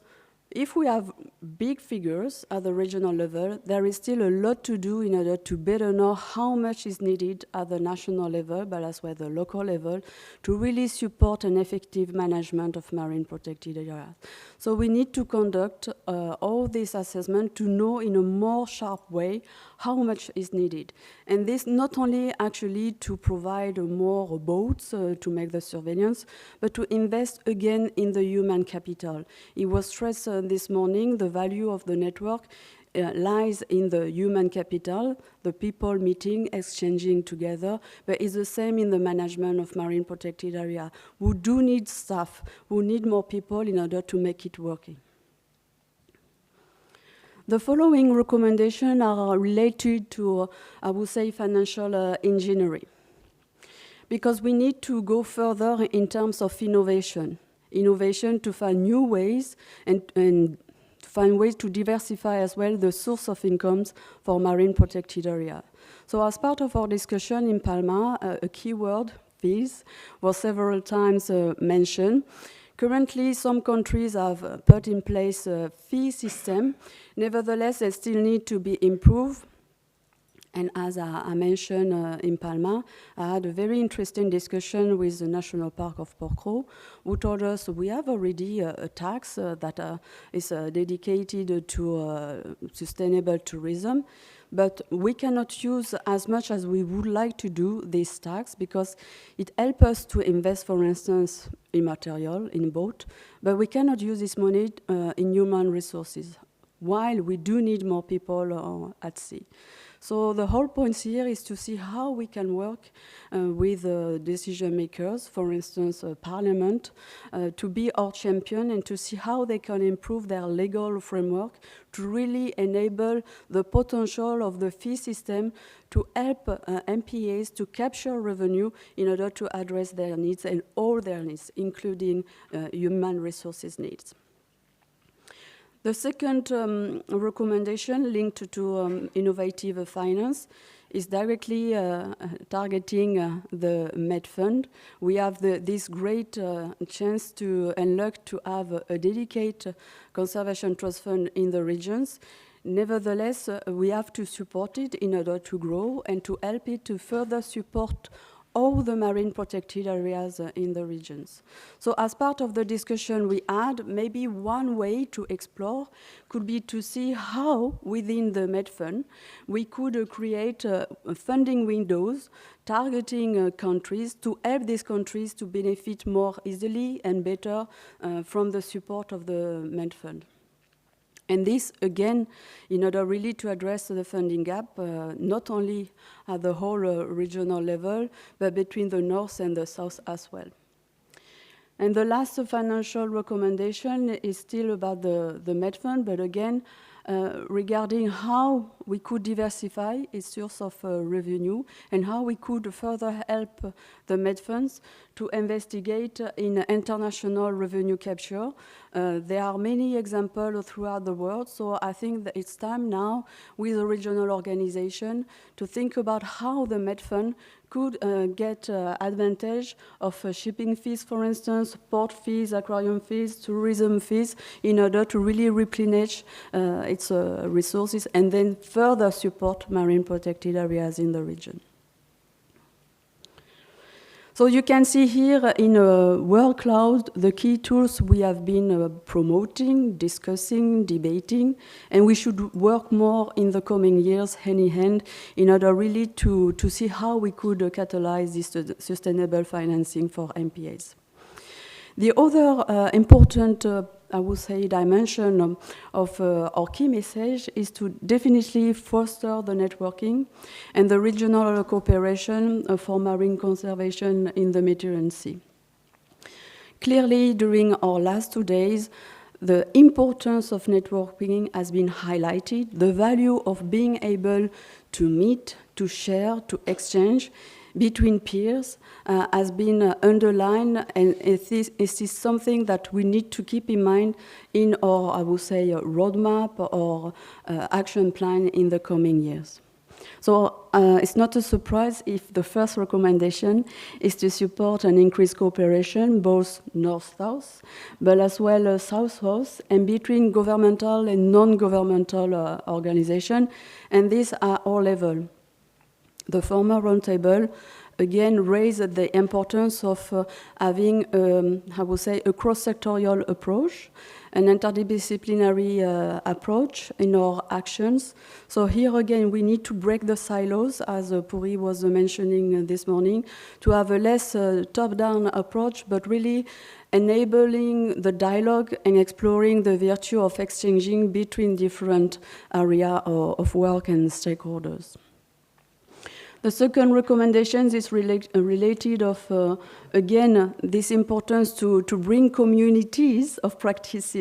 S20: if we have big figures at the regional level, there is still a lot to do in order to better know how much is needed at the national level, but as well the local level, to really support an effective management of marine protected areas. So we need to conduct all this assessment to know in a more sharp way how much is needed. And this not only actually to provide more boats to make the surveillance, but to invest again in the human capital. It was stressed this morning, the value of the network lies in the human capital, the people meeting, exchanging together, but it's the same in the management of marine protected area. We do need staff, we need more people in order to make it working. The following recommendations are related to, I would say, financial engineering, because we need to go further in terms of innovation to find new ways and to find ways to diversify as well the source of incomes for marine protected area. So as part of our discussion in Palma, a keyword, fees, was several times mentioned. Currently, some countries have put in place a fee system. Nevertheless, they still need to be improved. And as I mentioned in Palma, I had a very interesting discussion with the National Park of Porcro, who told us we have already a tax that is dedicated to sustainable tourism, but we cannot use as much as we would like to do this tax because it helps us to invest, for instance, in material, in boat, but we cannot use this money in human resources, while we do need more people at sea. So the whole point here is to see how we can work with decision makers, for instance, Parliament, to be our champion and to see how they can improve their legal framework to really enable the potential of the fee system to help MPAs to capture revenue in order to address their needs and all their needs, including human resources needs. The second recommendation linked to innovative finance is directly targeting the Med Fund. We have this great chance and luck to have a dedicated conservation trust fund in the regions. Nevertheless, we have to support it in order to grow and to help it to further support all the marine protected areas in the regions. So as part of the discussion we had, maybe one way to explore could be to see how within the Med Fund we could create funding windows targeting countries to help these countries to benefit more easily and better from the support of the Med Fund. And this, again, in order really to address the funding gap, not only at the whole regional level, but between the north and the south as well. And the last financial recommendation is still about the Med Fund, but again, regarding how we could diversify its source of revenue and how we could further help the Med Funds to investigate in international revenue capture. There are many examples throughout the world, so I think that it's time now with the regional organization to think about how the Med Fund could get advantage of shipping fees, for instance, port fees, aquarium fees, tourism fees, in order to really replenish its resources and then further support marine protected areas in the region. So you can see here in World Cloud the key tools we have been promoting, discussing, debating, and we should work more in the coming years hand in hand in order really to see how we could catalyze this sustainable financing for MPAs. The other important I would say, dimension of our key message is to definitely foster the networking and the regional cooperation for marine conservation in the Mediterranean Sea. Clearly, during our last 2 days, the importance of networking has been highlighted, the value of being able to meet, to share, to exchange between peers has been underlined, and it is something that we need to keep in mind in our, I would say, roadmap or action plan in the coming years. So it's not a surprise if the first recommendation is to support an increased cooperation, both north-south, but as well as south-south, and between governmental and non-governmental organizations, and these are all levels. The former roundtable again raised the importance of having, I would say, a cross-sectorial approach, an interdisciplinary approach in our actions. So here again, we need to break the silos, as Puri was mentioning this morning, to have a less top-down approach, but really enabling the dialogue and exploring the virtue of exchanging between different areas of work and stakeholders. The second recommendation is related of, again, this importance to bring communities of practice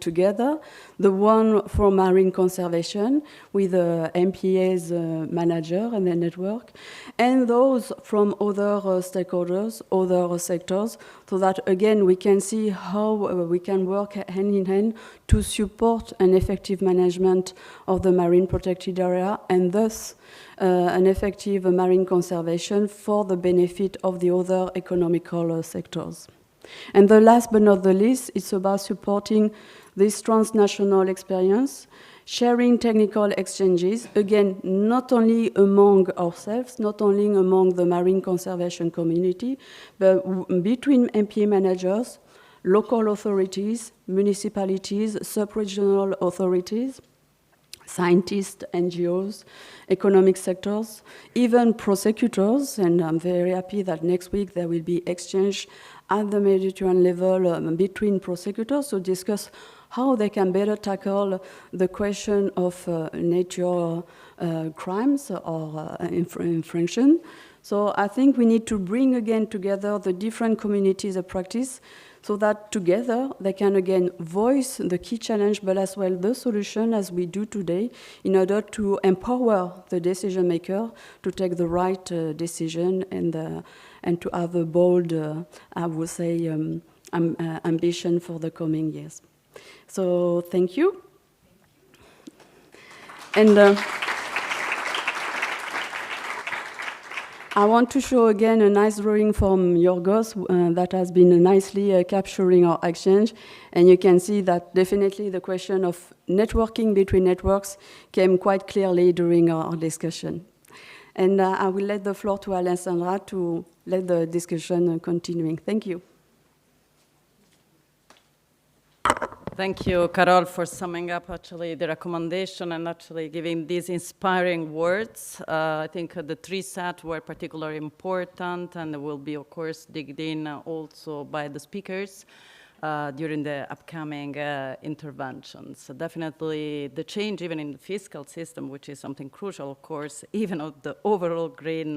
S20: together, the one for marine conservation with MPA's manager and the network, and those from other stakeholders, other sectors, so that, again, we can see how we can work hand in hand to support an effective management of the marine protected area, and thus an effective marine conservation for the benefit of the other economical sectors. And the last but not the least, it's about supporting this transnational experience, sharing technical exchanges, again, not only among ourselves, not only among the marine conservation community, but between MPA managers, local authorities, municipalities, sub-regional authorities, scientists, NGOs, economic sectors, even prosecutors, and I'm very happy that next week there will be exchange at the Mediterranean level between prosecutors to discuss how they can better tackle the question of nature crimes or infraction. So I think we need to bring again together the different communities of practice so that together they can again voice the key challenge, but as well the solution as we do today in order to empower the decision maker to take the right decision and to have a bold, I would say, ambition for the coming years. So thank you. And I want to show again a nice drawing from Yorgos that has been nicely capturing our exchange. And you can see that definitely the question of networking between networks came quite clearly during our discussion. And I will let the floor to Alessandra to let the discussion continuing. Thank you.
S19: Thank you, Carol, for summing up actually the recommendation and actually giving these inspiring words. I think the three sets were particularly important and will be, of course, digged in also by the speakers during the upcoming interventions. So definitely the change even in the fiscal system, which is something crucial, of course, even of the overall green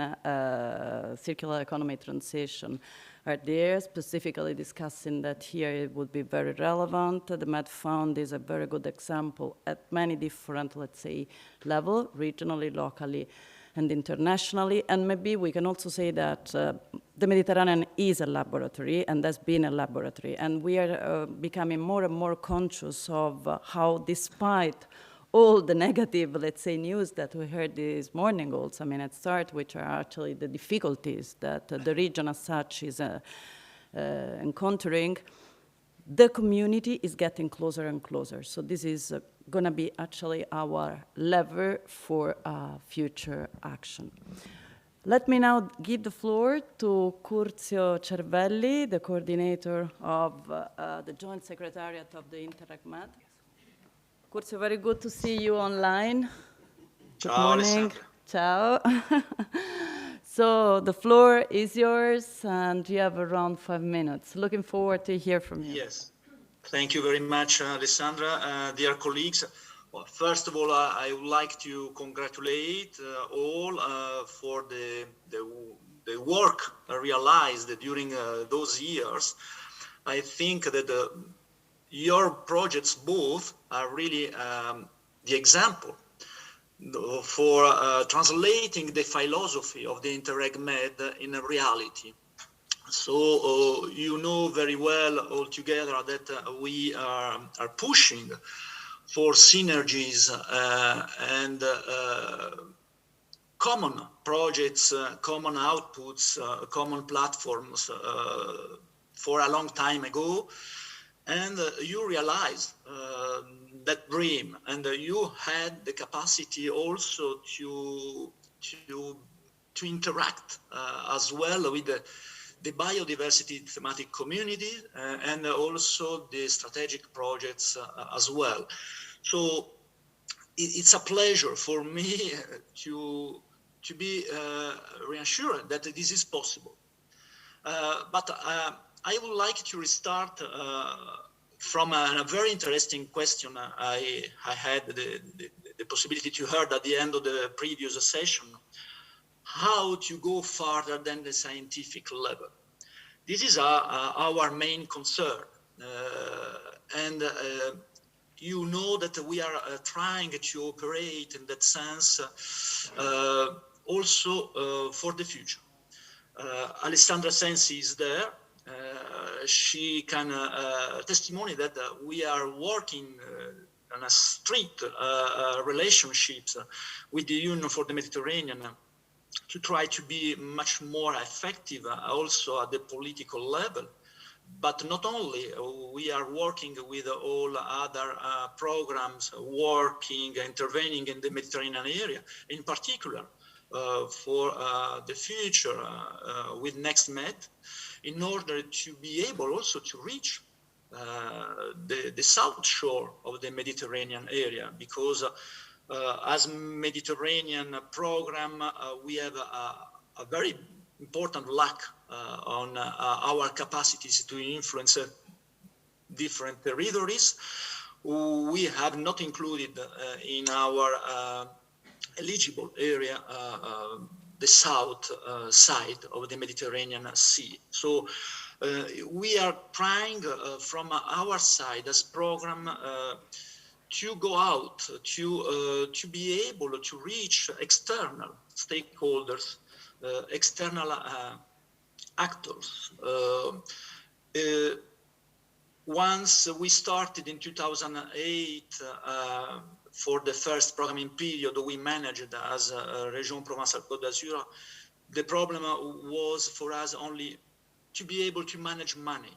S19: circular economy transition, are there, specifically discussing that here it would be very relevant. The Med Fund is a very good example at many different, let's say, levels, regionally, locally, and internationally. And maybe we can also say that the Mediterranean is a laboratory and has been a laboratory. And we are becoming more and more conscious of how, despite all the negative, let's say, news that we heard this morning also, I mean, at start, which are actually the difficulties that the region as such is encountering, the community is getting closer and closer. So this is going to be actually our lever for future action. Let me now give the floor to Curzio Cervelli, the coordinator of the Joint Secretariat of the Interreg Med. Curzio, very good to see you online. Good morning. Ciao. So the floor is yours, and you have around 5 minutes. Looking forward to hear from you.
S21: Yes. Thank you very much, Alessandra. Dear colleagues, well, first of all, I would like to congratulate all for the work realized during those years. I think that your projects both are really the example for translating the philosophy of the Interreg Med in a reality. So you know very well altogether that we are pushing for synergies and common projects, common outputs, common platforms for a long time ago, and you realize that dream, and you had the capacity also to interact as well with the biodiversity thematic community and also the strategic projects as well. So it's a pleasure for me to be reassured that this is possible. But I would like to restart from a very interesting question I had the possibility to hear at the end of the previous session, how to go farther than the scientific level. This is our main concern. And you know that we are trying to operate in that sense also for the future. Alessandra Sensi is there. She can testimony that we are working on a strict relationships with the Union for the Mediterranean to try to be much more effective also at the political level. But not only, we are working with all other programs, intervening in the Mediterranean area, in particular for the future with Next Med, in order to be able also to reach the south shore of the Mediterranean area, because as Mediterranean program, we have a very important lack on our capacities to influence different territories. We have not included in our eligible area the south side of the Mediterranean Sea. So we are trying from our side as program to go out, to be able to reach external stakeholders, external actors. Once we started in 2008 for the first programming period, we managed as Région Provence-Alpes-Côte d'Azur. The problem was for us only to be able to manage money,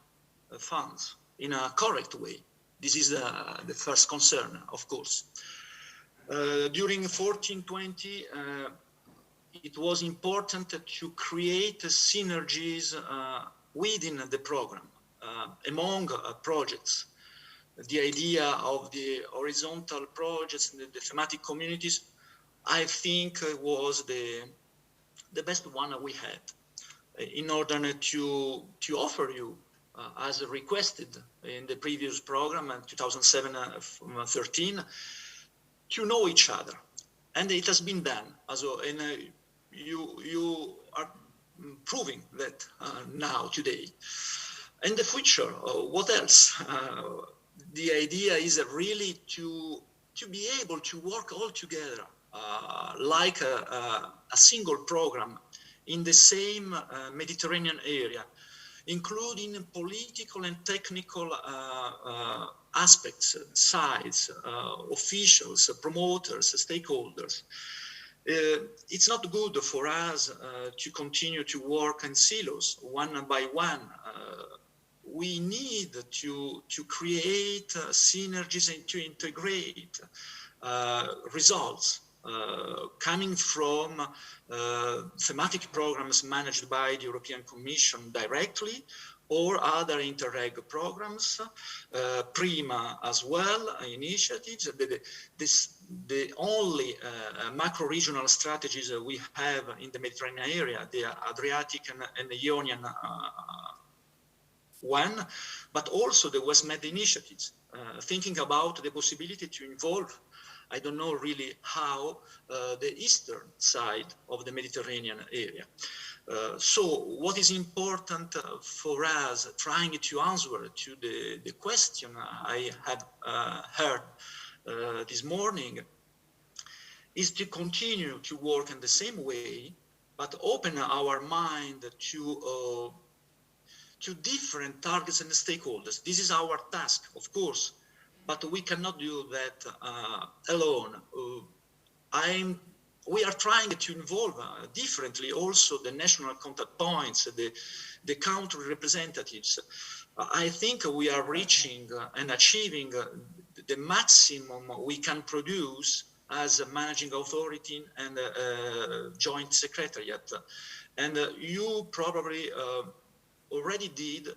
S21: funds, in a correct way. This is the first concern, of course. During 14-20, it was important to create synergies within the program, among projects. The idea of the horizontal projects, the thematic communities, I think was the best one we had in order to offer you, as requested in the previous program in 2007-13, to know each other. And it has been done. Also, and you are proving that now, today. In the future, what else? The idea is really to be able to work all together like a single program in the same Mediterranean area, including political and technical aspects, sides, officials, promoters, stakeholders. It's not good for us to continue to work in silos, one by one. We need to create synergies and to integrate results coming from thematic programs managed by the European Commission directly, or other Interreg programs, PRIMA as well, initiatives. The only macro-regional strategies we have in the Mediterranean area, the Adriatic and the Ionian one, but also the West Med initiatives, thinking about the possibility to involve, I don't know really how, the eastern side of the Mediterranean area. So what is important for us, trying to answer to the question I had heard this morning, is to continue to work in the same way, but open our mind to different targets and stakeholders. This is our task, of course, but we cannot do that alone. I'm we are trying to involve differently also the national contact points, the country representatives. I think we are reaching and achieving the maximum we can produce as a managing authority and joint secretariat. And you probably already did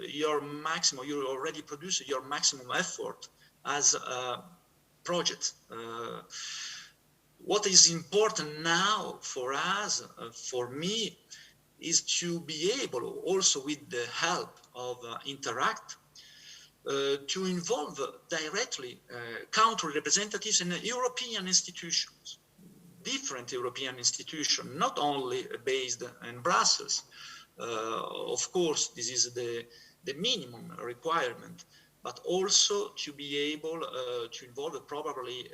S21: your maximum, you already produced your maximum effort as a project. What is important now for us, for me, is to be able, also with the help of Interact, to involve directly country representatives in European institutions, different European institutions, not only based in Brussels. Of course, this is the minimum requirement, but also to be able to involve probably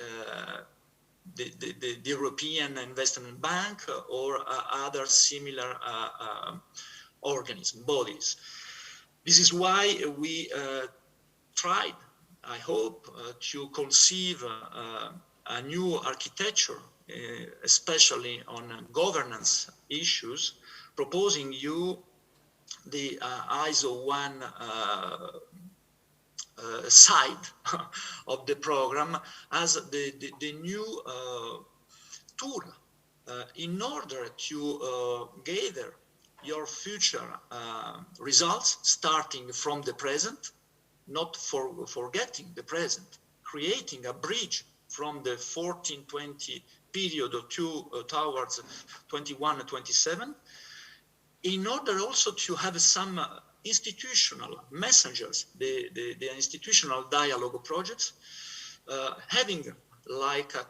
S21: the European Investment Bank or other similar bodies. This is why we tried, I hope, to conceive a new architecture, especially on governance issues, proposing you the ISO 1 side of the program as the new tool in order to gather your future results starting from the present, not forgetting the present, creating a bridge from the 14-20 period towards 21-27, in order also to have some institutional messengers, the institutional dialogue projects, having like a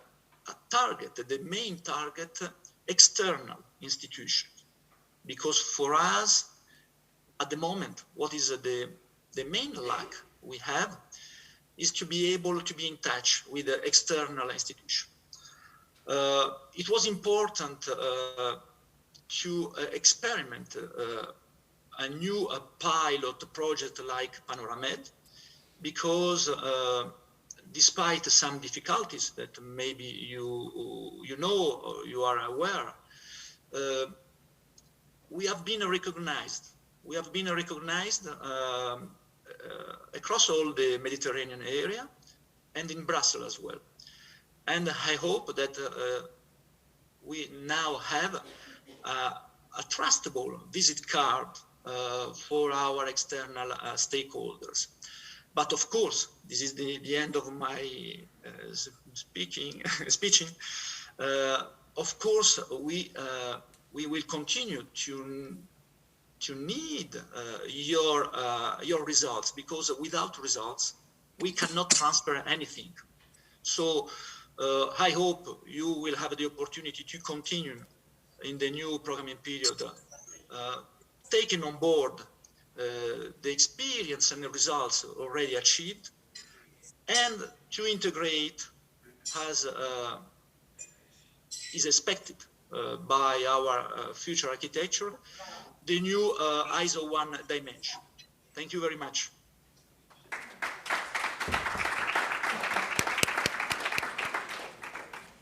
S21: target, the main target, external institutions. Because for us, at the moment, what is the main lack we have is to be able to be in touch with the external institution. It was important to experiment a new pilot project like Panorama Med, because despite some difficulties that maybe you know or you are aware, we have been recognized. We have been recognized across all the Mediterranean area and in Brussels as well. And I hope that we now have a trustable visit card for our external stakeholders. But of course, this is the end of my speeching. Of course, we will continue to need your results, because without results, we cannot transfer anything. So I hope you will have the opportunity to continue in the new programming period, taking on board the experience and the results already achieved, and to integrate as is expected by our future architecture, the new ISO 1 dimension. Thank you very much.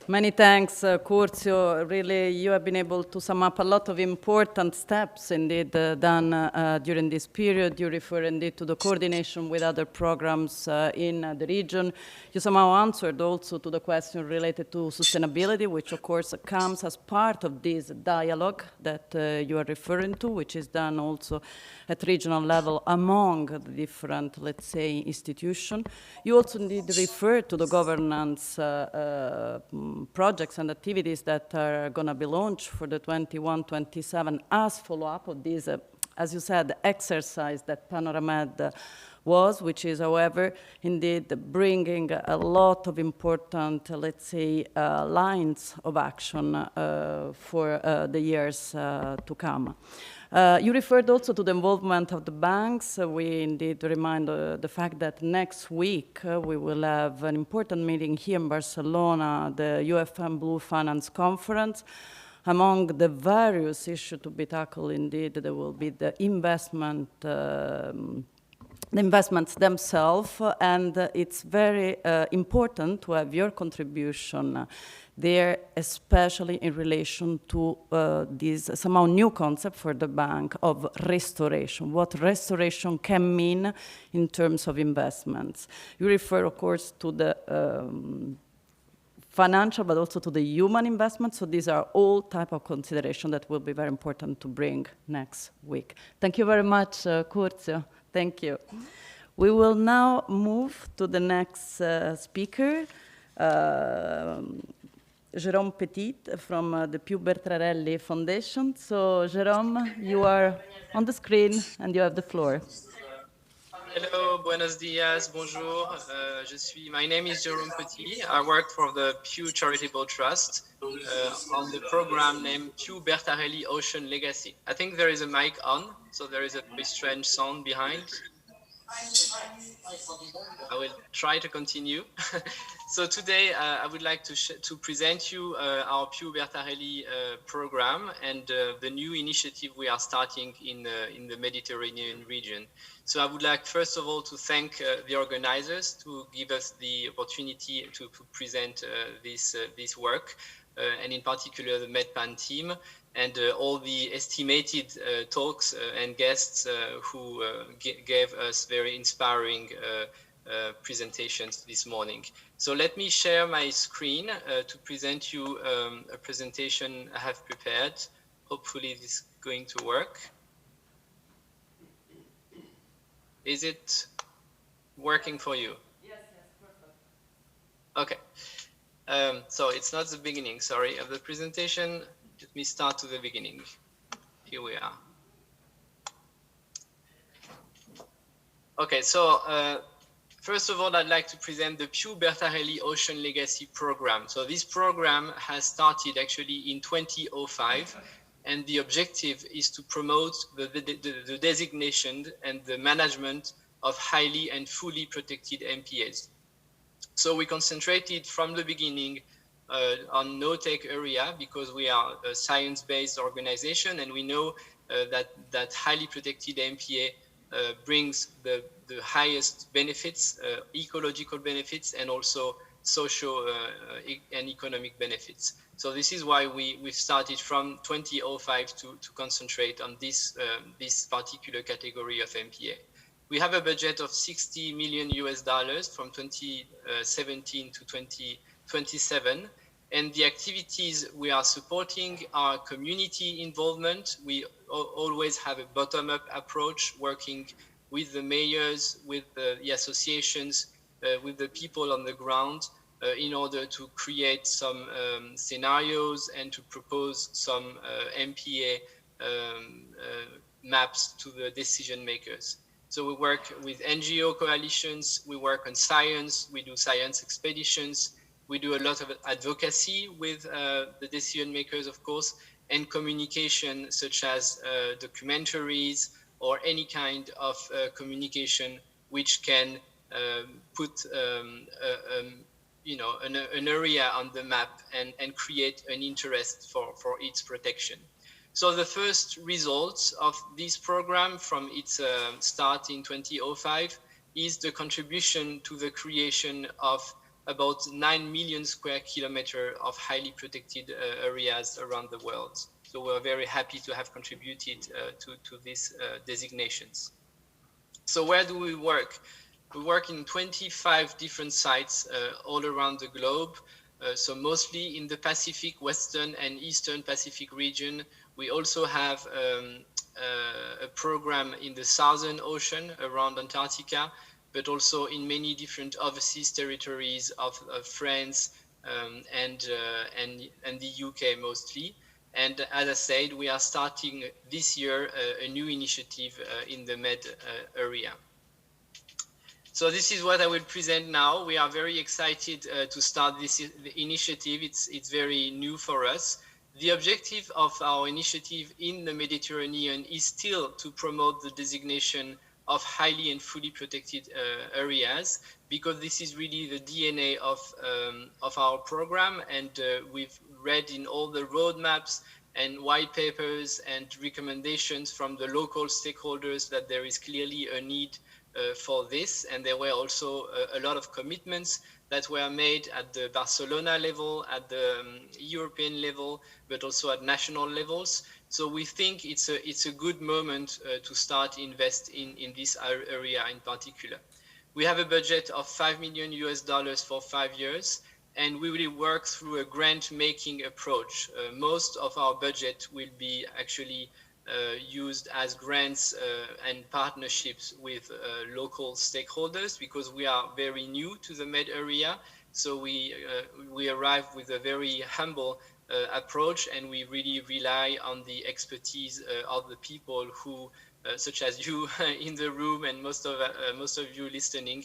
S19: Many thanks, Curzio. Really, you have been able to sum up a lot of important steps indeed done during this period. You refer indeed to the coordination with other programs in the region. You somehow answered also to the question related to sustainability, which of course comes as part of this dialogue that you are referring to, which is done also at regional level among the different, let's say, institutions. You also indeed refer to the governance projects and activities that are going to be launched for the 21-27 as follow-up of this, as you said, exercise that Panorama Med was, which is, however, indeed bringing a lot of important, let's say, lines of action for the years to come. You referred also to the involvement of the banks. We indeed remind the fact that next week we will have an important meeting here in Barcelona, the UFM Blue Finance Conference. Among the various issues to be tackled, indeed, there will be the investment the investments themselves, and it's very important to have your contribution there, especially in relation to this somehow new concept for the bank of restoration, what restoration can mean in terms of investments. You refer, of course, to the financial, but also to the human investment. So these are all type of consideration that will be very important to bring next week. Thank you very much, Curzio. Thank you. We will now move to the next speaker, Jérôme Petit from the Piu Bertarelli Foundation. So Jérôme, you are on the screen and you have the floor.
S2: Hello, buenos dias, bonjour. My name is Jérôme Petit. I work for the Piu Charitable Trust on the program named Piu Bertarelli Ocean Legacy. I think there is a mic on, so there is a very strange sound behind. I will try to continue. So today I would like to present you our Piu Bertarelli program and the new initiative we are starting in the Mediterranean region. So I would like first of all to thank the organizers to give us the opportunity to present this work, and in particular the MedPan team and all the estimated talks and guests who gave us very inspiring presentations this morning. So let me share my screen to present you a presentation I have prepared. Hopefully this is going to work. Is it working for you?
S19: Yes, perfect.
S2: Okay. So it's not the beginning, sorry, of the presentation. Let me start to the beginning. Here we are. Okay, so first of all, I'd like to present the Piu Bertarelli Ocean Legacy Program. So this program has started actually in 2005, and the objective is to promote the designation and the management of highly and fully protected MPAs. So we concentrated from the beginning on no-take area because we are a science-based organization, and we know that highly protected MPA brings the highest benefits, ecological benefits, and also social and economic benefits. So this is why we've started from 2005 to concentrate on this particular category of MPA. We have a budget of $60 million from 2017 to 2027. And the activities we are supporting are community involvement. We always have a bottom-up approach, working with the mayors, with the associations, with the people on the ground, in order to create some scenarios and to propose some MPA maps to the decision makers. So we work with NGO coalitions, we work on science, we do science expeditions, we do a lot of advocacy with the decision makers, of course, and communication such as documentaries or any kind of communication which can put an area on the map and create an interest for its protection. So the first results of this program from its start in 2005 is the contribution to the creation of about 9 million square kilometers of highly protected areas around the world. So we're very happy to have contributed to these designations. So where do we work? We work in 25 different sites all around the globe. So mostly in the Pacific, Western and Eastern Pacific region. We also have a program in the Southern Ocean around Antarctica, but also in many different overseas territories of France and the UK mostly. And as I said, we are starting this year a new initiative in the Med area. So this is what I will present now. We are very excited to start this initiative. It's very new for us. The objective of our initiative in the Mediterranean is still to promote the designation of highly and fully protected areas, because this is really the DNA of our program, and we've read in all the roadmaps and white papers and recommendations from the local stakeholders that there is clearly a need for this, and there were also a lot of commitments that were made at the Barcelona level, at the European level, but also at national levels. So we think it's a good moment to start invest in this area in particular. We have a budget of $5 million for 5 years, and we will work through a grant-making approach. Most of our budget will be actually used as grants and partnerships with local stakeholders, because we are very new to the Med area. So we arrive with a very humble approach, and we really rely on the expertise of the people who, such as you in the room and most of you listening,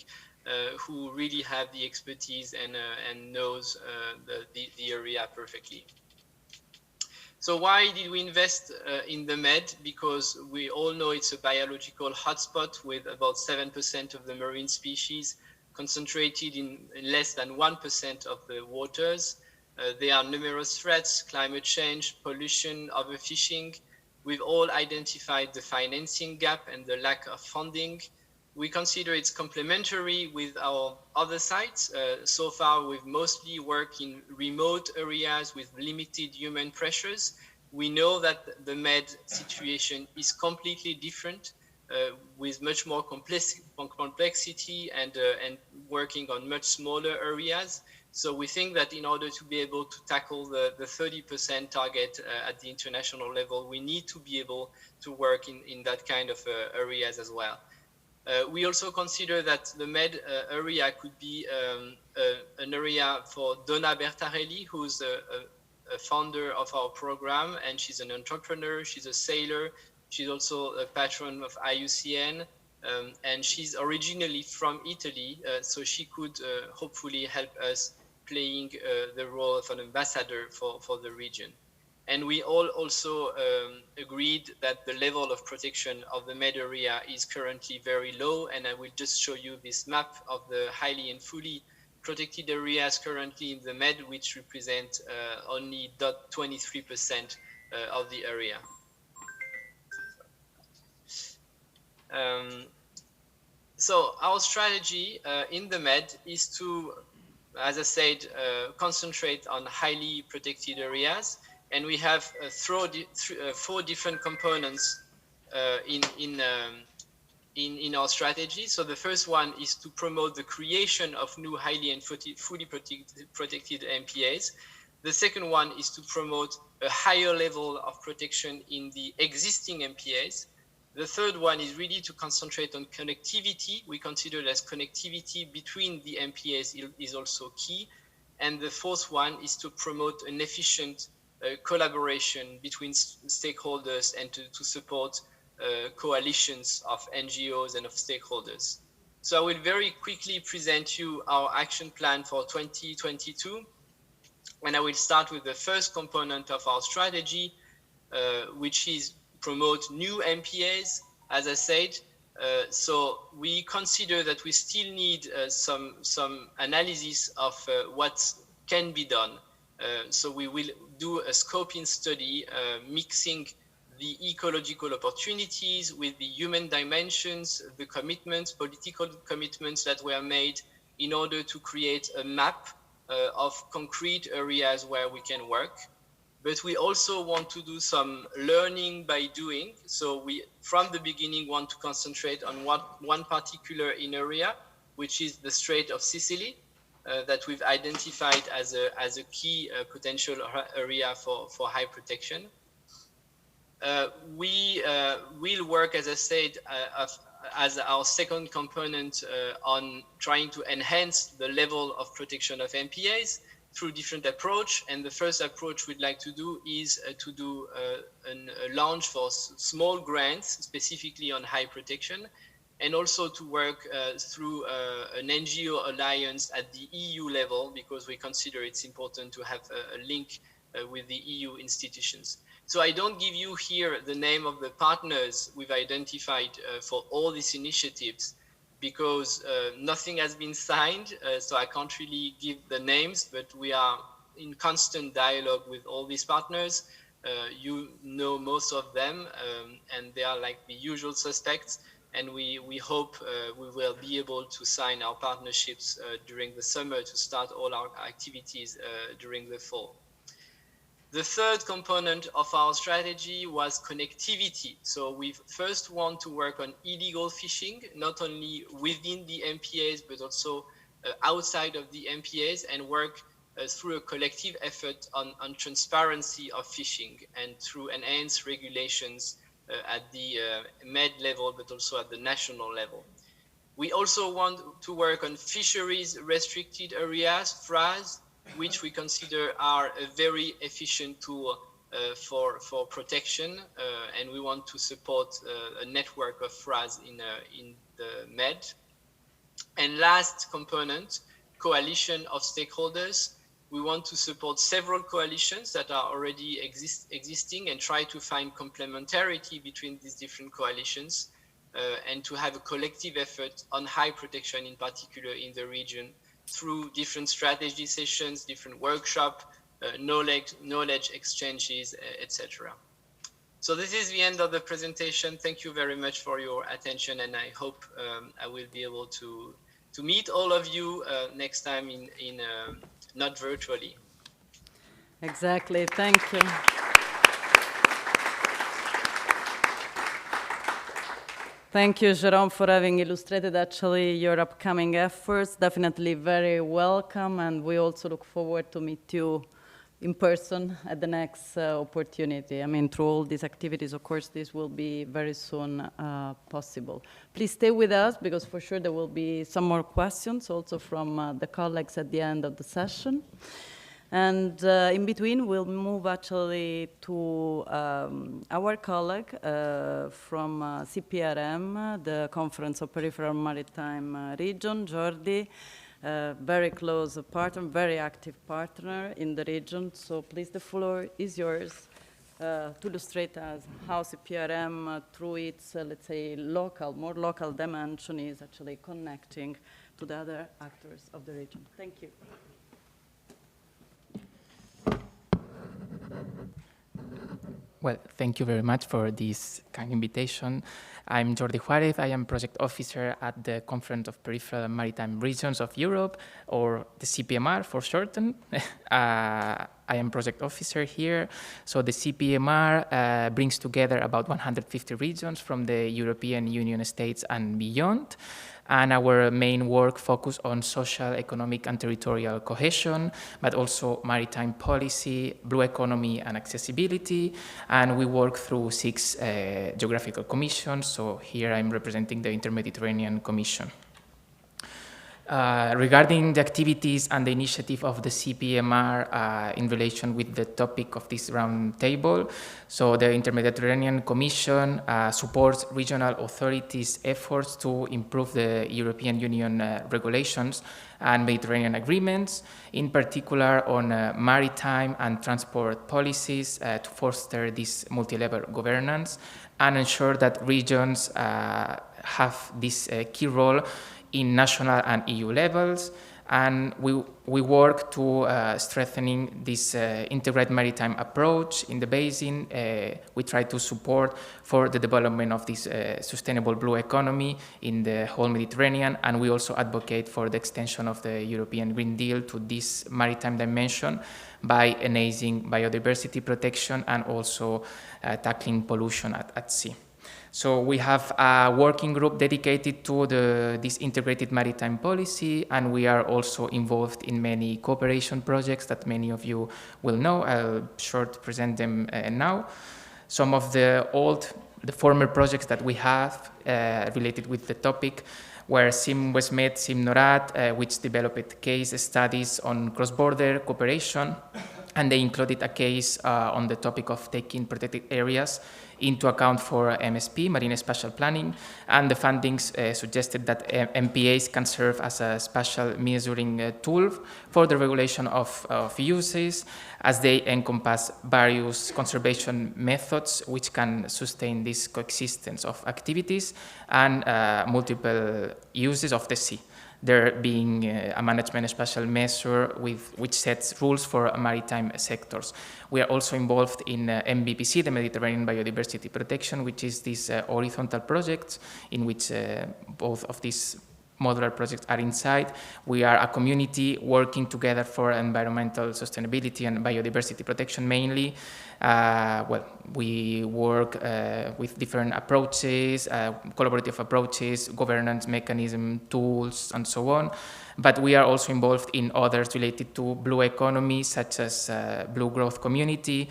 S2: who really have the expertise and knows the area perfectly. So why did we invest in the Med? Because we all know it's a biological hotspot with about 7% of the marine species concentrated in less than 1% of the waters. There are numerous threats: climate change, pollution, overfishing. We've all identified the financing gap and the lack of funding. We consider it's complementary with our other sites. So far, we've mostly worked in remote areas with limited human pressures. We know that the Med situation is completely different, with much more complexity and working on much smaller areas. So we think that in order to be able to tackle the 30% target at the international level, we need to be able to work in that kind of areas as well. We also consider that the Med area could be an area for Donna Bertarelli, who's a founder of our program, and she's an entrepreneur, she's a sailor, she's also a patron of IUCN, and she's originally from Italy, so she could hopefully help us playing the role of an ambassador for the region. And we all also agreed that the level of protection of the Med area is currently very low, and I will just show you this map of the highly and fully protected areas currently in the Med, which represent only 0.23% of the area. So our strategy in the Med is to, as I said, concentrate on highly protected areas. And we have 4 different components in our strategy. So the first one is to promote the creation of new highly and fully protected MPAs. The second one is to promote a higher level of protection in the existing MPAs. The third one is really to concentrate on connectivity. We consider that connectivity between the MPAs is also key. And the fourth one is to promote an efficient collaboration between stakeholders and to support coalitions of NGOs and of stakeholders. So I will very quickly present you our action plan for 2022. And I will start with the first component of our strategy, which is promote new MPAs, as I said. So we consider that we still need some analysis of what can be done. So we will do a scoping study mixing the ecological opportunities with the human dimensions, the commitments, political commitments that were made in order to create a map of concrete areas where we can work. But we also want to do some learning by doing. So we, from the beginning, want to concentrate on one particular area, which is the Strait of Sicily, that we've identified as a key potential area for high protection. We will work, as I said, as our second component on trying to enhance the level of protection of MPAs through different approach. And the first approach we'd like to do is to do a launch for small grants, specifically on high protection, and also to work through an NGO alliance at the EU level, because we consider it's important to have a link with the EU institutions. So I don't give you here the name of the partners we've identified for all these initiatives, because nothing has been signed, so I can't really give the names, but we are in constant dialogue with all these partners. You know most of them, and they are like the usual suspects. and we hope we will be able to sign our partnerships during the summer to start all our activities during the fall. The third component of our strategy was connectivity. So we first want to work on illegal fishing, not only within the MPAs, but also outside of the MPAs, and work through a collective effort on transparency of fishing and through enhanced regulations at the Med level, but also at the national level. We also want to work on fisheries restricted areas, FRAs, which we consider are a very efficient tool for protection, and we want to support a network of FRAs in the Med. And last component, coalition of stakeholders. We want to support several coalitions that are already existing and try to find complementarity between these different coalitions and to have a collective effort on high protection, in particular in the region, through different strategy sessions, different workshops, knowledge exchanges, etc. So this is the end of the presentation. Thank you very much for your attention, and I hope I will be able to meet all of you next time not virtually.
S19: Exactly, thank you. Thank you, Jérôme, for having illustrated actually your upcoming efforts. Definitely very welcome, and we also look forward to meet you in person at the next opportunity. I mean, through all these activities, of course, this will be very soon possible. Please stay with us, because for sure there will be some more questions also from the colleagues at the end of the session. And in between, we'll move actually to our colleague from CPRM, the Conference of Peripheral Maritime Region, Jordi, very close partner, very active partner in the region. So please, the floor is yours to illustrate us how CPRM, through its, let's say, more local dimension, is actually connecting to the other actors of the region. Thank you.
S3: Well, thank you very much for this kind invitation. I'm Jordi Juarez. I am project officer at the Conference of Peripheral and Maritime Regions of Europe, or the CPMR for shorten. I am project officer here. So the CPMR brings together about 150 regions from the European Union states and beyond. And our main work focuses on social, economic, and territorial cohesion, but also maritime policy, blue economy, and accessibility. And we work through 6 geographical commissions. So here I'm representing the Inter-Mediterranean Commission. Regarding the activities and the initiative of the CPMR in relation with the topic of this round table, so the Inter-Mediterranean Commission supports regional authorities' efforts to improve the European Union regulations and Mediterranean agreements, in particular on maritime and transport policies to foster this multi-level governance and ensure that regions have this key role in national and EU levels, and we work to strengthening this integrated maritime approach in the basin. We try to support for the development of this sustainable blue economy in the whole Mediterranean, and we also advocate for the extension of the European Green Deal to this maritime dimension by enhancing biodiversity protection and also tackling pollution at sea. So we have a working group dedicated to this integrated maritime policy, and we are also involved in many cooperation projects that many of you will know. I'll short present them now. Some of the former projects that we have related with the topic were SIM West Med, SIM NORAD, which developed case studies on cross-border cooperation, and they included a case on the topic of taking protected areas into account for MSP, Marine Spatial Planning, and the findings suggested that MPAs can serve as a spatial measuring tool for the regulation of uses, as they encompass various conservation methods which can sustain this coexistence of activities and multiple uses of the sea. there being a management special measure which sets rules for maritime sectors. We are also involved in MBPC, the Mediterranean Biodiversity Protection, which is this horizontal project in which both of these modular projects are inside. We are a community working together for environmental sustainability and biodiversity protection mainly. We work with different approaches, collaborative approaches, governance mechanism, tools, and so on. But we are also involved in others related to blue economy, such as blue growth community,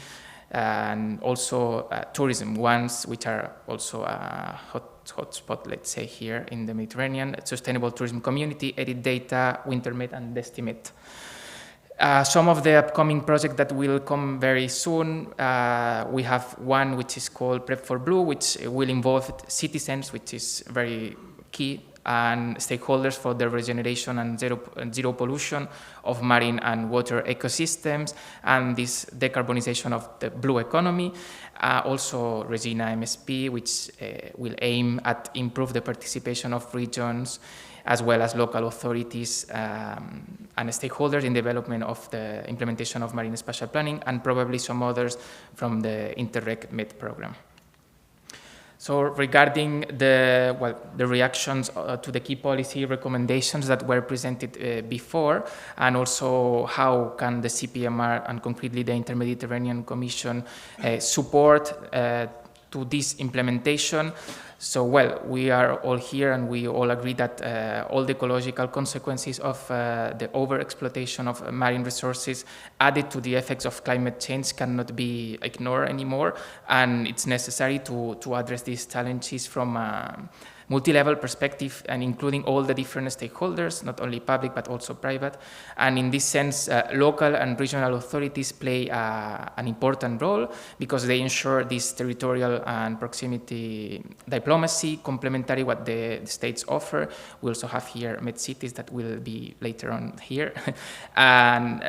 S3: and also tourism ones, which are also a hotspot, let's say, here in the Mediterranean. Sustainable tourism community, Edit Data, Wintermed, and Destimate. Some of the upcoming projects that will come very soon, we have one which is called Prep for Blue, which will involve citizens, which is very key, and stakeholders for the regeneration and zero pollution of marine and water ecosystems, and this decarbonization of the blue economy. Also Regina MSP, which will aim at improve the participation of regions as well as local authorities and stakeholders in development of the implementation of marine spatial planning, and probably some others from the Interreg Med program. So regarding the reactions to the key policy recommendations that were presented before, and also how can the CPMR and concretely the Inter-Mediterranean Commission support to this implementation. So, we are all here and we all agree that all the ecological consequences of the overexploitation of marine resources added to the effects of climate change cannot be ignored anymore, and it's necessary to address these challenges from a multi-level perspective and including all the different stakeholders, not only public but also private. And in this sense, local and regional authorities play an important role because they ensure this territorial and proximity diplomacy, complementary what the states offer. We also have here Med cities that will be later on here. And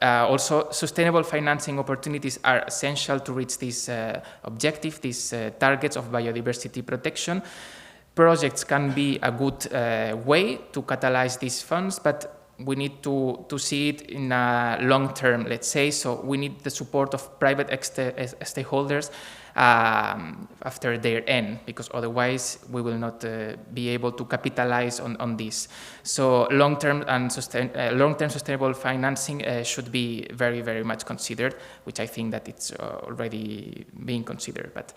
S3: also sustainable financing opportunities are essential to reach this objective, these targets of biodiversity protection. Projects can be a good way to catalyze these funds, but we need to see it in a long term, let's say. So we need the support of private stakeholders after their end, because otherwise we will not be able to capitalize on this. So long-term and sustainable financing should be very, very much considered, which I think that it's already being considered. But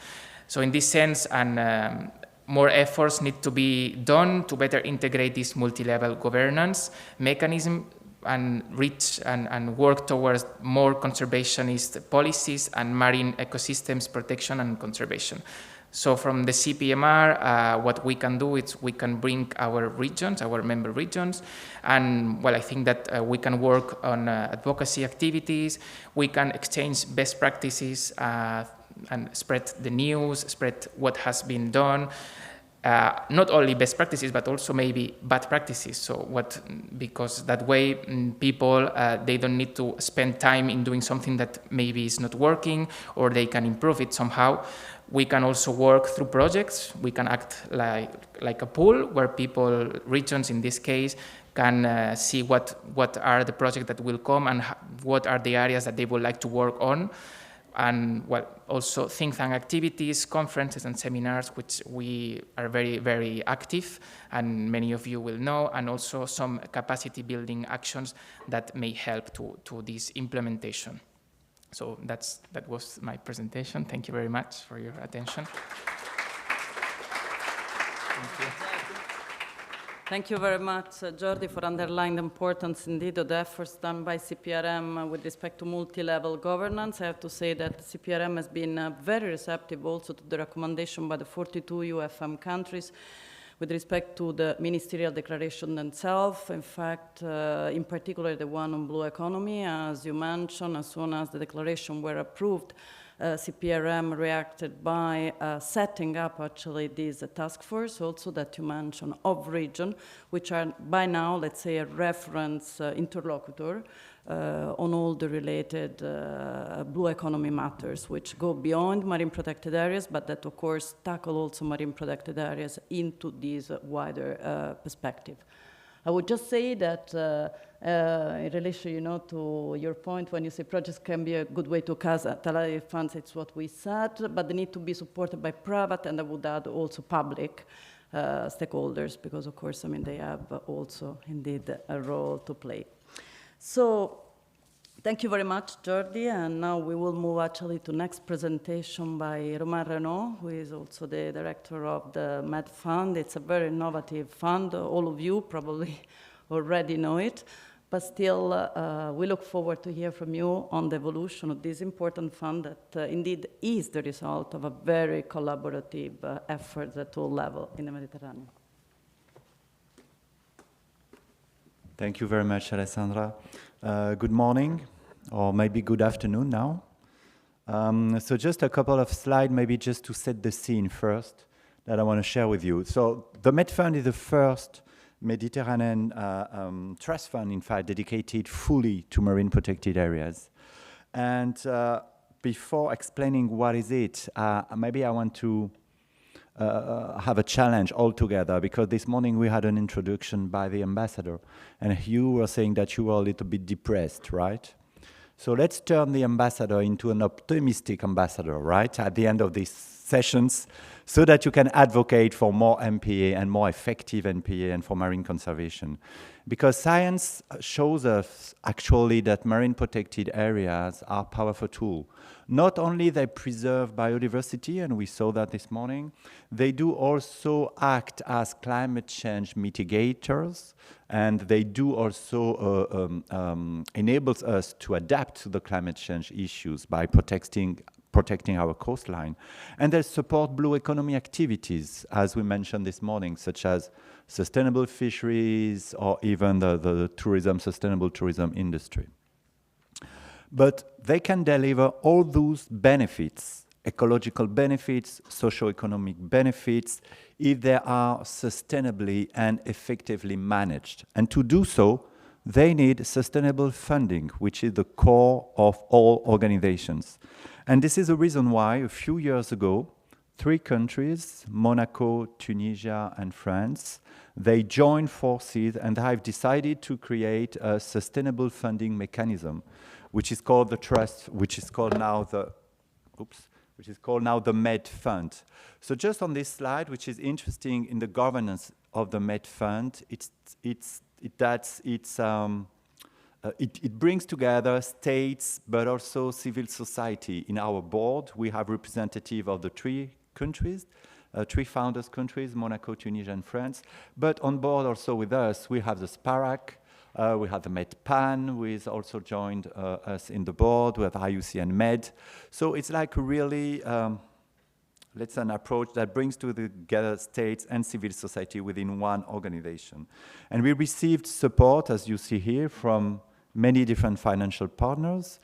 S3: so in this sense, and more efforts need to be done to better integrate this multi-level governance mechanism and reach and work towards more conservationist policies and marine ecosystems protection and conservation. So from the CPMR, what we can do is we can bring our regions, our member regions, and I think that we can work on advocacy activities, we can exchange best practices and spread the news, spread what has been done. Not only best practices, but also maybe bad practices. So because that way people, they don't need to spend time in doing something that maybe is not working, or they can improve it somehow. We can also work through projects. We can act like a pool where people, regions in this case, can see what are the projects that will come and what are the areas that they would like to work on. And also think tank activities, conferences and seminars, which we are very, very active, and many of you will know, and also some capacity building actions that may help to this implementation. So that was my presentation. Thank you very much for your attention. Thank you.
S19: Thank you very much, Jordi, for underlining the importance indeed of the efforts done by CPRM with respect to multi-level governance. I have to say that CPRM has been very receptive also to the recommendation by the 42 UFM countries with respect to the ministerial declaration themselves. In fact, in particular, the one on blue economy, as you mentioned, as soon as the declaration were approved, CPRM reacted by setting up actually this task force also that you mentioned of region, which are by now, let's say, a reference interlocutor on all the related blue economy matters, which go beyond marine protected areas, but that of course tackle also marine protected areas into this wider perspective. I would just say that in relation, to your point when you say projects can be a good way to catalyze funds, it's what we said, but they need to be supported by private, and I would add also public stakeholders, because of course, I mean, they have also indeed a role to play. So thank you very much, Jordi, and now we will move actually to next presentation by Romain Renaud, who is also the director of the Med Fund. It's a very innovative fund. All of you probably already know it, but still we look forward to hear from you on the evolution of this important fund that indeed is the result of a very collaborative effort at all levels in the Mediterranean.
S4: Thank you very much, Alessandra. Good morning, or maybe good afternoon now. So just a couple of slides, maybe just to set the scene first, that I want to share with you. So the Med Fund is the first Mediterranean trust fund, in fact, dedicated fully to marine protected areas. And before explaining what is it, maybe I want to have a challenge altogether, because this morning we had an introduction by the ambassador, and you were saying that you were a little bit depressed, right? So let's turn the ambassador into an optimistic ambassador, right, at the end of these sessions, so that you can advocate for more MPA and more effective MPA and for marine conservation. Because science shows us actually that marine protected areas are a powerful tool. Not only they preserve biodiversity, and we saw that this morning, they do also act as climate change mitigators, and they do also enables us to adapt to the climate change issues by protecting our coastline. And they support blue economy activities, as we mentioned this morning, such as sustainable fisheries or even the tourism, sustainable tourism industry. But they can deliver all those benefits, ecological benefits, socio-economic benefits, if they are sustainably and effectively managed. And to do so, they need sustainable funding, which is the core of all organizations. And this is the reason why a few years ago, 3 countries, Monaco, Tunisia, and France, they joined forces and have decided to create a sustainable funding mechanism, which is called the trust, which is called now the Med Fund. So just on this slide, which is interesting in the governance of the Med Fund, it brings together states, but also civil society. In our board, we have representative of the 3 countries, 3 founders countries, Monaco, Tunisia, and France. But on board also with us, we have the SPARAC, we have the MedPan, who is also joined us in the board. We have IUC and Med. So it's like really, let's say, an approach that brings together states and civil society within one organization. And we received support, as you see here, from many different financial partners,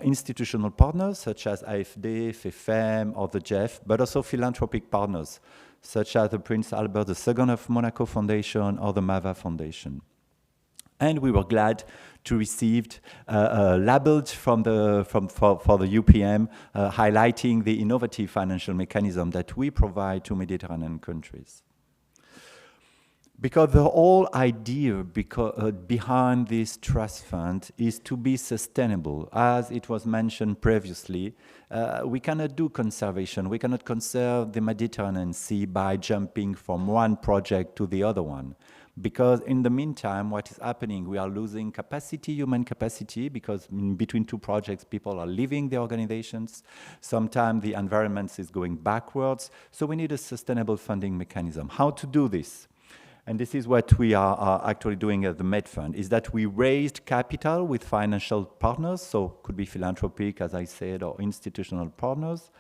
S4: institutional partners such as AFD, FFM, or the GEF, but also philanthropic partners such as the Prince Albert II of Monaco Foundation or the MAVA Foundation. And we were glad to receive labeled for the UPM, highlighting the innovative financial mechanism that we provide to Mediterranean countries. Because the whole idea behind this trust fund is to be sustainable. As it was mentioned previously, we cannot do conservation. We cannot conserve the Mediterranean Sea by jumping from one project to the other one. Because in the meantime, what is happening, we are losing capacity, human capacity, because in between 2 projects, people are leaving the organizations. Sometimes the environment is going backwards. So we need a sustainable funding mechanism. How to do this? And this is what we are actually doing at the Med Fund, is that we raised capital with financial partners, so could be philanthropic, as I said, or institutional partners.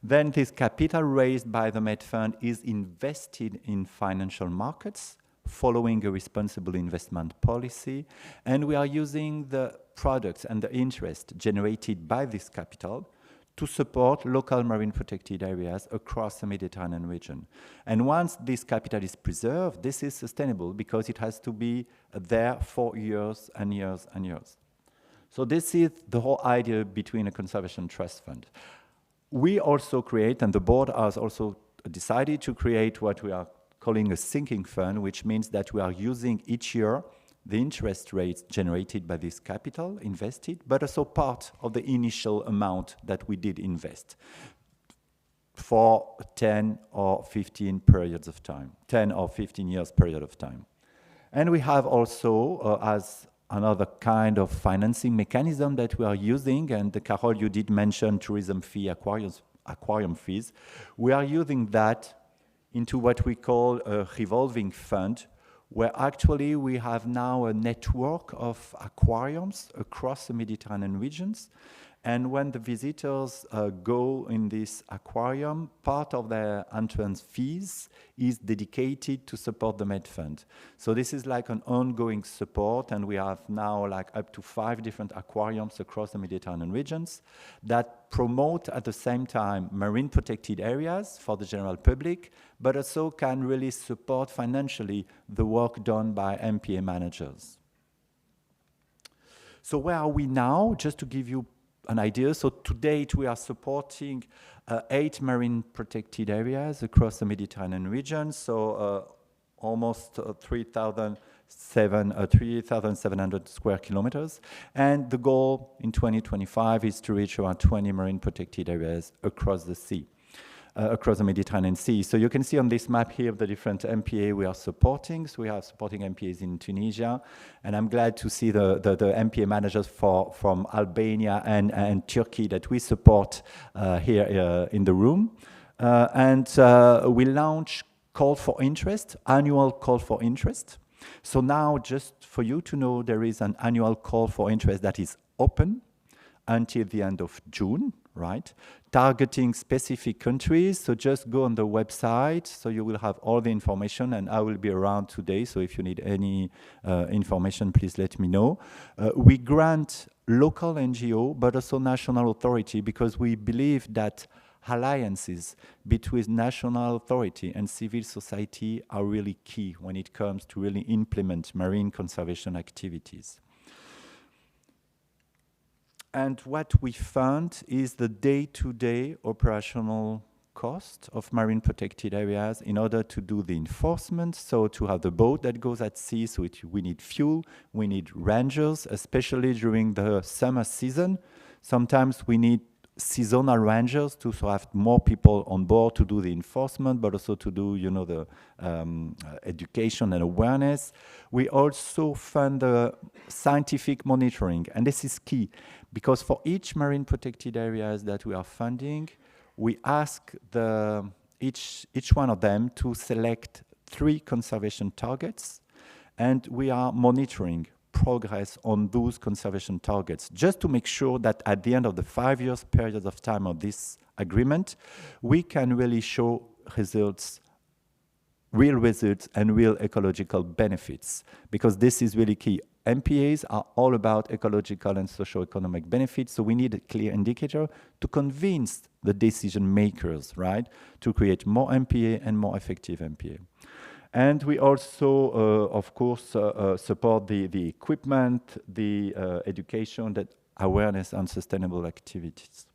S4: Then this capital raised by the Med Fund is invested in financial markets, following a responsible investment policy, and we are using the products and the interest generated by this capital to support local marine protected areas across the Mediterranean region. And once this capital is preserved, this is sustainable because it has to be there for years and years and years. So this is the whole idea between a conservation trust fund. We also create, and the board has also decided to create what we are calling a sinking fund, which means that we are using each year the interest rates generated by this capital invested, but also part of the initial amount that we did invest for 10 or 15 periods of time, 10 or 15 years period of time. And we have also, as another kind of financing mechanism that we are using, and Carol, you did mention tourism fee, aquarium fees, we are using that into what we call a revolving fund, where actually we have now a network of aquariums across the Mediterranean regions. And when the visitors go in this aquarium, part of their entrance fees is dedicated to support the Med Fund. So this is like an ongoing support, and we have now like up to 5 different aquariums across the Mediterranean regions that promote at the same time marine protected areas for the general public, but also can really support financially the work done by MPA managers. So where are we now? Just to give you an idea. So to date, we are supporting 8 marine protected areas across the Mediterranean region. So almost 3,700 square kilometers. And the goal in 2025 is to reach around 20 marine protected areas across the sea. Across the Mediterranean Sea. So you can see on this map here the different MPA we are supporting. So we are supporting MPAs in Tunisia, and I'm glad to see the MPA managers from Albania and Turkey that we support here in the room. We launch call for interest, annual call for interest. So now, just for you to know, there is an annual call for interest that is open until the end of June, right? Targeting specific countries, so just go on the website, so you will have all the information, and I will be around today, so if you need any information, please let me know. We grant local NGO, but also national authority, because we believe that alliances between national authority and civil society are really key when it comes to really implement marine conservation activities. And what we fund is the day-to-day operational cost of marine protected areas in order to do the enforcement, so to have the boat that goes at sea, so we need fuel, we need rangers, especially during the summer season. Sometimes we need seasonal rangers to have more people on board to do the enforcement, but also to do, you know, the education and awareness. We also fund the scientific monitoring, and this is key, because for each marine protected areas that we are funding, we ask each one of them to select 3 conservation targets, and we are monitoring progress on those conservation targets, just to make sure that at the end of the 5 years period of time of this agreement, we can really show results, real results and real ecological benefits, because this is really key. MPAs are all about ecological and socio-economic benefits, so we need a clear indicator to convince the decision makers, right, to create more MPA and more effective MPA. And we also, of course, support the equipment, the education, the awareness on sustainable activities.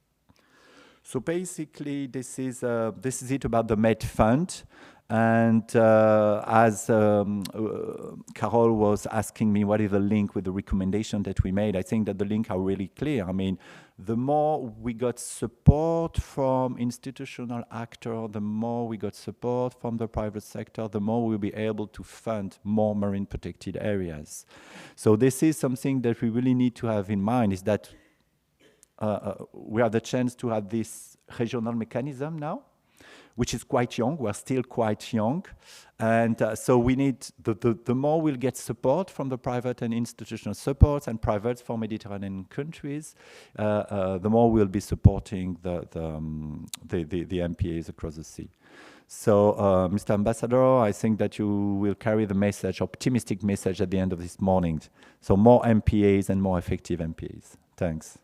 S4: So basically, this is it about the Med Fund. And as Carol was asking me, what is the link with the recommendation that we made? I think that the links are really clear. I mean, the more we got support from institutional actors, the more we got support from the private sector, the more we'll be able to fund more marine protected areas. So this is something that we really need to have in mind, is that we have the chance to have this regional mechanism now, which is quite young. We're still quite young. And so we need, the more we'll get support from the private and institutional supports and privates for Mediterranean countries, the more we'll be supporting the MPAs across the sea. So, Mr. Ambassador, I think that you will carry the message, optimistic message at the end of this morning. So more MPAs and more effective MPAs. Thanks.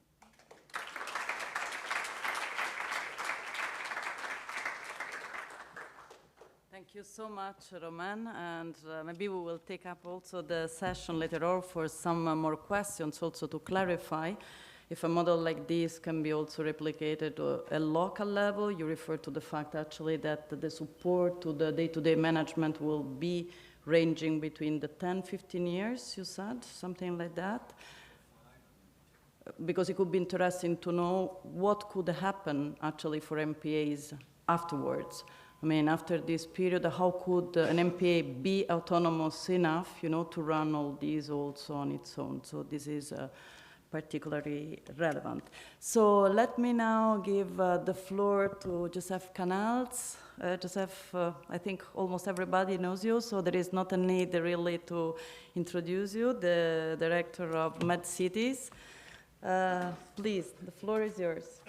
S19: so much, Roman, and maybe we will take up also the session later on for some more questions, also to clarify if a model like this can be also replicated at a local level. You refer to the fact actually that the support to the day-to-day management will be ranging between the 10-15 years, you said, something like that. Because it could be interesting to know what could happen actually for MPAs afterwards. I mean, after this period, how could an MPA be autonomous enough, you know, to run all these also on its own? So this is particularly relevant. So let me now give the floor to Joseph Canals. Joseph, I think almost everybody knows you, so there is not a need really to introduce you, the director of Med Cities. Please, the floor is yours.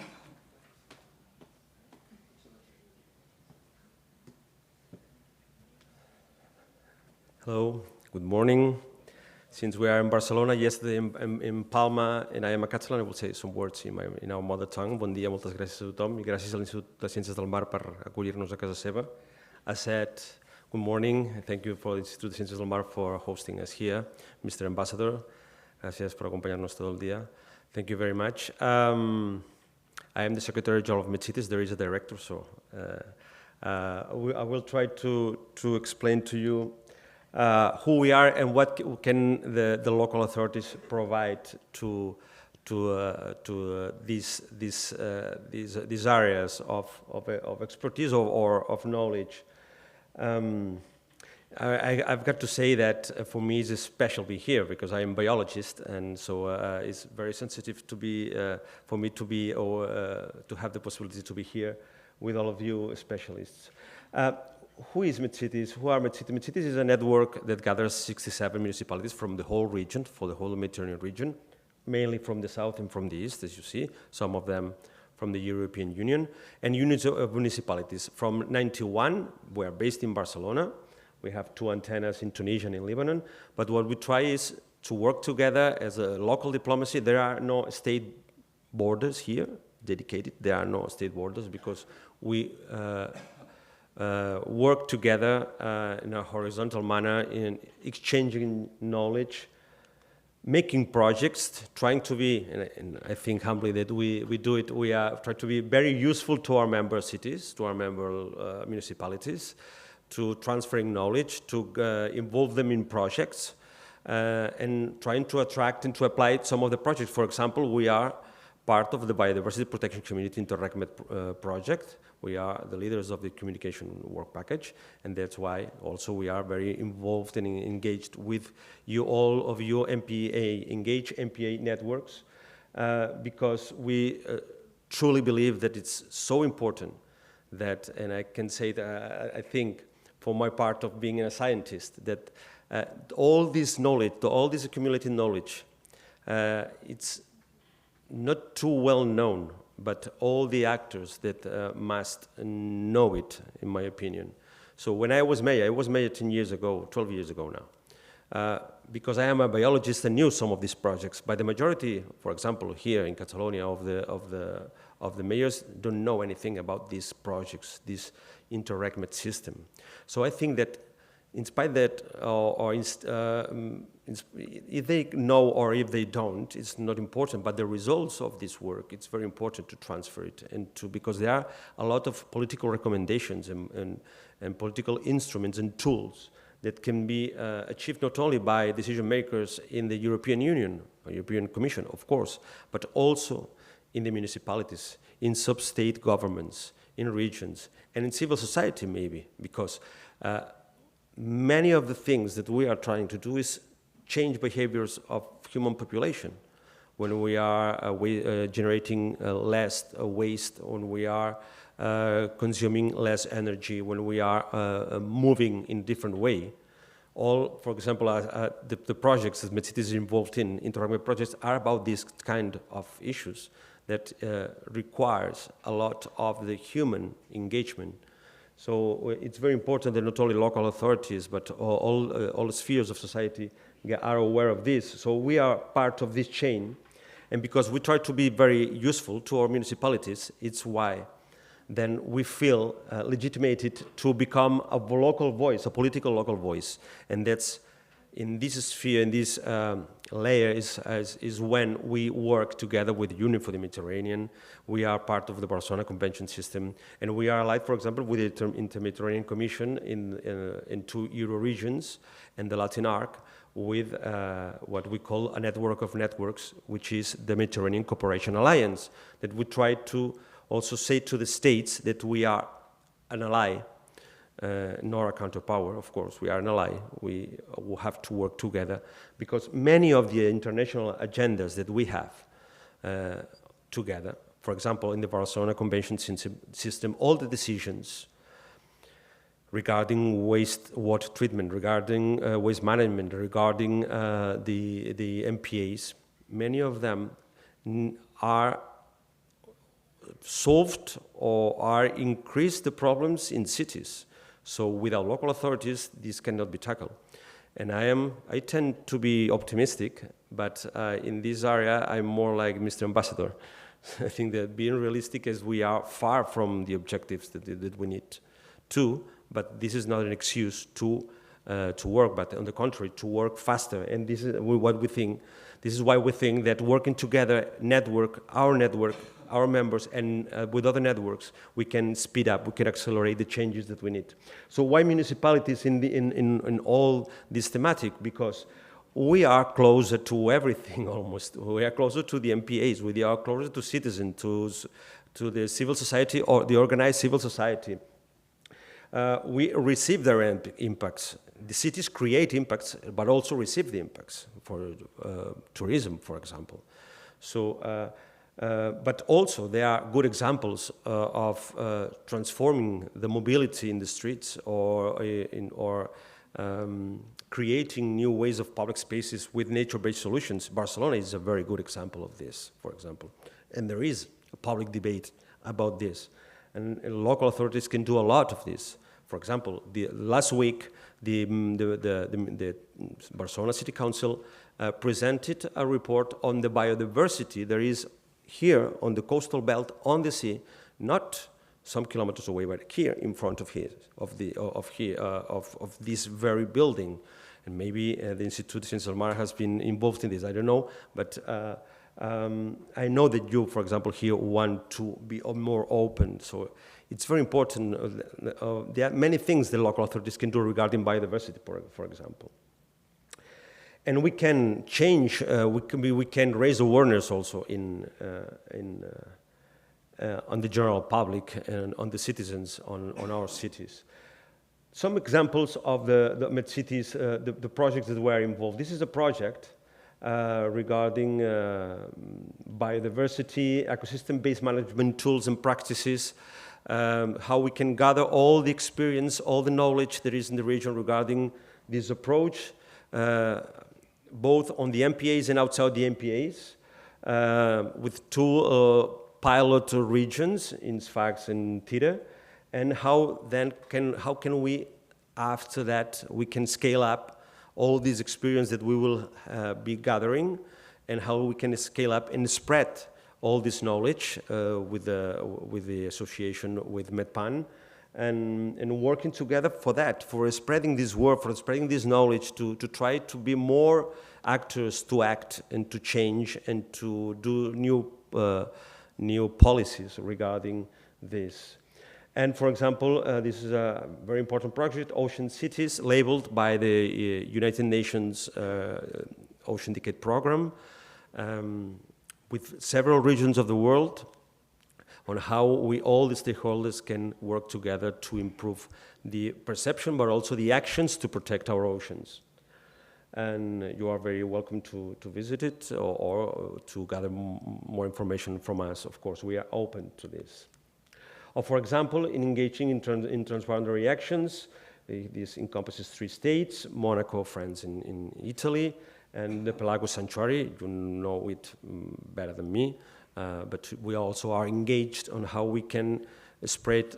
S5: Hello, good morning. Since we are in Barcelona, yesterday in Palma, and I am a Catalan, I will say some words in our mother tongue. Bon dia, moltes gràcies a tothom, i gràcies a l'Institut de Ciències del Mar per acollir-nos a casa seva. As said, good morning, thank you for the Institut de Ciències del Mar for hosting us here. Mr. Ambassador, gracias por acompañarnos todo el día. Thank you very much. I am the Secretary General of Med Cities. There is a director, so I will try to explain to you who we are and what can the local authorities provide to these areas of expertise or of knowledge. I've got to say that for me it's special to be here because I am a biologist, and so it's very sensitive to be for me to be to have the possibility to be here with all of you specialists. Who is Med Cities? Who are Med Cities? Med Cities is a network that gathers 67 municipalities from the whole region, for the whole Mediterranean region, mainly from the south and from the east, as you see, some of them from the European Union, and units of municipalities. From 91, we are based in Barcelona. We have 2 antennas in Tunisia and in Lebanon, but what we try is to work together as a local diplomacy. There are no state borders here dedicated. There are no state borders because we work together in a horizontal manner in exchanging knowledge, making projects, trying to be, and I think humbly that we do it, we try to be very useful to our member cities, to our member municipalities, to transferring knowledge, to involve them in projects, and trying to attract and to apply some of the projects. For example, we are part of the Biodiversity Protection Community Interreg Med project. We are the leaders of the communication work package, and that's why also we are very involved and engaged with you, all of you MPA-Engage, MPA networks, because we truly believe that it's so important that, and I can say that I think for my part of being a scientist, that all this knowledge, all this accumulated knowledge, it's not too well known, but all the actors that must know it, in my opinion. So when I was mayor 10 years ago, 12 years ago now, because I am a biologist and knew some of these projects, but the majority, for example, here in Catalonia, of the mayors don't know anything about these projects, this Interreg Med system. So I think that in spite that, if they know or if they don't, it's not important, but the results of this work, it's very important to transfer it, and because there are a lot of political recommendations and political instruments and tools that can be achieved not only by decision makers in the European Union, or European Commission, of course, but also in the municipalities, in sub-state governments, in regions, and in civil society maybe, because many of the things that we are trying to do is change behaviors of human population. When we are generating less waste, when we are consuming less energy, when we are moving in a different way. All, for example, the projects that Med Cities is involved in, Interreg Med projects, are about these kind of issues that requires a lot of the human engagement. So it's very important that not only local authorities, but all spheres of society are aware of this. So we are part of this chain. And because we try to be very useful to our municipalities, it's why then we feel legitimated to become a local voice, a political local voice. And that's in this sphere, in this layer is when we work together with Union for the Mediterranean. We are part of the Barcelona Convention system, and we are allied, for example, with the Inter-Mediterranean Commission in 2 Euro regions and the Latin Arc, with what we call a network of networks, which is the Mediterranean Cooperation Alliance, that we try to also say to the states that we are an ally, nor a counterpower, of course. We are an ally. We will have to work together, because many of the international agendas that we have together, for example, in the Barcelona Convention system, all the decisions regarding wastewater treatment, regarding waste management, regarding the MPAs, many of them are solved or are increased the problems in cities. So without local authorities, this cannot be tackled. And I tend to be optimistic, but in this area, I'm more like Mr. Ambassador. I think that being realistic is we are far from the objectives that we need to, but this is not an excuse to work, but on the contrary, to work faster. And this is what we think. This is why we think that working together, our members, and with other networks, we can speed up, we can accelerate the changes that we need. So why municipalities in all this thematic? Because we are closer to everything almost. We are closer to the MPAs, we are closer to citizens, to the civil society or the organized civil society. We receive their impacts. The cities create impacts, but also receive the impacts for tourism, for example. So, but also there are good examples of transforming the mobility in the streets or creating new ways of public spaces with nature-based solutions. Barcelona is a very good example of this, for example. And there is a public debate about this. And local authorities can do a lot of this. For example, last week, the Barcelona City Council presented a report on the biodiversity there is here on the coastal belt on the sea, not some kilometers away, but here in front of this very building. And maybe the Institute Ciencias del Mar has been involved in this, I don't know, but I know that you, for example, here want to be more open. So it's very important. There are many things the local authorities can do regarding biodiversity, for example. And we can change, we can raise awareness also on the general public and on the citizens, on our cities. Some examples of the Med cities, the projects that were involved. This is a project regarding biodiversity, ecosystem-based management tools and practices, how we can gather all the experience, all the knowledge that is in the region regarding this approach, both on the MPAs and outside the MPAs, with 2 pilot regions in Sfax and Tira, and how can we, after that, we can scale up all this experience that we will be gathering, and how we can scale up and spread all this knowledge with the association with MedPan, and working together for that, for spreading this work, for spreading this knowledge, to try to be more actors to act and to change and to do new policies regarding this. And for example, this is a very important project, Ocean Cities, labeled by the United Nations Ocean Decade Program, with several regions of the world, on how all the stakeholders can work together to improve the perception, but also the actions to protect our oceans. And you are very welcome to visit it or to gather more information from us. Of course, we are open to this. Or for example, in engaging in transboundary actions, this encompasses 3 states, Monaco, France, in Italy, and the Pelagos Sanctuary. You know it better than me. But we also are engaged on how we can spread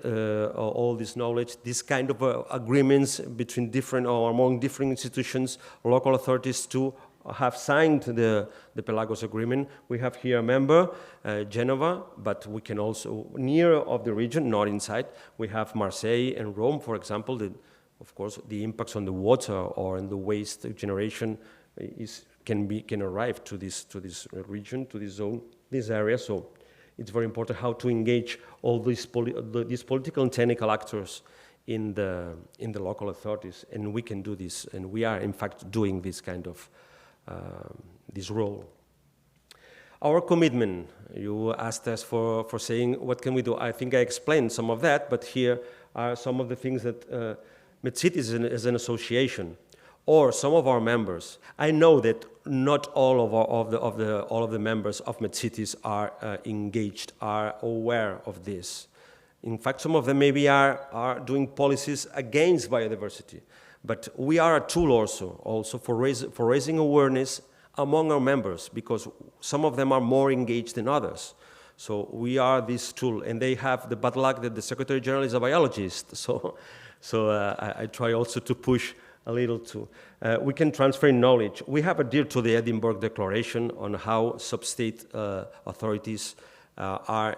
S5: all this knowledge, this kind of agreements between different or among different institutions, local authorities to have signed the Pelagos Agreement. We have here a member, Genova, but we can also, near of the region, not inside, we have Marseille and Rome, for example. Of course, the impacts on the water or in the waste generation can arrive to this region, to this zone, this area. So it's very important how to engage all these political and technical actors in the local authorities, and we can do this, and we are in fact doing this kind of this role. Our commitment, you asked us for saying what can we do. I think I explained some of that, but here are some of the things that MedCities as an association, or some of our members. I know that not all of the members of MedCities are engaged, are aware of this. In fact, some of them maybe are doing policies against biodiversity. But we are a tool also for raising awareness among our members, because some of them are more engaged than others. So we are this tool, and they have the bad luck that the Secretary General is a biologist. So I try also to push a little too. We can transfer knowledge. We have adhered to the Edinburgh Declaration on how sub-state authorities are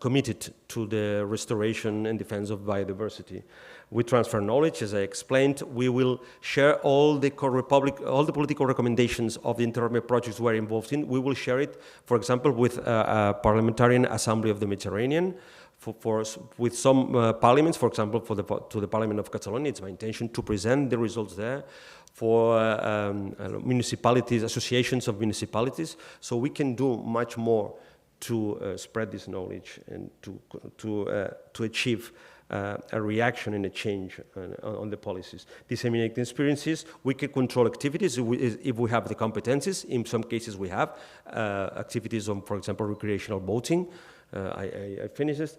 S5: committed to the restoration and defense of biodiversity. We transfer knowledge, as I explained. We will share all the political recommendations of the Interreg Med projects we're involved in. We will share it, for example, with a Parliamentarian Assembly of the Mediterranean, with some parliaments, for example, to the Parliament of Catalonia. It's my intention to present the results there for municipalities, associations of municipalities, so we can do much more to spread this knowledge and to achieve a reaction and a change on the policies. Disseminate the experiences. We can control activities if we have the competencies. In some cases we have activities on, for example, recreational boating. I finish this.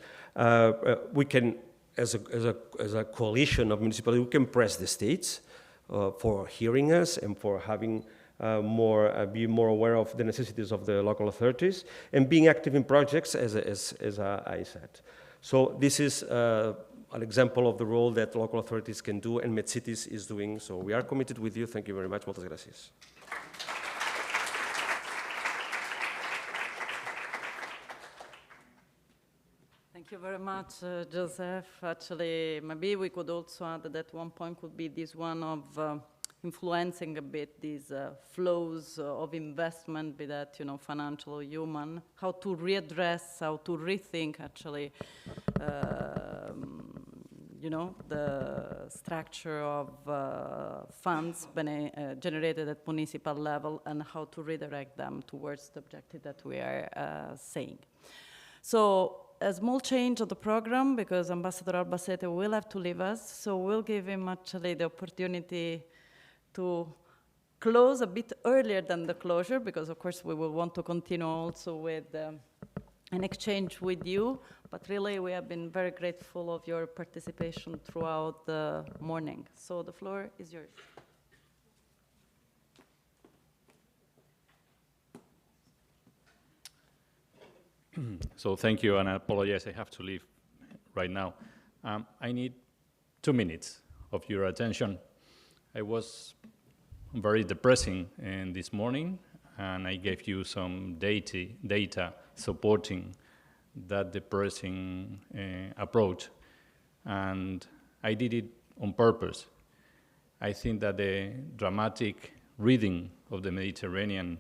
S5: We can, as a coalition of municipalities, we can press the states for hearing us and for having be more aware of the necessities of the local authorities and being active in projects, as I said. So this is an example of the role that local authorities can do, and MedCities is doing. So we are committed with you. Thank you very much. Muchas gracias.
S19: Thank you very much, Joseph. Actually, maybe we could also add that one point could be this one of influencing a bit these flows of investment, be that financial or human, how to readdress, how to rethink actually, the structure of funds generated at municipal level and how to redirect them towards the objective that we are saying. So a small change of the program, because Ambassador Albacete will have to leave us, so we'll give him actually the opportunity to close a bit earlier than the closure, because of course we will want to continue also with an exchange with you, but really we have been very grateful of your participation throughout the morning. So the floor is yours.
S10: So thank you, and I apologize, I have to leave right now. I need 2 minutes of your attention. I was very depressing this morning, and I gave you some data supporting that depressing approach, and I did it on purpose. I think that the dramatic reading of the Mediterranean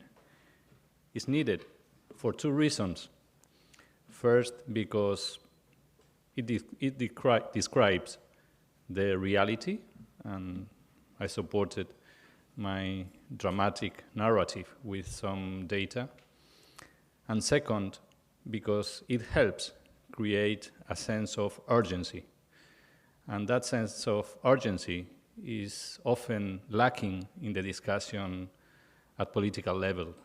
S10: is needed for 2 reasons. First, because it describes the reality, and I supported my dramatic narrative with some data. And second, because it helps create a sense of urgency. And that sense of urgency is often lacking in the discussion at political level.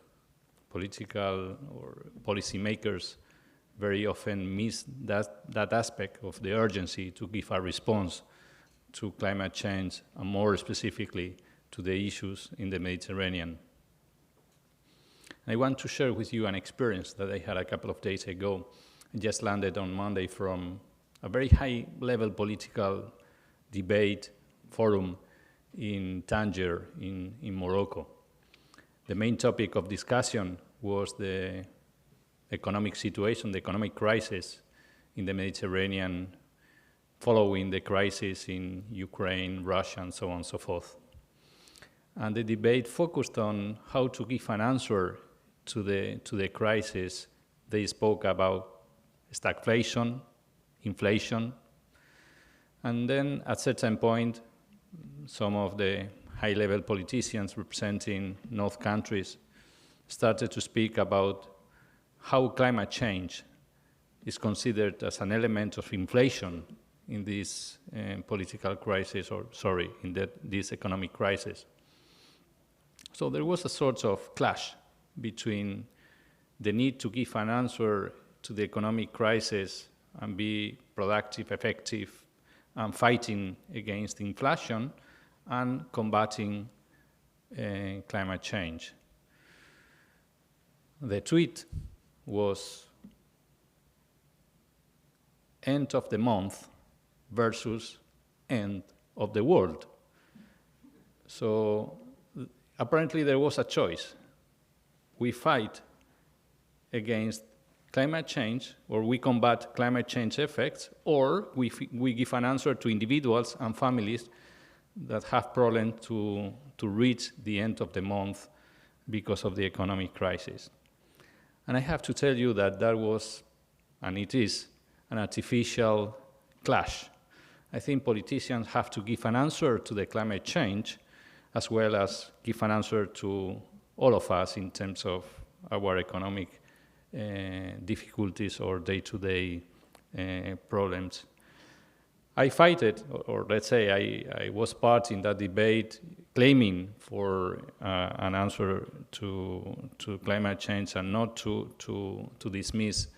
S10: Political or policymakers very often miss that aspect of the urgency to give a response to climate change, and more specifically to the issues in the Mediterranean. I want to share with you an experience that I had a couple of days ago. I just landed on Monday from a very high-level political debate forum in Tangier in Morocco. The main topic of discussion was the economic situation, the economic crisis in the Mediterranean following the crisis in Ukraine, Russia, and so on and so forth. And the debate focused on how to give an answer to the crisis. They spoke about stagflation, inflation, and then at a certain point, some of the high-level politicians representing North countries started to speak about how climate change is considered as an element of inflation in this political crisis, this economic crisis. So there was a sort of clash between the need to give an answer to the economic crisis and be productive, effective, and fighting against inflation and combating climate change. The tweet was end of the month versus end of the world. So apparently there was a choice. We fight against climate change, or we combat climate change effects, or we give an answer to individuals and families that have problems to reach the end of the month because of the economic crisis. And I have to tell you that that was, and it is, an artificial clash. I think politicians have to give an answer to the climate change as well as give an answer to all of us in terms of our economic difficulties or day-to-day problems. I fight it, or let's say I was part in that debate claiming for an answer to climate change and not to dismiss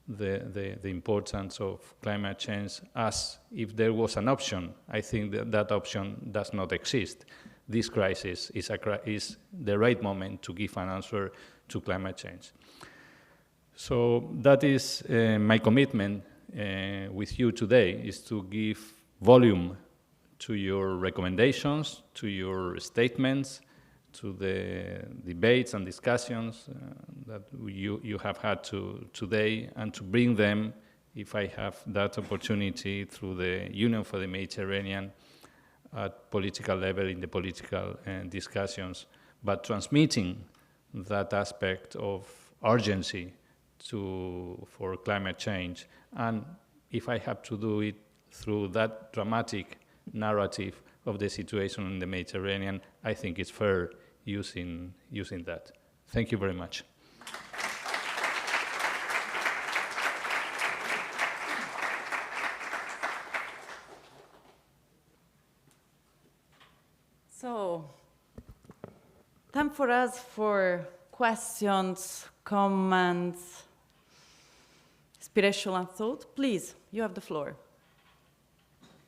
S10: the importance of climate change as if there was an option. I think that option does not exist. This crisis is the right moment to give an answer to climate change. So that is my commitment with you today, is to give volume to your recommendations, to your statements, to the debates and discussions that you have had today, and to bring them, if I have that opportunity, through the Union for the Mediterranean at political level in the political discussions, but transmitting that aspect of urgency for climate change. And if I have to do it through that dramatic narrative of the situation in the Mediterranean, I think it's fair using that. Thank you very much.
S19: So, time for us for questions, comments, inspiration and thought. Please, you have the floor.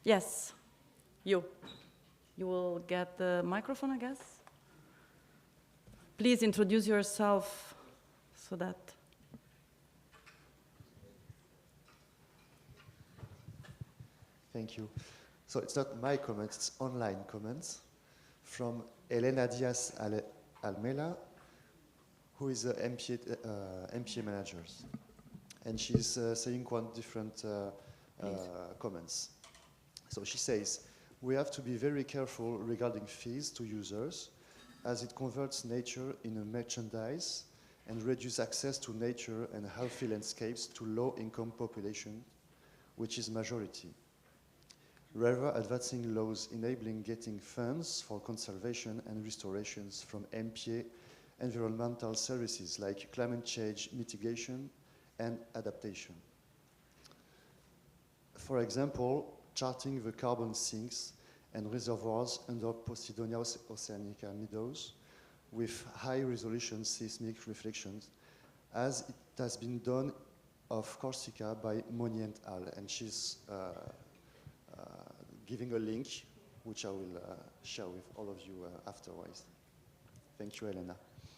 S19: Yes, you. You will get the microphone, I guess. Please introduce yourself so that.
S11: Thank you. So it's not my comments, it's online comments from Elena Diaz Almela, who is a MPA manager. And she's saying one different comments. So she says, we have to be very careful regarding fees to users, as it converts nature in a merchandise and reduces access to nature and healthy landscapes to low-income population, which is majority. Rather, advancing laws enabling getting funds for conservation and restorations from MPA environmental services like climate change mitigation and adaptation. For example, charting the carbon sinks and reservoirs under Posidonia oceanica meadows with high-resolution seismic reflections, as it has been done off Corsica by Moni et al. And she's giving a link, which I will share with all of you afterwards. Thank you, Elena.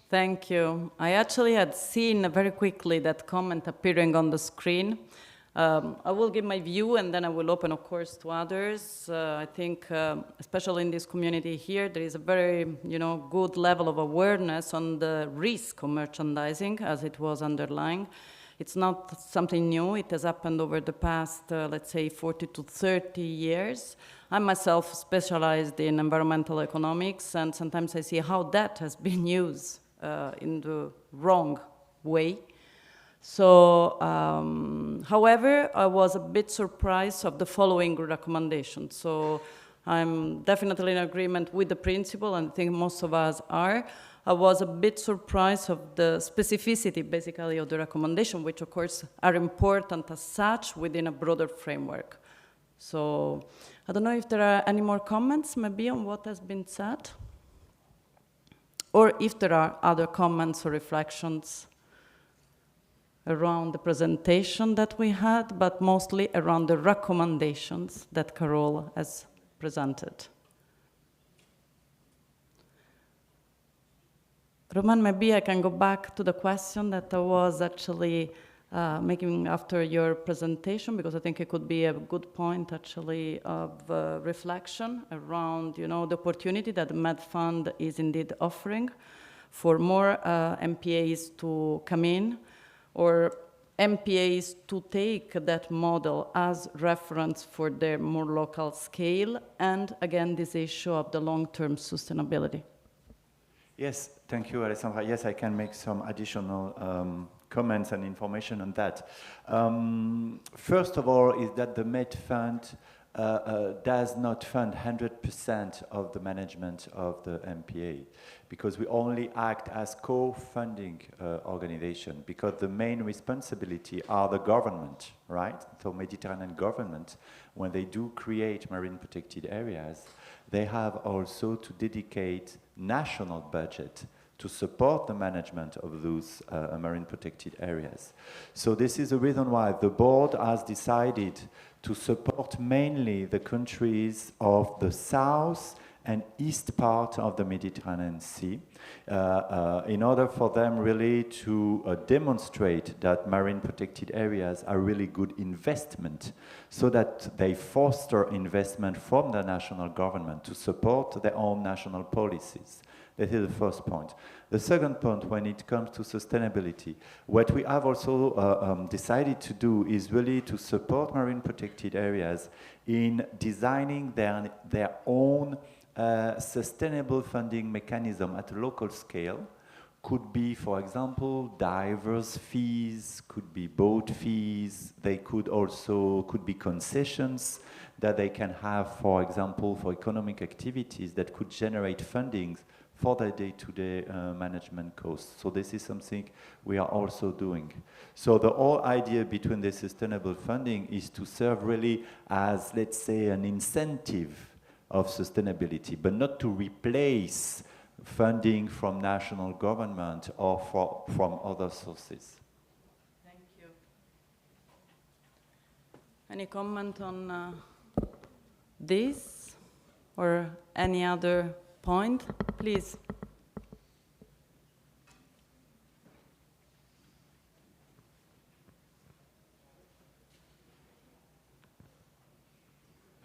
S19: Thank you. I actually had seen very quickly that comment appearing on the screen. I will give my view and then I will open, of course, to others. I think, especially in this community here, there is a very, good level of awareness on the risk of merchandising, as it was underlying. It's not something new. It has happened over the past, let's say, 40 to 30 years. I myself specialized in environmental economics, and sometimes I see how that has been used in the wrong way. So, however, I was a bit surprised of the following recommendation. So I'm definitely in agreement with the principle, and I think most of us are. I was a bit surprised of the specificity, basically, of the recommendation, which, of course, are important as such within a broader framework. So I don't know if there are any more comments, maybe, on what has been said, or if there are other comments or reflections around the presentation that we had, but mostly around the recommendations that Carol has presented. Roman, maybe I can go back to the question that I was actually making after your presentation, because I think it could be a good point, actually, of reflection around, the opportunity that the Med Fund is indeed offering for more MPAs to come in, or MPAs to take that model as reference for their more local scale, and again, this issue of the long-term sustainability.
S4: Yes, thank you, Alessandra. Yes, I can make some additional comments and information on that. First of all, is that the Med Fund does not fund 100% of the management of the MPA, because we only act as co-funding organization, because the main responsibility are the government, right? So Mediterranean government, when they do create marine protected areas, they have also to dedicate national budget to support the management of those marine protected areas. So this is the reason why the board has decided to support mainly the countries of the south and east part of the Mediterranean Sea, in order for them really to demonstrate that marine protected areas are really good investment, so that they foster investment from the national government to support their own national policies. That is the first point. The second point, when it comes to sustainability, what we have also decided to do is really to support marine protected areas in designing their own sustainable funding mechanism at a local scale. Could be, for example, divers fees, could be boat fees, they could be concessions that they can have, for example, for economic activities that could generate fundings for their day-to-day management costs. So this is something we are also doing. So the whole idea between the sustainable funding is to serve really as, let's say, an incentive of sustainability, but not to replace funding from national government or from other sources.
S19: Thank you. Any comment on this or any other point, please?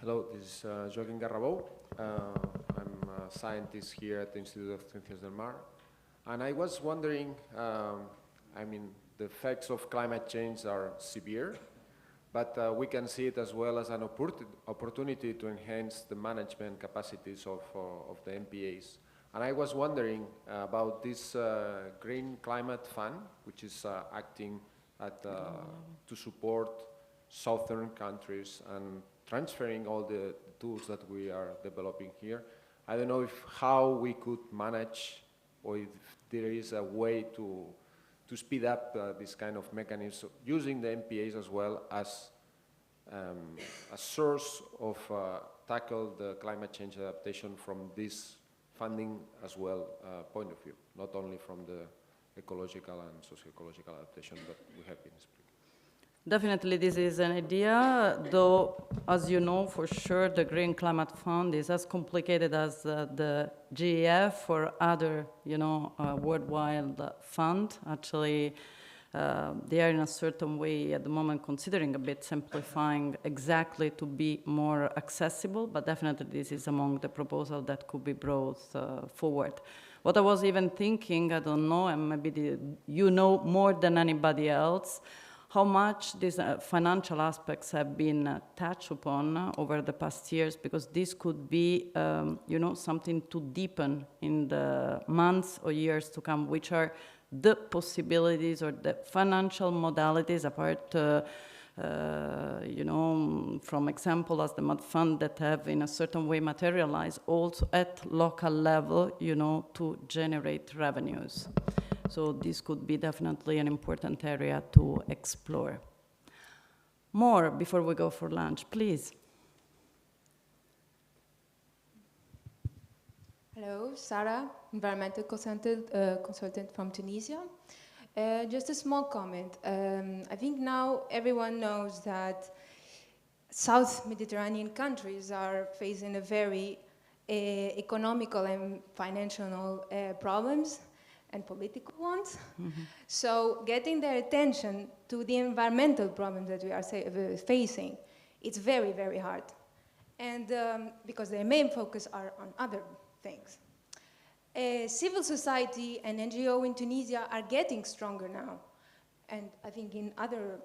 S1: Hello, this is Joaquín Garrabou. I'm a scientist here at the Institute of Ciencias del Mar. And I was wondering, the effects of climate change are severe, but we can see it as well as an opportunity to enhance the management capacities of the MPAs. And I was wondering about this Green Climate Fund, which is acting to support southern countries and transferring all the tools that we are developing here. I don't know how we could manage, or if there is a way to speed up this kind of mechanism, using the MPAs as well as a source of tackle the climate change adaptation from this funding as well point of view, not only from the ecological and socio-ecological adaptation that we have been speaking.
S19: Definitely this is an idea, though, as you know, for sure, the Green Climate Fund is as complicated as the GEF or other, worldwide fund. Actually, They are in a certain way at the moment considering a bit simplifying exactly to be more accessible, but definitely this is among the proposals that could be brought forward. What I was even thinking, I don't know, and maybe you know more than anybody else, how much these financial aspects have been touched upon over the past years, because this could be, something to deepen in the months or years to come, which are the possibilities or the financial modalities apart, from example as the Mud Fund that have in a certain way materialized also at local level, to generate revenues. So this could be definitely an important area to explore. More before we go for lunch, please.
S12: Hello, Sarah, environmental consultant from Tunisia. Just a small comment. I think now everyone knows that South Mediterranean countries are facing a very economical and financial problems and political ones. Mm-hmm. So getting their attention to the environmental problems that we are facing, it's very, very hard. And because their main focus are on other things. Civil society and NGO in Tunisia are getting stronger now, and I think in other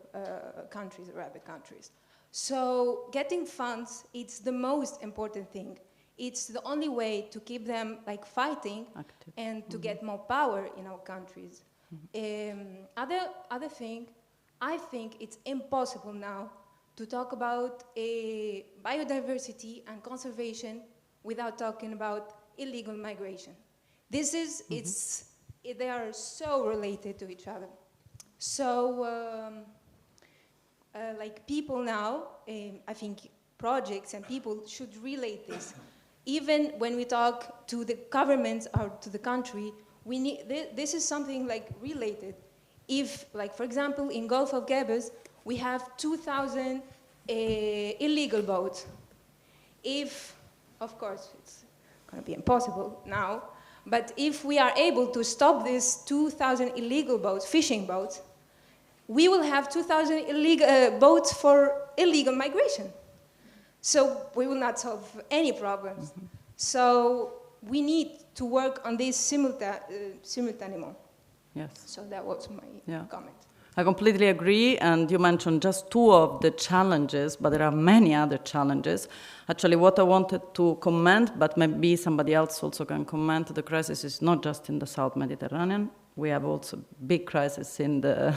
S12: countries, Arabic countries. So getting funds, it's the most important thing. It's the only way to keep them fighting active and to get more power in our countries. Other thing, I think it's impossible now to talk about biodiversity and conservation without talking about illegal migration. This is, they are so related to each other. So, people now, I think projects and people should relate this. Even when we talk to the governments or to the country, we need, this is something related. If, for example, in Gulf of Gabas, we have 2,000 illegal boats. If, of course, it's going to be impossible now, but if we are able to stop these 2,000 illegal boats, fishing boats, we will have 2,000 illegal boats for illegal migration. So we will not solve any problems. Mm-hmm. So we need to work on this simultaneously.
S19: Yes.
S12: So that was my comment.
S19: I completely agree, and you mentioned just two of the challenges, but there are many other challenges. Actually, what I wanted to comment, but maybe somebody else also can comment, the crisis is not just in the South Mediterranean. We have also big crisis in the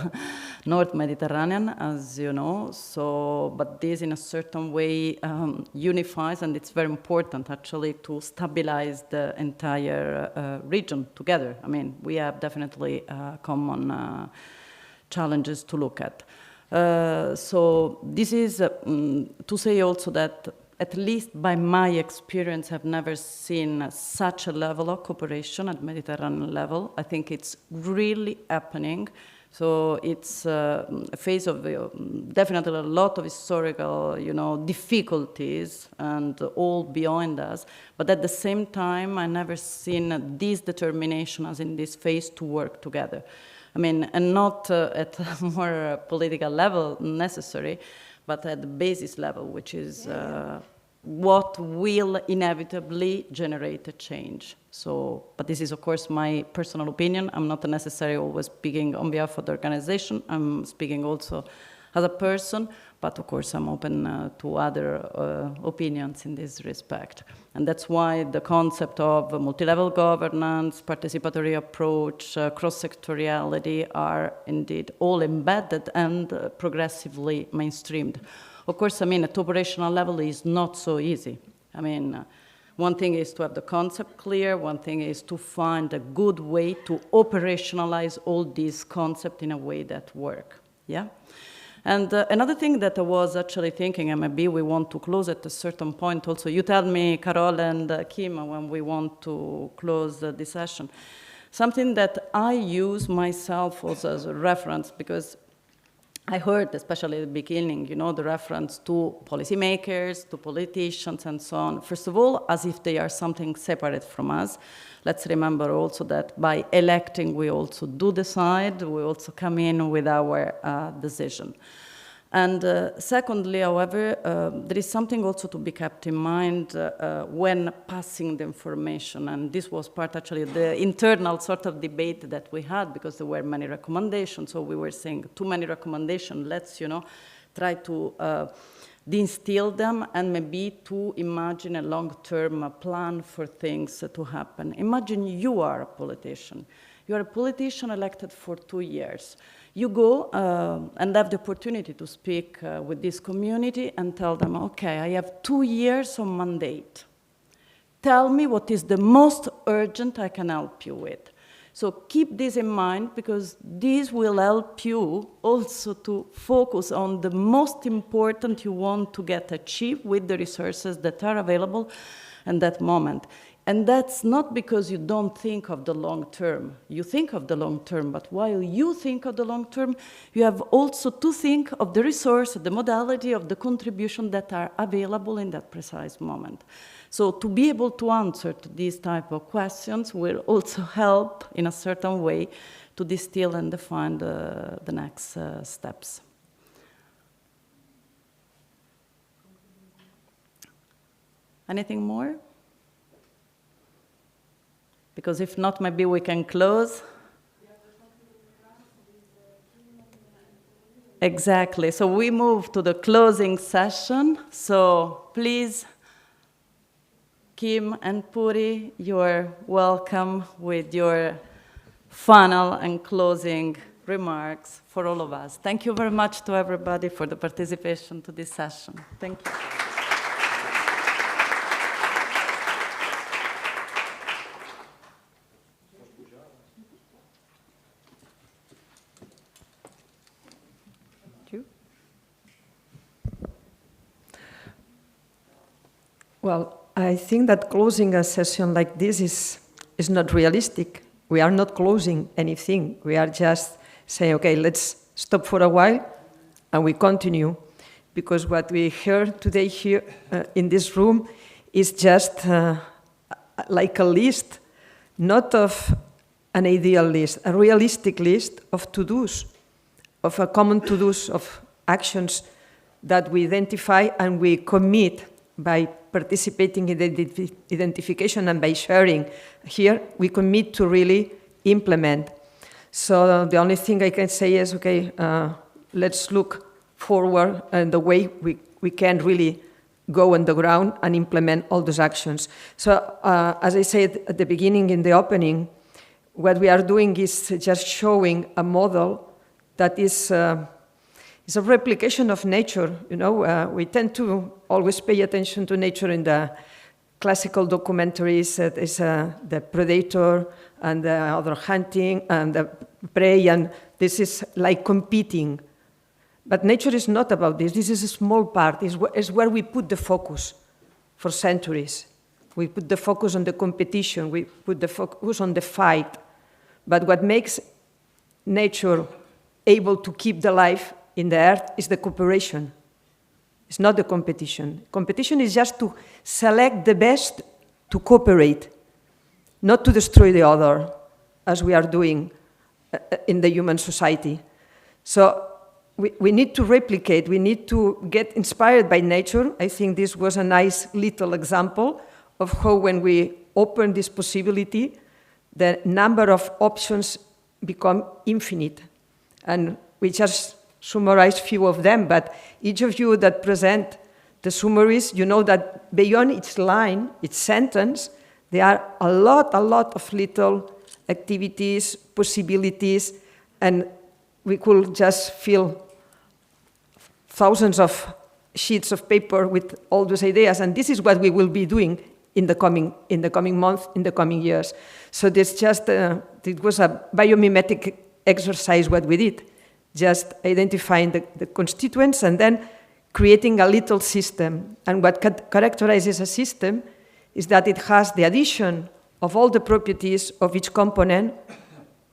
S19: North Mediterranean, as you know. So, but this in a certain way unifies, and it's very important actually to stabilize the entire region together. I mean, we have definitely common challenges to look at. So this is to say also that, at least by my experience, I've never seen such a level of cooperation at Mediterranean level. I think it's really happening. So it's a phase of definitely a lot of historical, difficulties and all beyond us. But at the same time, I never seen this determination as in this phase to work together. I mean, and not at a more political level necessary, but at the basis level, which is what will inevitably generate a change. So, but this is, of course, my personal opinion. I'm not necessarily always speaking on behalf of the organization. I'm speaking also as a person, but of course, I'm open to other opinions in this respect. And that's why the concept of multi-level governance, participatory approach, cross-sectoriality are indeed all embedded and progressively mainstreamed. Of course, I mean, at operational level is not so easy. I mean, one thing is to have the concept clear, one thing is to find a good way to operationalize all these concepts in a way that work, yeah? And another thing that I was actually thinking, and maybe we want to close at a certain point also, you tell me, Carol and Kim, when we want to close this session, something that I use myself also as a reference, because I heard, especially at the beginning, the reference to policymakers, to politicians, and so on. First of all, as if they are something separate from us. Let's remember also that by electing, we also do decide. We also come in with our decision. And secondly, however, there is something also to be kept in mind when passing the information. And this was part, actually, of the internal sort of debate that we had, because there were many recommendations. So we were saying, too many recommendations, let's, try to de-instill them and maybe to imagine a long-term plan for things to happen. Imagine you are a politician. You are a politician elected for 2 years. You go and have the opportunity to speak with this community and tell them, okay, I have 2 years of mandate. Tell me what is the most urgent I can help you with. So keep this in mind, because this will help you also to focus on the most important you want to get achieved with the resources that are available at that moment. And that's not because you don't think of the long term. You think of the long term, but while you think of the long term, you have also to think of the resource, the modality of the contribution that are available in that precise moment. So to be able to answer to these type of questions will also help in a certain way to distill and define the next steps. Anything more? Because if not, maybe we can close. Exactly. So we move to the closing session. So please, Kim and Puri, you're welcome with your final and closing remarks for all of us. Thank you very much to everybody for the participation to this session. Thank you.
S13: Well, I think that closing a session like this is not realistic. We are not closing anything. We are just saying, okay, let's stop for a while and we continue. Because what we heard today here in this room is just like a list, not of an ideal list, a realistic list of to-dos, of a common to-dos, of actions that we identify and we commit by participating in the identification and by sharing. Here, we commit to really implement. So the only thing I can say is, okay, let's look forward and the way we can really go on the ground and implement all those actions. So as I said at the beginning in the opening, what we are doing is just showing a model that is a replication of nature. We tend to always pay attention to nature in the classical documentaries. Is the predator and the other hunting and the prey, and this is like competing. But nature is not about this. This is a small part. It's where we put the focus for centuries. We put the focus on the competition. We put the focus on the fight. But what makes nature able to keep the life in the earth is the cooperation. It's not the competition. Competition is just to select the best to cooperate, not to destroy the other, as we are doing in the human society. So we need to replicate, we need to get inspired by nature. I think this was a nice little example of how when we open this possibility, the number of options become infinite. And we just summarize few of them, but each of you that present the summaries, you know that beyond each line, each sentence, there are a lot of little activities, possibilities, and we could just fill thousands of sheets of paper with all those ideas, and this is what we will be doing in the coming months, in the coming years. So this just, it was a biomimetic exercise what we did, just identifying the constituents and then creating a little system. And what characterizes a system is that it has the addition of all the properties of each component,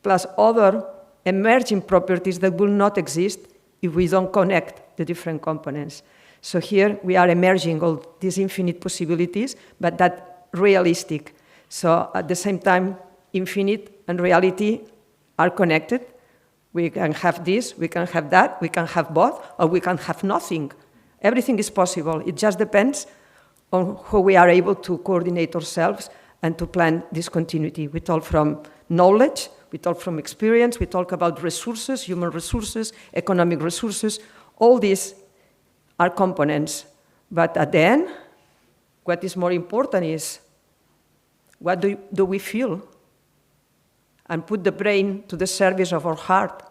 S13: plus other emerging properties that will not exist if we don't connect the different components. So here we are emerging all these infinite possibilities, but that realistic. So at the same time, infinite and reality are connected. We can have this, we can have that, we can have both, or we can have nothing. Everything is possible. It just depends on how we are able to coordinate ourselves and to plan this continuity. We talk from knowledge, we talk from experience, we talk about resources, human resources, economic resources. All these are components. But at the end, what is more important is what do we feel? And put the brain to the service of our heart.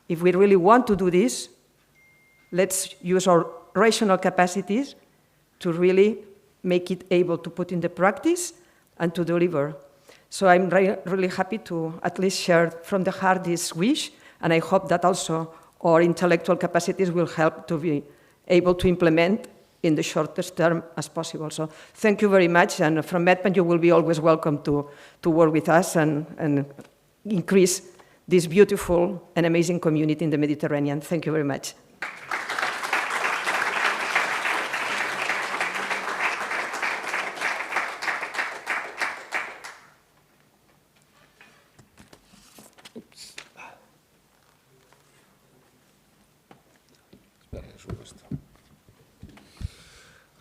S13: If we really want to do this, let's use our rational capacities to really make it able to put in the practice and to deliver. So I'm really happy to at least share from the heart this wish, and I hope that also our intellectual capacities will help to be able to implement in the shortest term as possible. So thank you very much, and from MedPan you will be always welcome to work with us and increase this beautiful and amazing community in the Mediterranean. Thank you very much.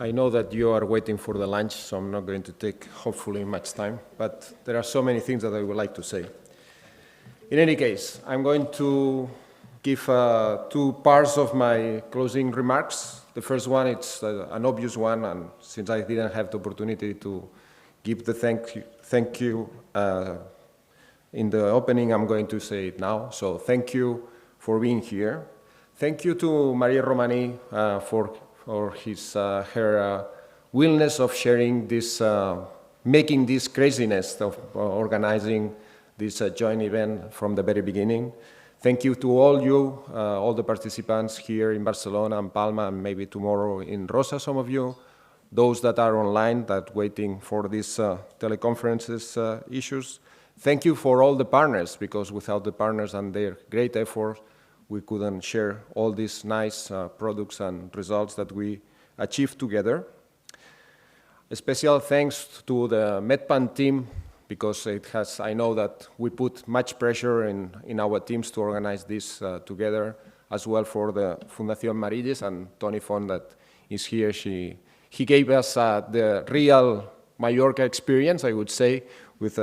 S1: I know that you are waiting for the lunch, so I'm not going to take, hopefully, much time, but there are so many things that I would like to say. In any case, I'm going to give two parts of my closing remarks. The first one, it's an obvious one, and since I didn't have the opportunity to give the thank you in the opening, I'm going to say it now. So thank you for being here. Thank you to Maria Romani for her willingness of sharing this, making this craziness of organizing this joint event from the very beginning. Thank you to all you, all the participants here in Barcelona and Palma, and maybe tomorrow in Rosa, some of you, those that are online that waiting for these teleconferences issues. Thank you for all the partners, because without the partners and their great effort, we couldn't share all these nice products and results that we achieved together. A special thanks to the MedPan team, because I know that we put much pressure in our teams to organize this together, as well for the Fundación Marilles and Tony Font that is here. He gave us the real Mallorca experience, I would say, with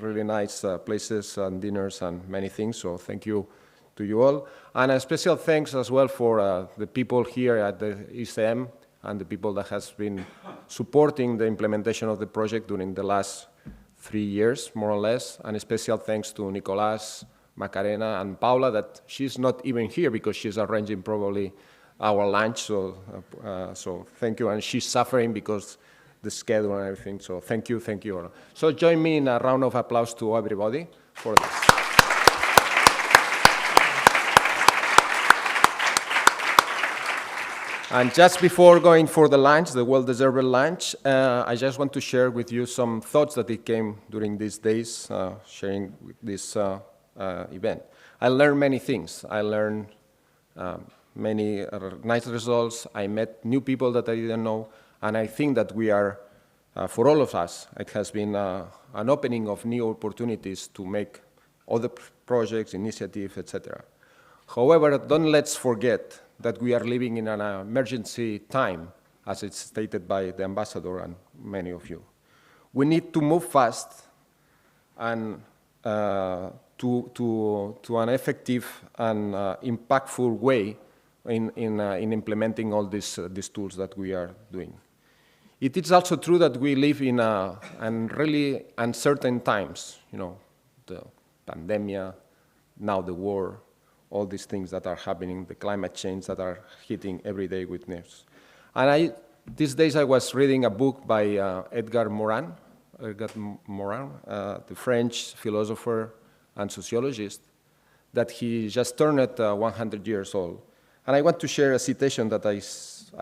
S1: really nice places and dinners and many things, so thank you to you all. And a special thanks as well for the people here at the ICM and the people that has been supporting the implementation of the project during the last 3 years, more or less. And a special thanks to Nicolás, Macarena, and Paula, that she's not even here because she's arranging probably our lunch. So thank you. And she's suffering because the schedule and everything. So thank you all. So join me in a round of applause to everybody for this. And just before going for the lunch, the well-deserved lunch, I just want to share with you some thoughts that it came during these days, sharing with this event. I learned many things. I learned many nice results. I met new people that I didn't know. And I think that we are, for all of us, it has been an opening of new opportunities to make other projects, initiatives, etc. However, don't let's forget that we are living in an emergency time, as it's stated by the ambassador and many of you. We need to move fast and to an effective and impactful way in implementing all these tools that we are doing. It is also true that we live in really uncertain times, you know, the pandemic, now the war, all these things that are happening, the climate change that are hitting every day with news. And these days I was reading a book by Edgar Morin, the French philosopher and sociologist, that he just turned 100 years old. And I want to share a citation that I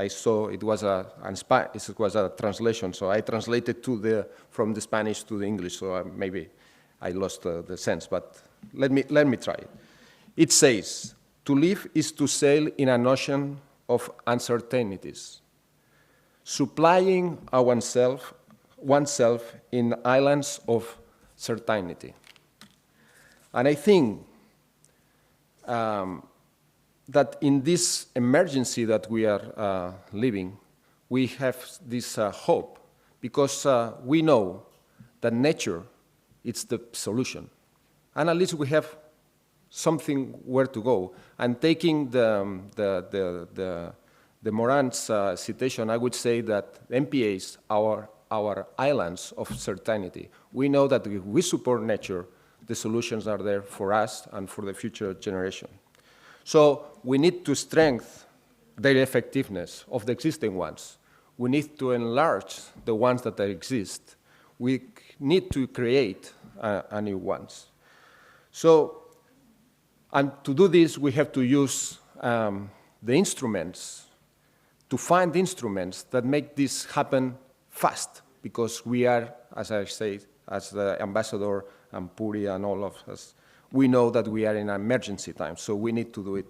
S1: saw. It was a translation, so I translated from the Spanish to the English, so maybe I lost the sense, but let me try it. It says, to live is to sail in an ocean of uncertainties, supplying oneself in islands of certainty. And I think that in this emergency that we are living, we have this hope, because we know that nature is the solution. And at least we have something where to go. And taking the Moran's citation, I would say that MPAs are our islands of certainty. We know that if we support nature, the solutions are there for us and for the future generation. So we need to strengthen the effectiveness of the existing ones. We need to enlarge the ones that exist. We need to create new ones. So, and to do this, we have to use the instruments, to find instruments that make this happen fast, because we are, as I say, as the ambassador and Puri and all of us, we know that we are in an emergency time, so we need to do it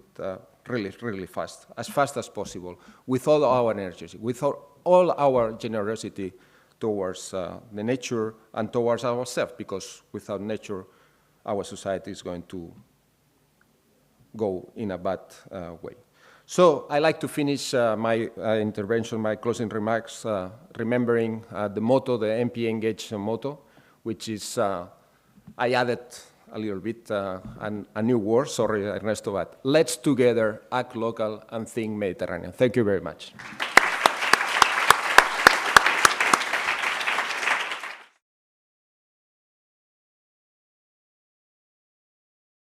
S1: really fast as possible, with all our energies, with all our generosity towards the nature and towards ourselves, because without nature, our society is going to go in a bad way. So I like to finish my intervention, my closing remarks, remembering the motto, the MPA-Engage motto, which is, I added a little bit a new word, sorry Ernesto, but let's together act local and think Mediterranean. Thank you very much.